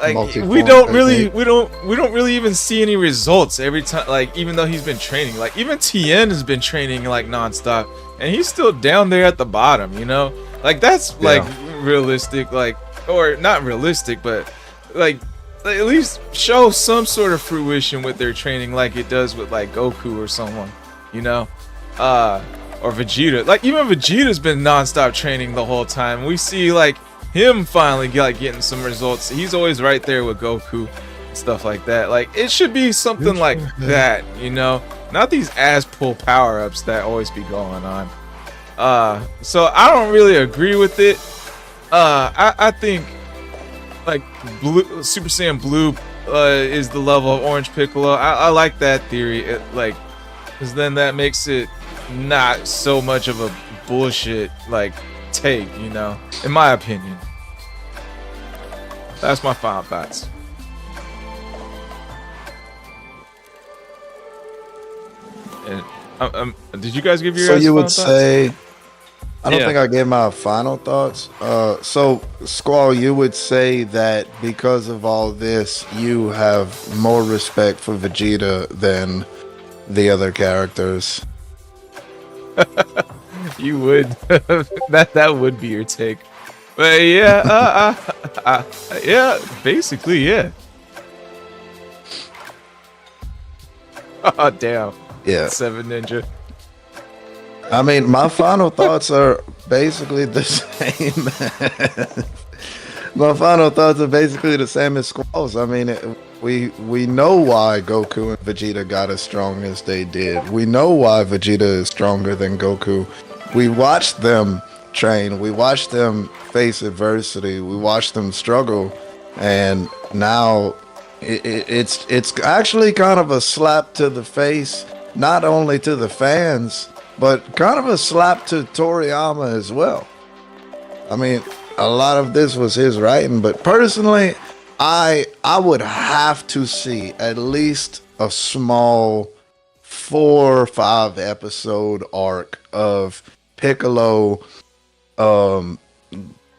like we don't really even see any results every time. Like even though he's been training, like even Tien has been training like nonstop, and he's still down there at the bottom. You know, like that's like realistic, like or not realistic, but like at least show some sort of fruition with their training, like it does with like Goku or someone, you know, or Vegeta. Like even Vegeta's been nonstop training the whole time. We see like him finally getting some results. He's always right there with Goku and stuff like that. Like it should be something like that, you know, not these ass pull power ups that always be going on. So I don't really agree with it. I think like Super Saiyan Blue is the level of Orange Piccolo. I like that theory, because then that makes it not so much of a bullshit like take, you know, in my opinion. That's my final thoughts. Did you guys give your So guys' you final would thoughts? say, I don't Yeah. think I gave my final thoughts. So Squall, you would say that because of all this, you have more respect for Vegeta than the other characters. You would. that would be your take. But yeah, yeah, basically, yeah. Oh damn. Yeah. 7 Ninja. I mean, my final thoughts are basically the same. My final thoughts are basically the same as Squall's. I mean, we know why Goku and Vegeta got as strong as they did. We know why Vegeta is stronger than Goku. We watched them train. We watched them face adversity. We watched them struggle, and now it's actually kind of a slap to the face, not only to the fans, but kind of a slap to Toriyama as well. I mean, a lot of this was his writing, but personally, I would have to see at least a small 4 or 5 episode arc of Piccolo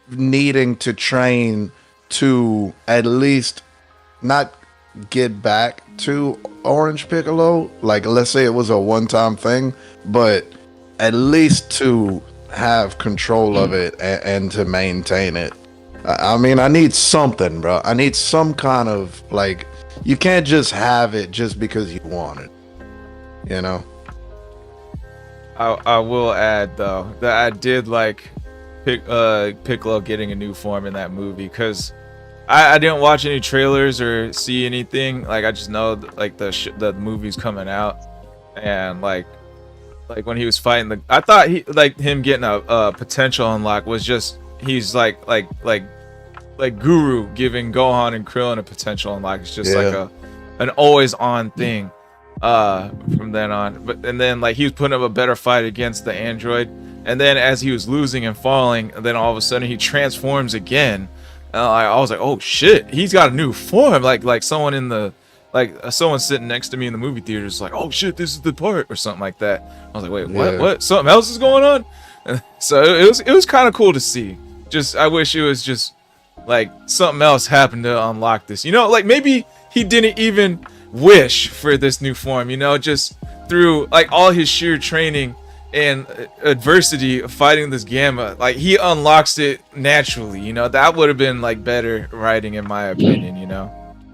needing to train to at least not get back to Orange Piccolo. Like, let's say it was a one-time thing, but at least to have control of it and to maintain it. I mean, I need something, bro. I need some kind of, like, you can't just have it just because you want it, you know? I will add though that I did like Piccolo getting a new form in that movie, because I didn't watch any trailers or see anything. Like, I just know like the movie's coming out, and like when he was fighting I thought he like him getting a potential unlock was just he's like Guru giving Gohan and Krillin a potential unlock. It's just like an always on thing from then on. And then like he was putting up a better fight against the android, and then as he was losing and falling, and then all of a sudden he transforms again. I was like, oh shit, he's got a new form. Like someone in the someone sitting next to me in the movie theater is like, oh shit, this is the part or something like that. I was like, wait, what? Something else is going on? And so it was kind of cool to see. Just I wish it was just like something else happened to unlock this. You know, like maybe he didn't even wish for this new form. You know, just through like all his sheer training and adversity of fighting this Gamma, like he unlocks it naturally. You know, that would have been like better writing in my opinion. You know.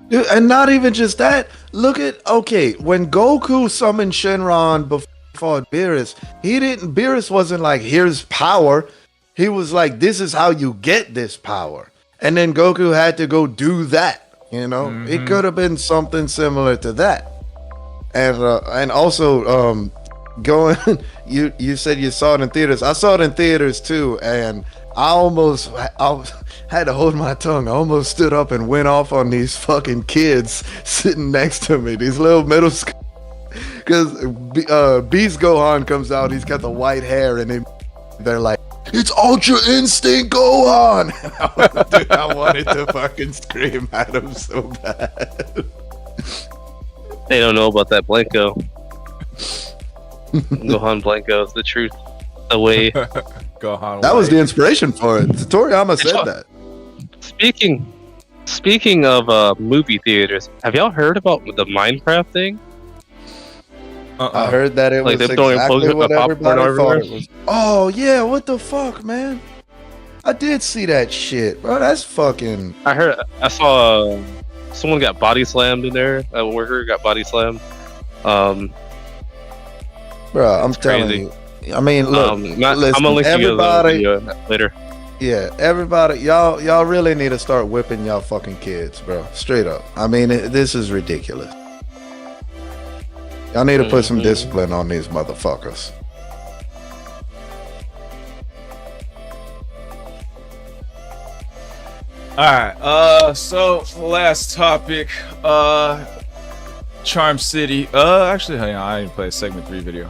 Dude, and not even just that. Look at, okay, when Goku summoned Shenron before Beerus, Beerus wasn't like, here's power. He was like, this is how you get this power. And then Goku had to go do that, you know? It could have been something similar to that. And also, going, you said you saw it in theaters. I saw it in theaters too, and I had to hold my tongue. I almost stood up and went off on these fucking kids sitting next to me. These little middle school. Because Beast Gohan comes out. He's got the white hair, and they're like, it's Ultra Instinct Gohan! Dude, I wanted to fucking scream at him so bad. They don't know about that Blanco. Gohan Blanco is the truth. The way. Gohan. That was the inspiration for it. Toriyama said that. Speaking of movie theaters, have y'all heard about the Minecraft thing? I heard that it Like was they're throwing exactly what popcorn everybody everywhere? thought it was. Oh yeah, what the fuck, man? I did see that shit, bro. That's fucking. I saw someone got body slammed in there. A worker got body slammed. Bro, I'm telling crazy. you. I mean, look, I'm listen, gonna link you everybody, the video later. yeah, everybody, y'all really need to start whipping y'all fucking kids, bro. Straight up. I mean, this is ridiculous. Y'all need to put some discipline on these motherfuckers. Alright, so last topic, Charm City. Actually, hang on, I didn't play a segment 3 video.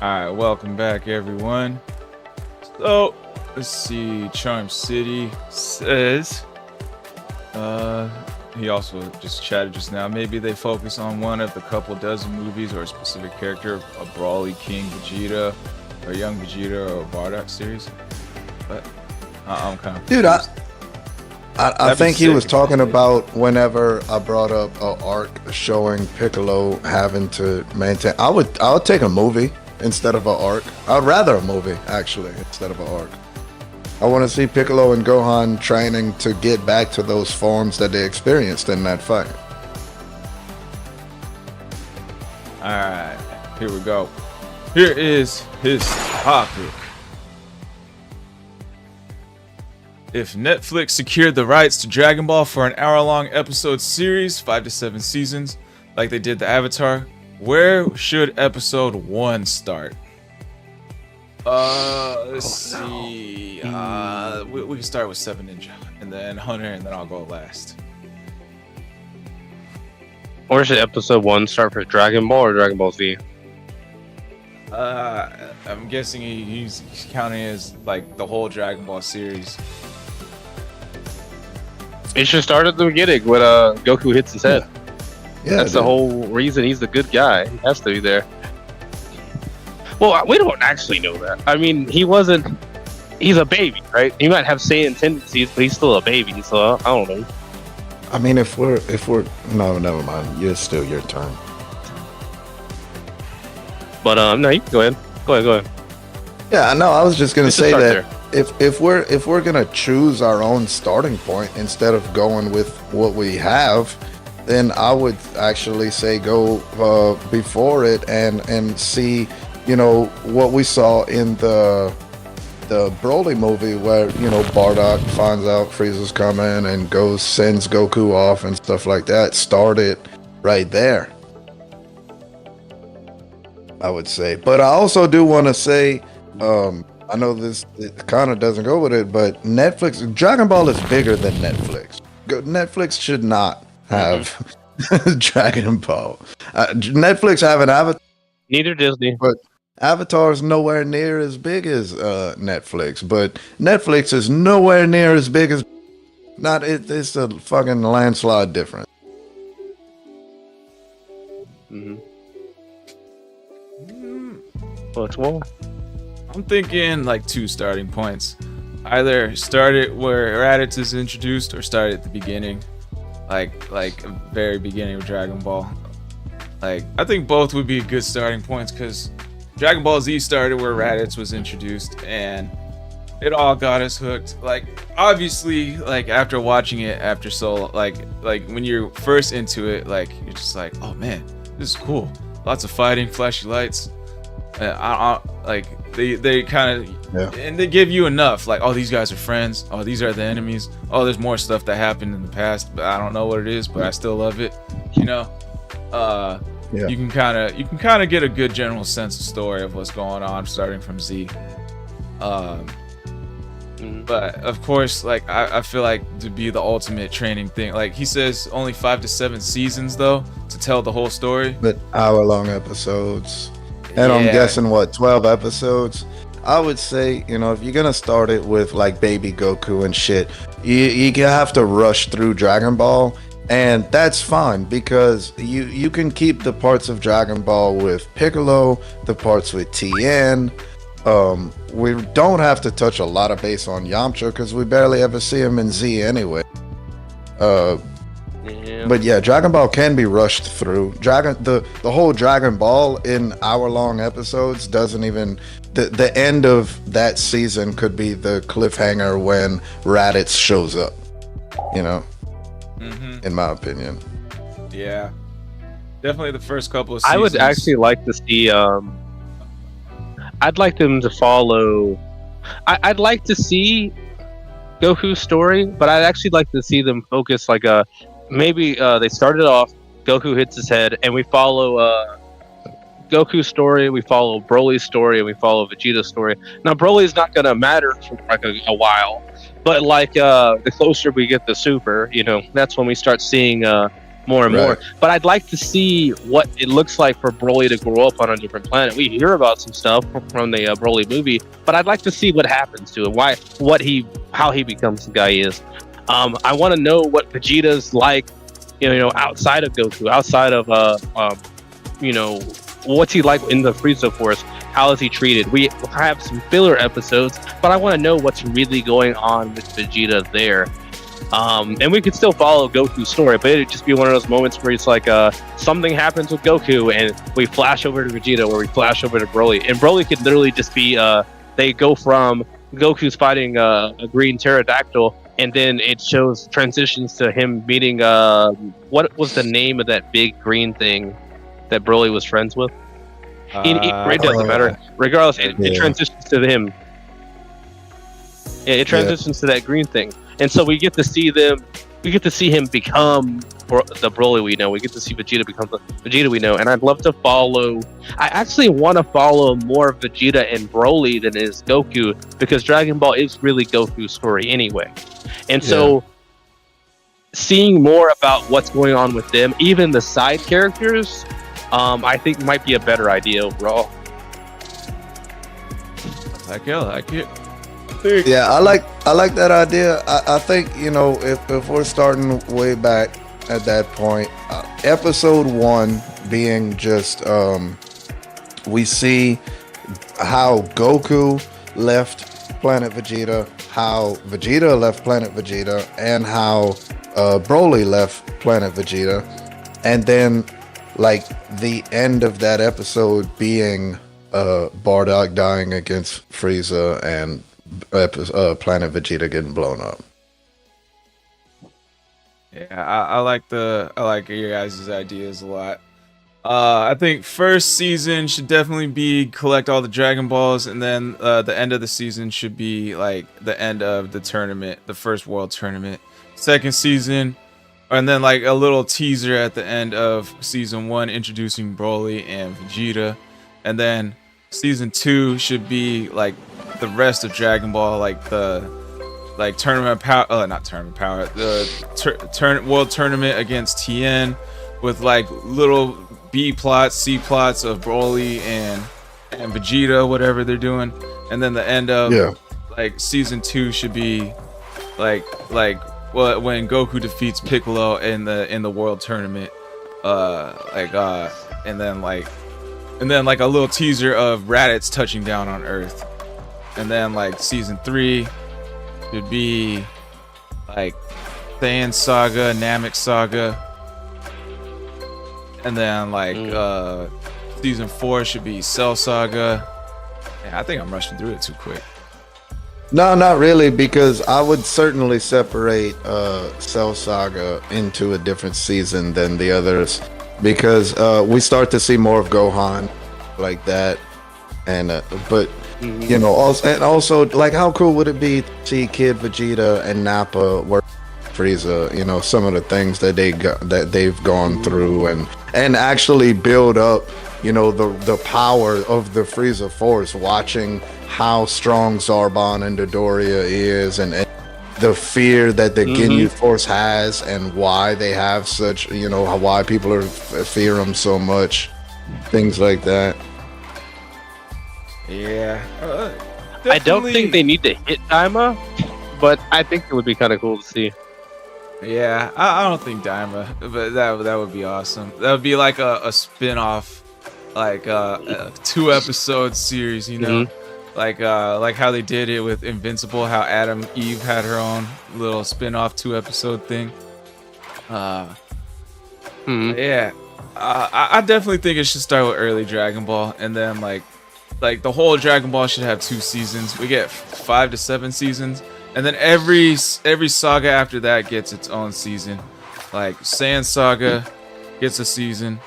Alright, welcome back everyone. So, let's see, Charm City says, he also just chatted just now, maybe they focus on one of the couple dozen movies or a specific character, a Brawly, King, Vegeta, or Young Vegeta, or Bardock series. But, I'm kind of Dude, I think he was talking about whenever I brought up an arc showing Piccolo having to maintain. I would take a movie instead of an arc. I'd rather a movie actually instead of an arc. I want to see Piccolo and Gohan training to get back to those forms that they experienced in that fight. Alright, here we go. Here is his topic. If Netflix secured the rights to Dragon Ball for an hour-long episode series, 5 to 7 seasons, like they did the Avatar, where should episode 1 start? Let's see. We can start with 7 Ninja, and then Hunter, and then I'll go last. Or should episode 1 start for Dragon Ball or Dragon Ball Z? I'm guessing he's counting as like the whole Dragon Ball series. It should start at the beginning when Goku hits his head. Yeah, That's the whole reason he's the good guy. He has to be there. Well, we don't actually know that. I mean, he's a baby, right? He might have Saiyan tendencies, but he's still a baby, so I don't know. I mean, if we're no, never mind. It's still your turn. But no, you can go ahead. Go ahead. Yeah, no, I was just gonna Let's say start that if we're gonna choose our own starting point instead of going with what we have, then I would actually say go before it and see, you know, what we saw in the Broly movie where, you know, Bardock finds out Frieza's coming and sends Goku off and stuff like that. Start it right there, I would say. But I also do want to say, I know it kind of doesn't go with it, but Dragon Ball is bigger than Netflix. Netflix should not have Dragon Ball. Netflix have an Avatar. Neither Disney. But Avatar is nowhere near as big as Netflix. But Netflix is nowhere near as big as... It's a fucking landslide difference. Mm-hmm. What's more? I'm thinking like 2 starting points. Either start it where Raditz is introduced, or start at the beginning, like very beginning of Dragon Ball. Like, I think both would be good starting points, because Dragon Ball Z started where Raditz was introduced, and it all got us hooked. Like, obviously, like after watching it after so like when you're first into it, like you're just like, oh man, this is cool. Lots of fighting, flashy lights. They kind of, and they give you enough, like, oh, these guys are friends, oh, these are the enemies, oh, there's more stuff that happened in the past, but I don't know what it is, but I still love it, you know. You can kind of get a good general sense of story of what's going on starting from Z. But of course, like I feel like to be the ultimate training thing, like he says only 5 to 7 seasons though to tell the whole story, but hour-long episodes. And I'm guessing 12 episodes. I would say, you know, if you're gonna start it with like baby Goku and shit, you have to rush through Dragon Ball, and that's fine because you can keep the parts of Dragon Ball with Piccolo, the parts with Tien. We don't have to touch a lot of base on Yamcha because we barely ever see him in Z anyway. But yeah, Dragon Ball can be rushed through. The whole Dragon Ball in hour-long episodes doesn't even... The end of that season could be the cliffhanger when Raditz shows up. You know? In my opinion. Yeah. Definitely the first couple of seasons. I would actually like to see... I'd like them to follow... I'd like to see Goku's story, but I'd actually like to see them focus like a... Maybe they started off, Goku hits his head, and we follow Goku's story, we follow Broly's story, and we follow Vegeta's story. Now, Broly's not going to matter for like a while, but like the closer we get to Super, you know, that's when we start seeing more and more. Right. But I'd like to see what it looks like for Broly to grow up on a different planet. We hear about some stuff from the Broly movie, but I'd like to see what happens to him, how he becomes the guy he is. I want to know what Vegeta's like, outside of Goku, outside of what's he like in the Frieza Force? How is he treated? We have some filler episodes, but I want to know what's really going on with Vegeta there. And we could still follow Goku's story, but it'd just be one of those moments where it's like something happens with Goku, and we flash over to Vegeta, or we flash over to Broly, and Broly could literally just be they go from Goku's fighting a green pterodactyl, and then it shows transitions to him meeting what was the name of that big green thing that Broly was friends with? It doesn't matter. Regardless, it transitions to him. Yeah, it transitions to that green thing, and so we get to see them. We get to see him become the Broly we know. We get to see Vegeta become the Vegeta we know, and I'd love to follow. I actually want to follow more of Vegeta and Broly than is Goku, because Dragon Ball is really Goku's story anyway, and so seeing more about what's going on with them, even the side characters, I think might be a better idea overall. I like it. Yeah, I like that idea. I think, if we're starting way back at that point, episode 1 being just we see how Goku left Planet Vegeta, how Vegeta left Planet Vegeta, and how Broly left Planet Vegeta, and then like the end of that episode being Bardock dying against Frieza and Planet Vegeta getting blown up. Yeah, I like your guys' ideas a lot. I think first season should definitely be collect all the Dragon Balls, and then the end of the season should be like the end of the tournament, the first world tournament. Second season, and then like a little teaser at the end of season 1 introducing Broly and Vegeta, and then season 2 should be like the rest of Dragon Ball, like the tournament power, not tournament power, the world tournament against Tien, with like little B plots, C plots of Broly and Vegeta, whatever they're doing, and then the end of like season 2 should be like when Goku defeats Piccolo in the world tournament, and then like a little teaser of Raditz touching down on Earth, and then like season 3 should be like Saiyan Saga, Namek Saga, and then like season 4 should be Cell Saga. Yeah, I think I'm rushing through it too quick. No, not really, because I would certainly separate Cell Saga into a different season than the others, because we start to see more of Gohan like that, and but also like, how cool would it be to see Kid Vegeta and Nappa work Frieza, some of the things that they've gone through, and actually build up, the power of the Frieza Force, watching how strong Zarbon and Dodoria is, and the fear that the Ginyu Force has, and why they have such, why people fear them so much, things like that. Yeah. I don't think they need to hit Daima, but I think it would be kind of cool to see. Yeah, I don't think Daima, but that would be awesome. That would be like a spin-off, like a 2-episode series, like how they did it with Invincible, how Adam Eve had her own little spin-off 2-episode thing. Yeah, I definitely think it should start with early Dragon Ball, and then like the whole Dragon Ball should have 2 seasons. We get 5 to 7 seasons, and then every saga after that gets its own season. Like Saiyan Saga gets a season,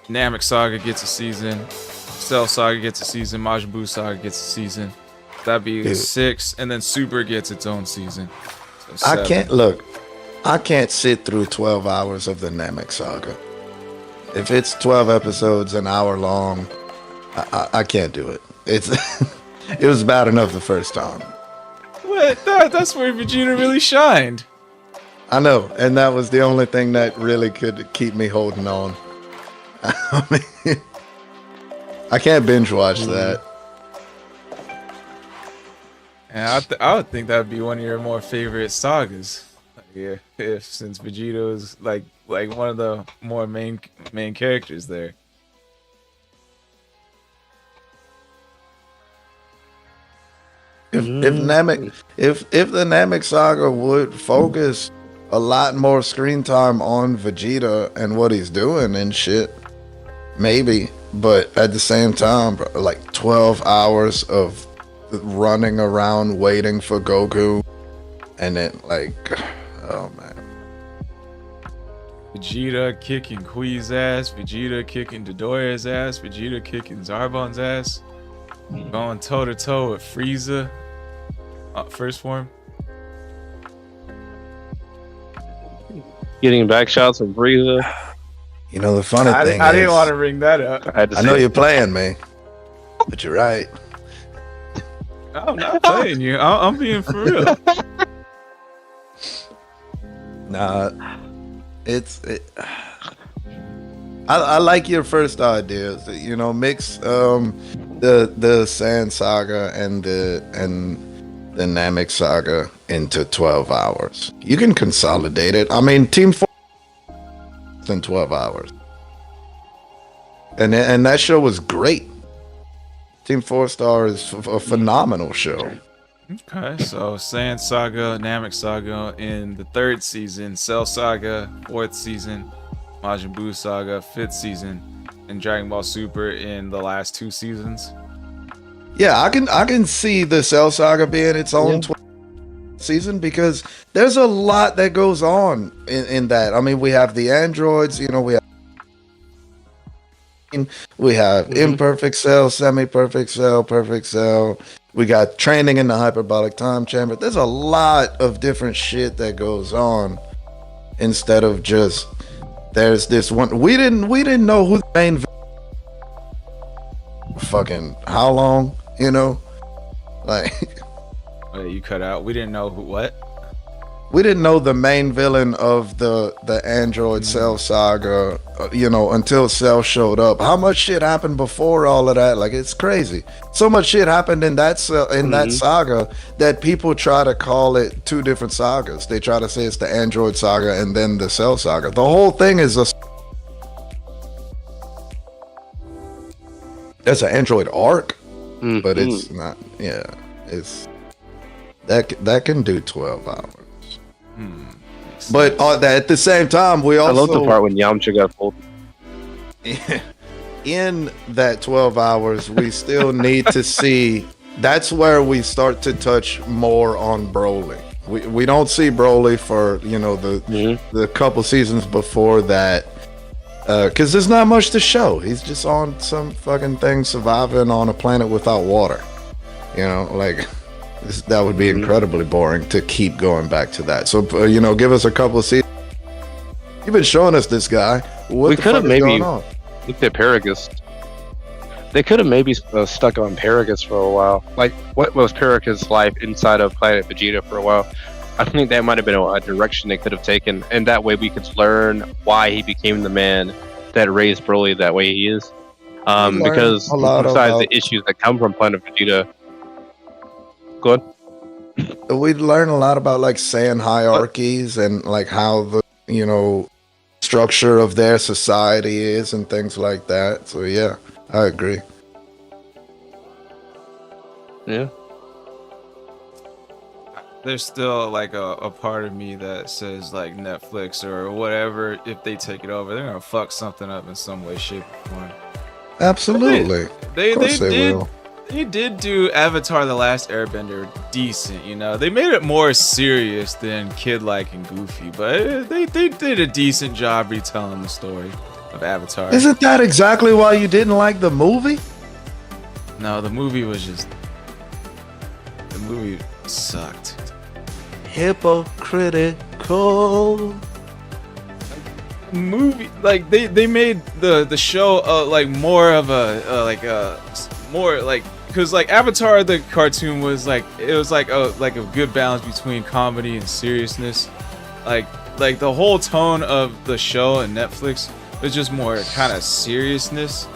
Namek Saga gets a season, Cell Saga gets a season, Majin Buu Saga gets a season. That'd be 6, and then Super gets its own season. So I can't sit through 12 hours of the Namek Saga. If it's 12 episodes an hour long, I can't do it. It was bad enough the first time. What? That's where Vegeta really shined. I know, and that was the only thing that really could keep me holding on. I mean, I can't binge watch that. And I would think that would be one of your more favorite sagas. Yeah, if since Vegeto's like one of the more main characters there. If the Namek saga would focus a lot more screen time on Vegeta and what he's doing and shit, maybe. But at the same time, bro, like 12 hours of running around waiting for Goku, and then like, oh man. Vegeta kicking Kui's ass, Vegeta kicking Dodoria's ass, Vegeta kicking Zarbon's ass, going toe to toe with Frieza, first form. Getting back shots from Frieza. You know the funny thing I is, didn't want to bring that up. I know you're playing me, but you're right. I'm not playing you. I'm being for real. Nah, I like your first ideas. You know, mix the Sand Saga and the Namek Saga into 12 hours. You can consolidate it. I mean, Team 4 in 12 hours, and that show was great. Team 4 Star is a phenomenal show. Okay, so Saiyan Saga, Namek Saga in the 3rd season, Cell Saga 4th season, Majin Buu Saga 5th season, and Dragon Ball Super in the last 2 seasons. Yeah, I can see the Cell Saga being its own season because there's a lot that goes on in that. I mean, we have the androids, you know, we have imperfect cell, semi-perfect cell, perfect cell. We got training in the hyperbolic time chamber. There's a lot of different shit that goes on instead of just there's this one. We didn't know who the main fucking how long, you know, like. Wait, you cut out. We didn't know who what. We didn't know the main villain of the Android Cell saga, you know, until Cell showed up. How much shit happened before all of that? Like, it's crazy. So much shit happened in that that saga that people try to call it 2 different sagas. They try to say it's the Android saga and then the Cell saga. The whole thing is that's an Android arc, but it's not. Yeah, it's that can do 12 hours. But at the same time, we also... I love the part when Yamcha got pulled. In that 12 hours, we still need to see... That's where we start to touch more on Broly. We don't see Broly for, you know, the couple seasons before that. Because there's not much to show. He's just on some fucking thing surviving on a planet without water. You know, like... That would be incredibly boring to keep going back to that. So, you know, give us a couple of seasons. You've been showing us this guy. What we the could have fuck is maybe going on? looked at Paragus. They could have maybe stuck on Paragus for a while. Like, what was Paragus' life inside of Planet Vegeta for a while? I think that might have been a direction they could have taken, and that way we could learn why he became the man that raised Broly that way he is. Because besides the issues that come from Planet Vegeta. Good. We learn a lot about like Saiyan hierarchies and like how the, you know, structure of their society is and things like that. So yeah, I agree. Yeah. There's still like a part of me that says like Netflix or whatever, if they take it over, they're gonna fuck something up in some way, shape, or form. Absolutely. They did do Avatar: The Last Airbender decent, you know. They made it more serious than kid-like and goofy, but they did a decent job retelling the story of Avatar. Isn't that exactly why you didn't like the movie? No, the movie was just... The movie sucked. Hypocritical. Movie, like, they made the show like more of a more like, because like Avatar the cartoon was like, it was like a good balance between comedy and seriousness. Like like the whole tone of the show and Netflix was just more kind of seriousness,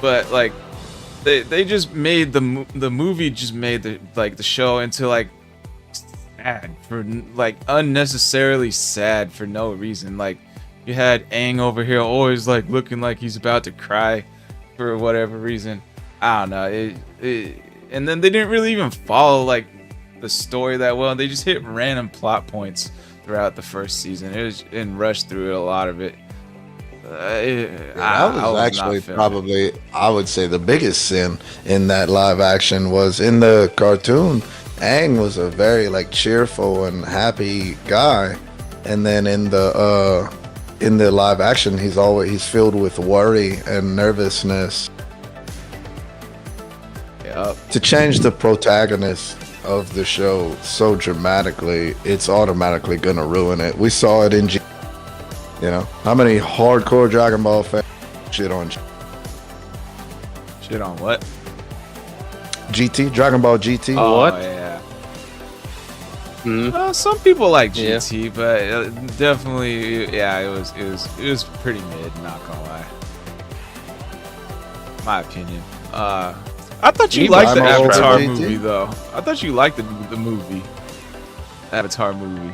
but like they just made the movie just made the show into like sad for like unnecessarily sad for no reason. Like you had Aang over here always like looking like he's about to cry for whatever reason. I don't know. And then they didn't really even follow like the story that well. They just hit random plot points throughout the first season. It was and rushed through it, a lot of it. That was actually probably, I would say, the biggest sin in that live action was in the cartoon. Aang was a very like cheerful and happy guy, and then in the live action, he's filled with worry and nervousness. Yep. To change the protagonist of the show so dramatically, it's automatically gonna ruin it. We saw it in you know, how many hardcore Dragon Ball fans shit on what? GT, Dragon Ball GT. Oh, What? Yeah. Hmm. Some people like Yeah. GT, but definitely, yeah, it was pretty mid. Not gonna lie. My opinion. I thought you Me, liked the I'm all Avatar over GT. movie, though. I thought you liked the movie. Avatar movie.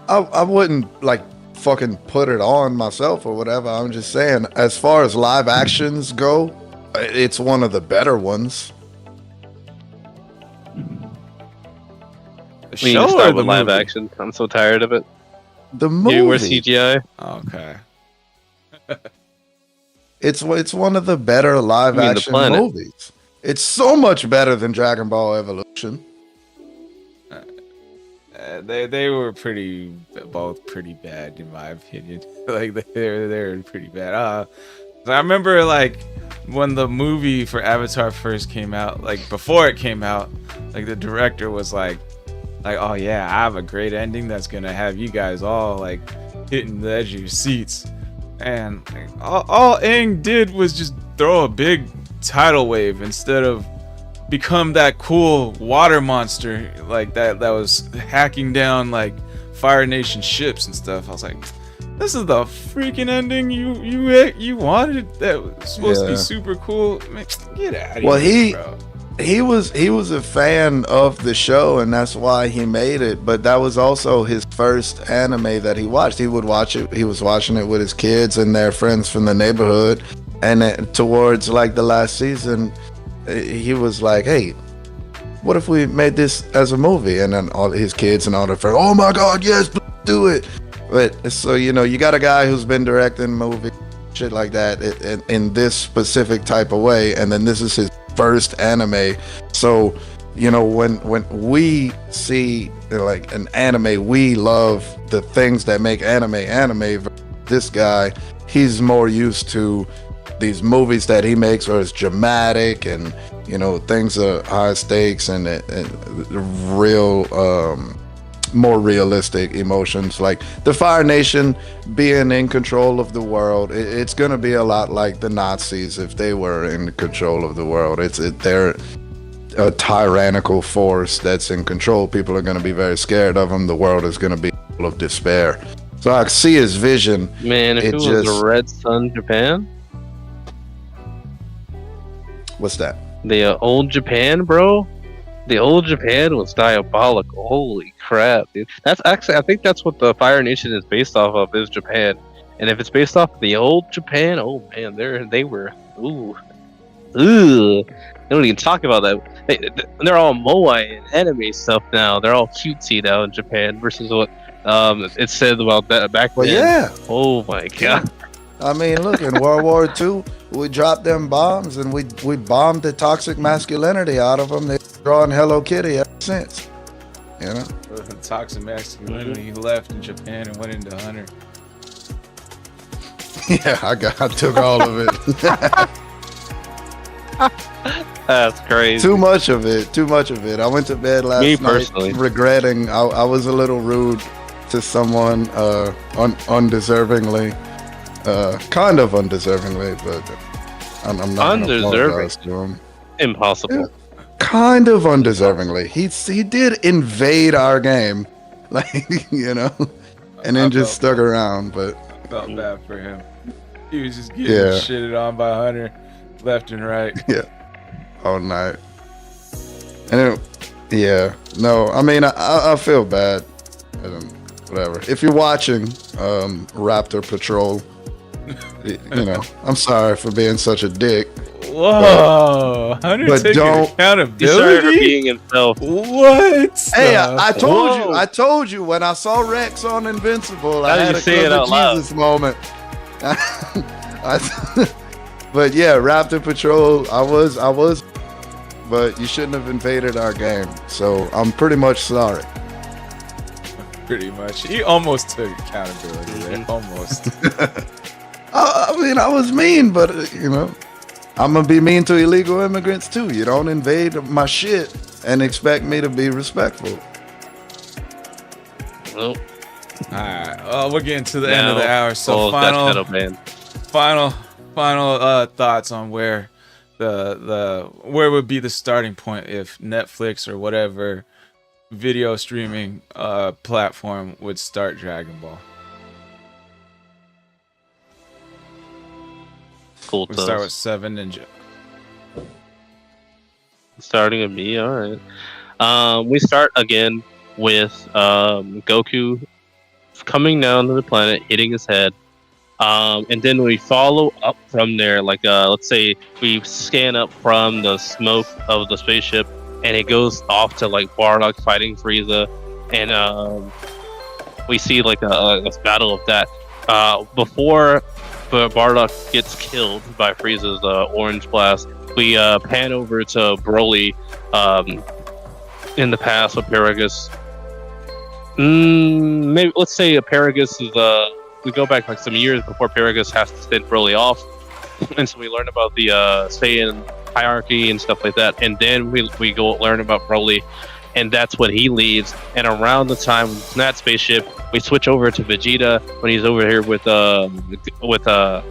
I wouldn't like fucking put it on myself or whatever. I'm just saying, as far as live actions go, it's one of the better ones. The We need to show or start the with live movie? action. I'm so tired of it. The You were movie, CGI. Okay. it's one of the better live You mean the action planet. movies. It's so much better than Dragon Ball Evolution. They were both pretty bad in my opinion. Like they were pretty bad. I remember like when the movie for Avatar first came out, like before it came out, like the director was like, oh yeah, I have a great ending that's gonna have you guys all like hitting the edge of your seats. And like, all Aang did was just throw a big tidal wave instead of become that cool water monster like that was hacking down like Fire Nation ships and stuff. I was like, this is the freaking ending you wanted. That was supposed to be Yeah. super cool. Man, get out of Well, here, bro. He was a fan of the show, and that's why he made it. But that was also his first anime that he watched. He would watch it. He was watching it with his kids and their friends from the neighborhood. And then towards like the last season, he was like, "Hey, what if we made this as a movie?" And then all his kids and all their friends, "Oh my God, yes, do it!" But so you know, you got a guy who's been directing movies, shit like that, in this specific type of way, and then this is his first anime. So you know, when we see like an anime, we love the things that make anime. This guy, he's more used to these movies that he makes where it's dramatic and you know things are high stakes and real more realistic emotions, like the Fire Nation being in control of the world. It's gonna be a lot like the Nazis if they were in control of the world. They're a tyrannical force that's in control. People are gonna be very scared of them. The world is gonna be full of despair. So I see his vision. Man, if It it was just- the Red Sun Japan, What's that? the old Japan, bro. The old Japan was diabolical. Holy crap, dude. That's actually, I think that's what the Fire Nation is based off of, is Japan. And if it's based off of the old Japan, oh man, they were, ooh. They don't even talk about that. They're all moai and anime stuff now. They're all cutesy now in Japan versus what it said about that back Well, then. yeah. Oh my god. I mean, look, in World War II, we dropped them bombs and we bombed the toxic masculinity out of them. They're drawing Hello Kitty ever since. You know? Toxic masculinity. He left in Japan and went into Hunter. Yeah, I took all of it. That's crazy. Too much of it. I went to bed last Me night personally. regretting I was a little rude to someone undeservingly. Kind of undeservingly, but I'm not gonna apologize to him. Impossible. Kind of undeservingly. He did invade our game. Like, you know. and then just stuck around. But felt bad for him. He was just getting shitted on by Hunter left and right. Yeah, all night. And no, I mean, I feel bad. Whatever. If you're watching Raptor Patrol, you know, I'm sorry for being such a dick. Whoa, Hunter taking accountability. He's sorry for being himself. What? Hey, I told you when I saw Rex on Invincible, I had a Jesus moment. But yeah, Raptor Patrol, I was, but you shouldn't have invaded our game. So I'm pretty much sorry. Pretty much. He almost took accountability there. Almost. I mean, I was mean, but you know, I'm gonna be mean to illegal immigrants too. You don't invade my shit and expect me to be respectful. Nope. All right. We're getting to the end of the hour. So final thoughts on where where would be the starting point if Netflix or whatever video streaming platform would start Dragon Ball. Cool. We'll start with 7 Ninja. Starting with me, all right. We start again with Goku coming down to the planet, hitting his head, and then we follow up from there. Like, let's say we scan up from the smoke of the spaceship, and it goes off to like Bardock fighting Frieza, and we see like a battle of that. Before Bardock gets killed by Frieza's orange blast, we pan over to Broly in the past with Paragus. Maybe let's say Paragus is we go back like some years before Paragus has to send Broly off, and so we learn about the Saiyan hierarchy and stuff like that, and then we go learn about Broly, and that's when he leaves. And around the time in that spaceship, we switch over to Vegeta when he's over here with Nappa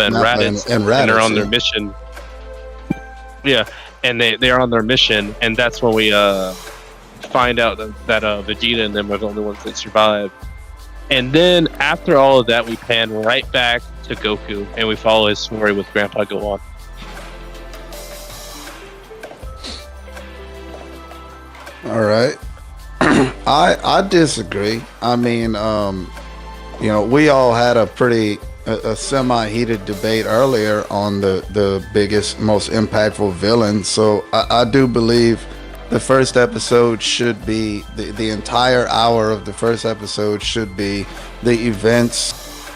and Raditz, and they're on their mission. Yeah, and they're on their mission, and that's when we find out that Vegeta and them are the only ones that survive. And then after all of that, we pan right back to Goku, and we follow his story with Grandpa Gohan. All right. I disagree. I mean, you know, we all had a semi-heated debate earlier on the biggest, most impactful villain. So I do believe the first episode should be the entire hour of the first episode should be the events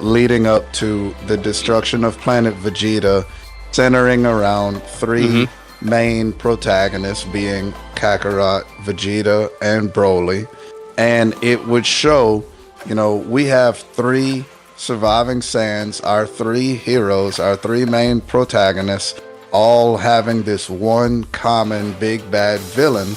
leading up to the destruction of planet Vegeta, centering around three main protagonists being Kakarot, Vegeta, and Broly. And it would show, you know, we have 3 surviving Saiyans, our 3 heroes, our 3 main protagonists, all having this one common big bad villain,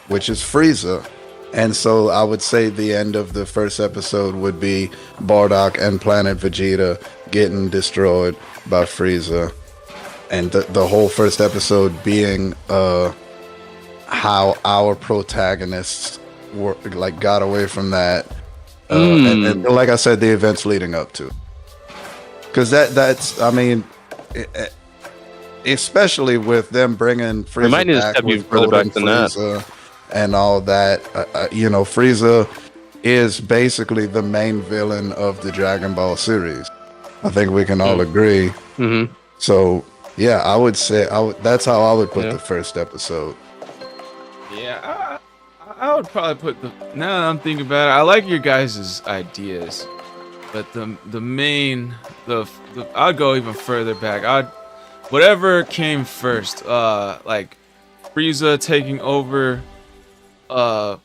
which is Frieza. And so I would say the end of the first episode would be Bardock and Planet Vegeta getting destroyed by Frieza. And the whole first episode being how our protagonists were like got away from that, and like I said, the events leading up to. Because that's I mean, especially with them bringing Frieza back with Golden Frieza and all that, you know, Frieza is basically the main villain of the Dragon Ball series. I think we can all agree. So. Yeah, I would say that's how I would put the first episode. Yeah, I would probably put now that I'm thinking about it, I like your guys' ideas, but the main I'd go even further back. Whatever came first, like Frieza taking over. No,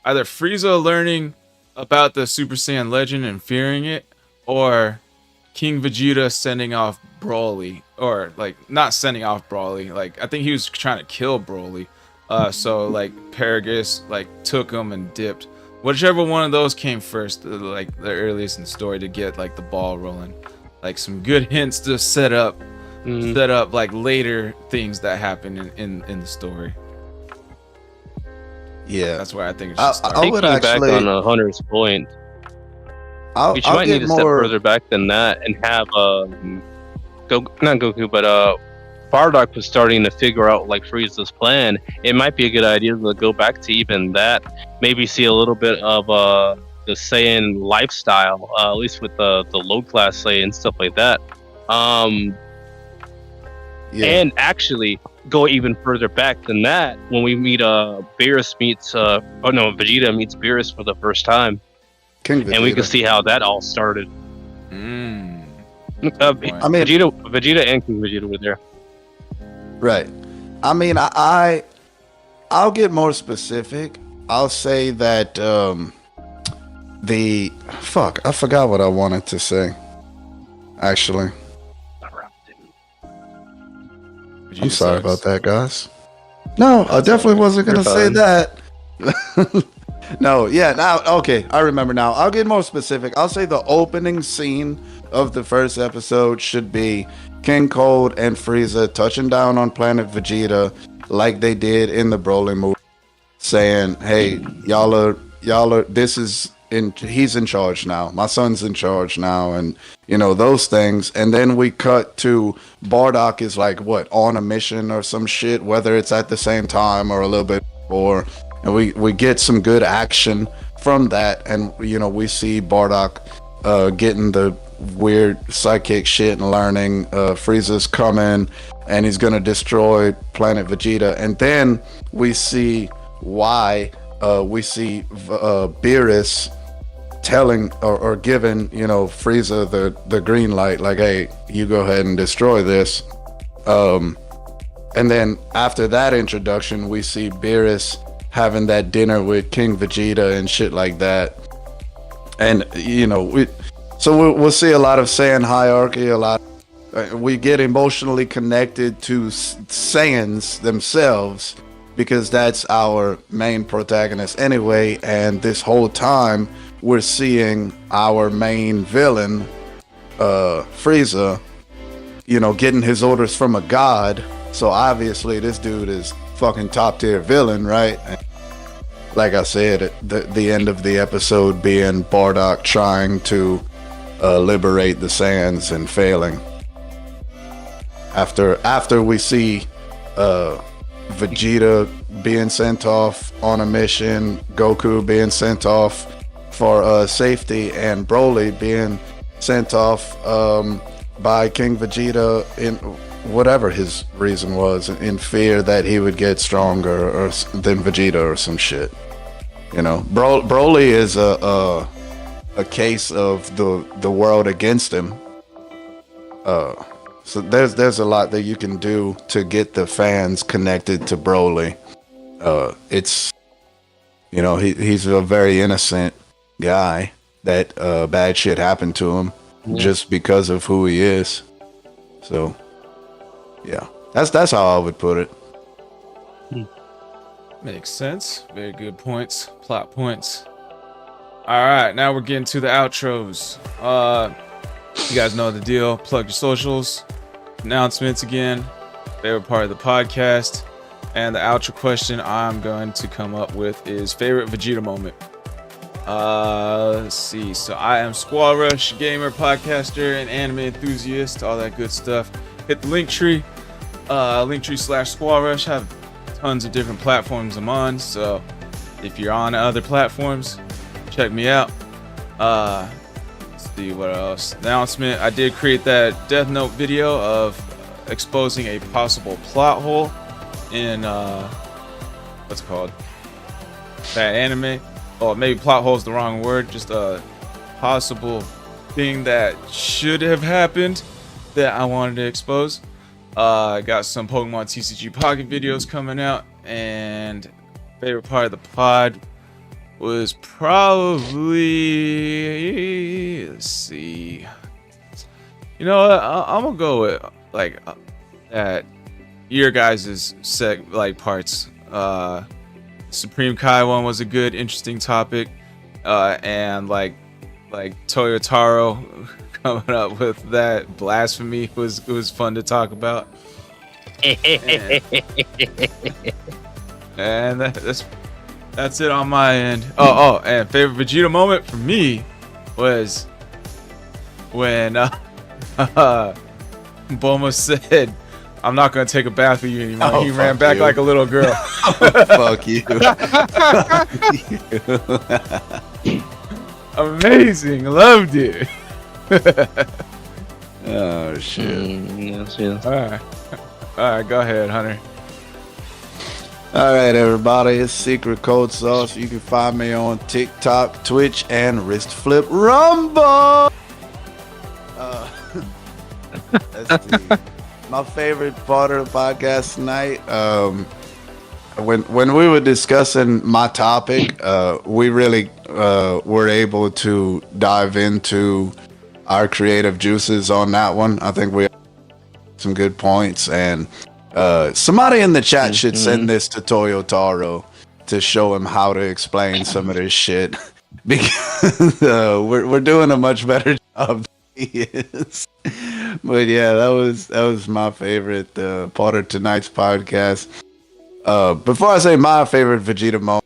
either Frieza learning about the Super Saiyan legend and fearing it, or King Vegeta sending off Broly, or like not sending off Broly, like I think he was trying to kill Broly, so like Paragus like took him and dipped. Whichever one of those came first, like the earliest in the story, to get like the ball rolling, like some good hints to set up like later things that happen in the story. Yeah, That's where I think it I- should start. I would Thinking back actually- on Hunter's point, I'll you might get need to step more. further back than that and have not Goku, but Bardock was starting to figure out like Frieza's plan. It might be a good idea to go back to even that. Maybe see a little bit of the Saiyan lifestyle, at least with the low class Saiyan and stuff like that. Yeah. And actually go even further back than that when we meet Beerus meets Vegeta meets Beerus for the first time, King Vegeta. and we can see how that all started. I mean, Vegeta and King Vegeta were there. right. I mean, I'll get more specific. I'll say that I forgot what I wanted to say. Actually, I'm sorry about that, guys. No, I definitely wasn't gonna say that. No, yeah, now okay, I remember now. I'll get more specific. I'll say the opening scene of the first episode should be King Cold and Frieza touching down on planet Vegeta like they did in the Broly movie, saying, "Hey, y'all are he's in charge now. My son's in charge now," and you know those things. And then we cut to Bardock is like on a mission or some shit, whether it's at the same time or a little bit before. And we get some good action from that, and you know we see Bardock getting the weird psychic shit and learning Frieza's coming and he's gonna destroy planet Vegeta. And then we see why we see Beerus telling or giving Frieza the green light, like, hey, you go ahead and destroy this. And then after that introduction, we see Beerus having that dinner with King Vegeta and shit like that. And we'll see a lot of Saiyan hierarchy, we get emotionally connected to Saiyans themselves because that's our main protagonist anyway. And this whole time we're seeing our main villain, Frieza, getting his orders from a god. So obviously this dude is fucking top tier villain, right? And like I said, the end of the episode being Bardock trying to liberate the Saiyans and failing. After we see Vegeta being sent off on a mission, Goku being sent off for safety, and Broly being sent off by King Vegeta in whatever his reason was, in fear that he would get stronger than Vegeta or some shit. Broly is a case of the world against him. So there's a lot that you can do to get the fans connected to Broly. It's he's a very innocent guy that bad shit happened to him just because of who he is. So yeah, that's how I would put it. Makes sense. Very good points. Plot points. All right, now we're getting to the outros. You guys know the deal. Plug your socials. Announcements again. Favorite part of the podcast. And the outro question I'm going to come up with is favorite Vegeta moment. Let's see. So I am SquallRush, gamer, podcaster, and anime enthusiast. All that good stuff. Hit the Linktree. Linktree/SquallRush. Have tons of different platforms I'm on. So if you're on other platforms, check me out. Let's see what else. Announcement. I did create that Death Note video of exposing a possible plot hole in what's it called? That anime. Oh, maybe plot hole is the wrong word. Just a possible thing that should have happened that I wanted to expose. I got some Pokemon TCG Pocket videos coming out, and favorite part of the pod was probably, let's see, I'm gonna go with that your guys' parts. Supreme Kai one was a good, interesting topic, and like Toyotaro coming up with that blasphemy was fun to talk about. And that's That's it on my end. Oh, and favorite Vegeta moment for me was when Bulma said, "I'm not gonna take a bath with you anymore." Oh, He ran fuck back you. like a little girl. Fuck you. Amazing, loved it. Oh shit. Yes. All right, go ahead, Hunter. All right, everybody. It's Secret Code Sauce. You can find me on TikTok, Twitch, and Wrist Flip Rumble. Let's see. My favorite part of the podcast tonight. When we were discussing my topic, we really were able to dive into our creative juices on that one. I think we have some good points, and somebody in the chat should send this to Toyotaro to show him how to explain some of this shit, because we're doing a much better job than he is. But yeah, that was my favorite part of tonight's podcast. Before I say my favorite Vegeta moment,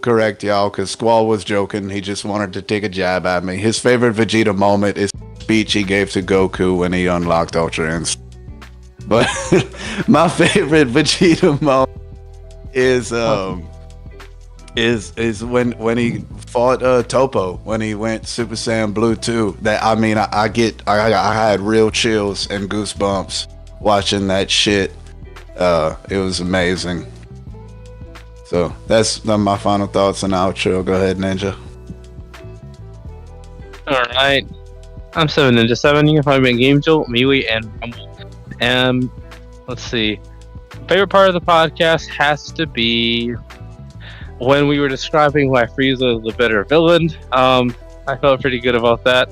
correct y'all, because Squall was joking. He just wanted to take a jab at me. His favorite Vegeta moment is the speech he gave to Goku when he unlocked Ultra Instinct. But my favorite Vegeta moment is when he fought Topo, when he went Super Saiyan Blue 2. That I had real chills and goosebumps watching that shit. It was amazing. So that's my final thoughts and outro. Go ahead, Ninja. Alright. I'm 7 Ninja 7. You can find me at Game Jolt, MeWe, and Rumble. Let's see. Favorite part of the podcast has to be when we were describing why Frieza is a better villain. I felt pretty good about that.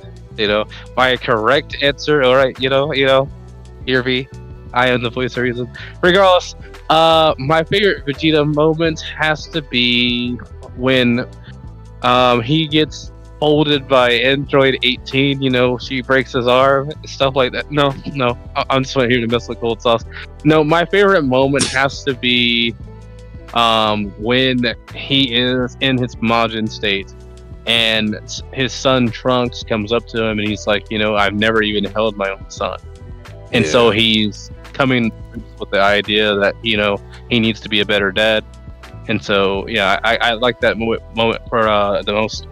My correct answer, alright, Irvi, I am the voice of reason. Regardless, my favorite Vegeta moment has to be when he gets folded by Android 18, she breaks his arm, stuff like that. No, I'm just here to mess with Cold Sauce. No, my favorite moment has to be when he is in his Majin state and his son Trunks comes up to him and he's like, I've never even held my own son. And so he's coming with the idea that, he needs to be a better dad. And so, yeah, I like that moment for the most.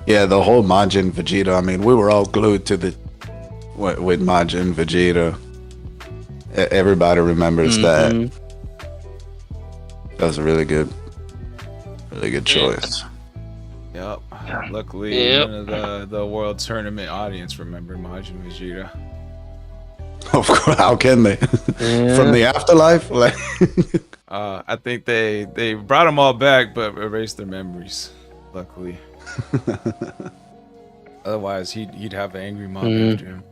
Yeah, the whole Majin Vegeta. I mean, we were all glued to with Majin Vegeta. Everybody remembers that. That was a really good choice. Yep. Luckily, none of the World Tournament audience remember Majin Vegeta. Of course, how can they? From the afterlife? Like, I think they brought them all back, but erased their memories. Luckily. Otherwise, he'd have an angry mom after him.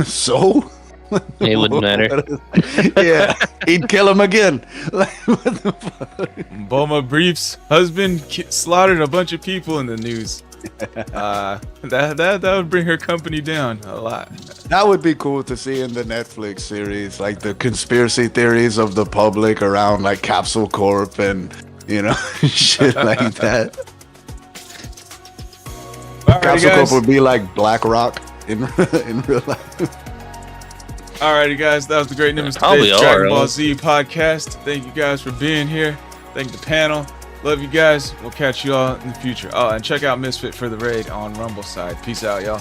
So? It wouldn't matter. Yeah, he'd kill him again. Like, what the fuck? Bulma Brief's husband slaughtered a bunch of people in the news. That would bring her company down a lot. That would be cool to see in the Netflix series, like the conspiracy theories of the public around like Capsule Corp and shit like that. Capsule Corp would be like BlackRock in real life. Alrighty, guys, that was the Great Nimbus Probably Debates are, Dragon Ball right? Z podcast. Thank you guys for being here. Thank the panel. Love you guys. We'll catch you all in the future. Oh, and check out Misfit for the raid on Rumble side. Peace out, y'all.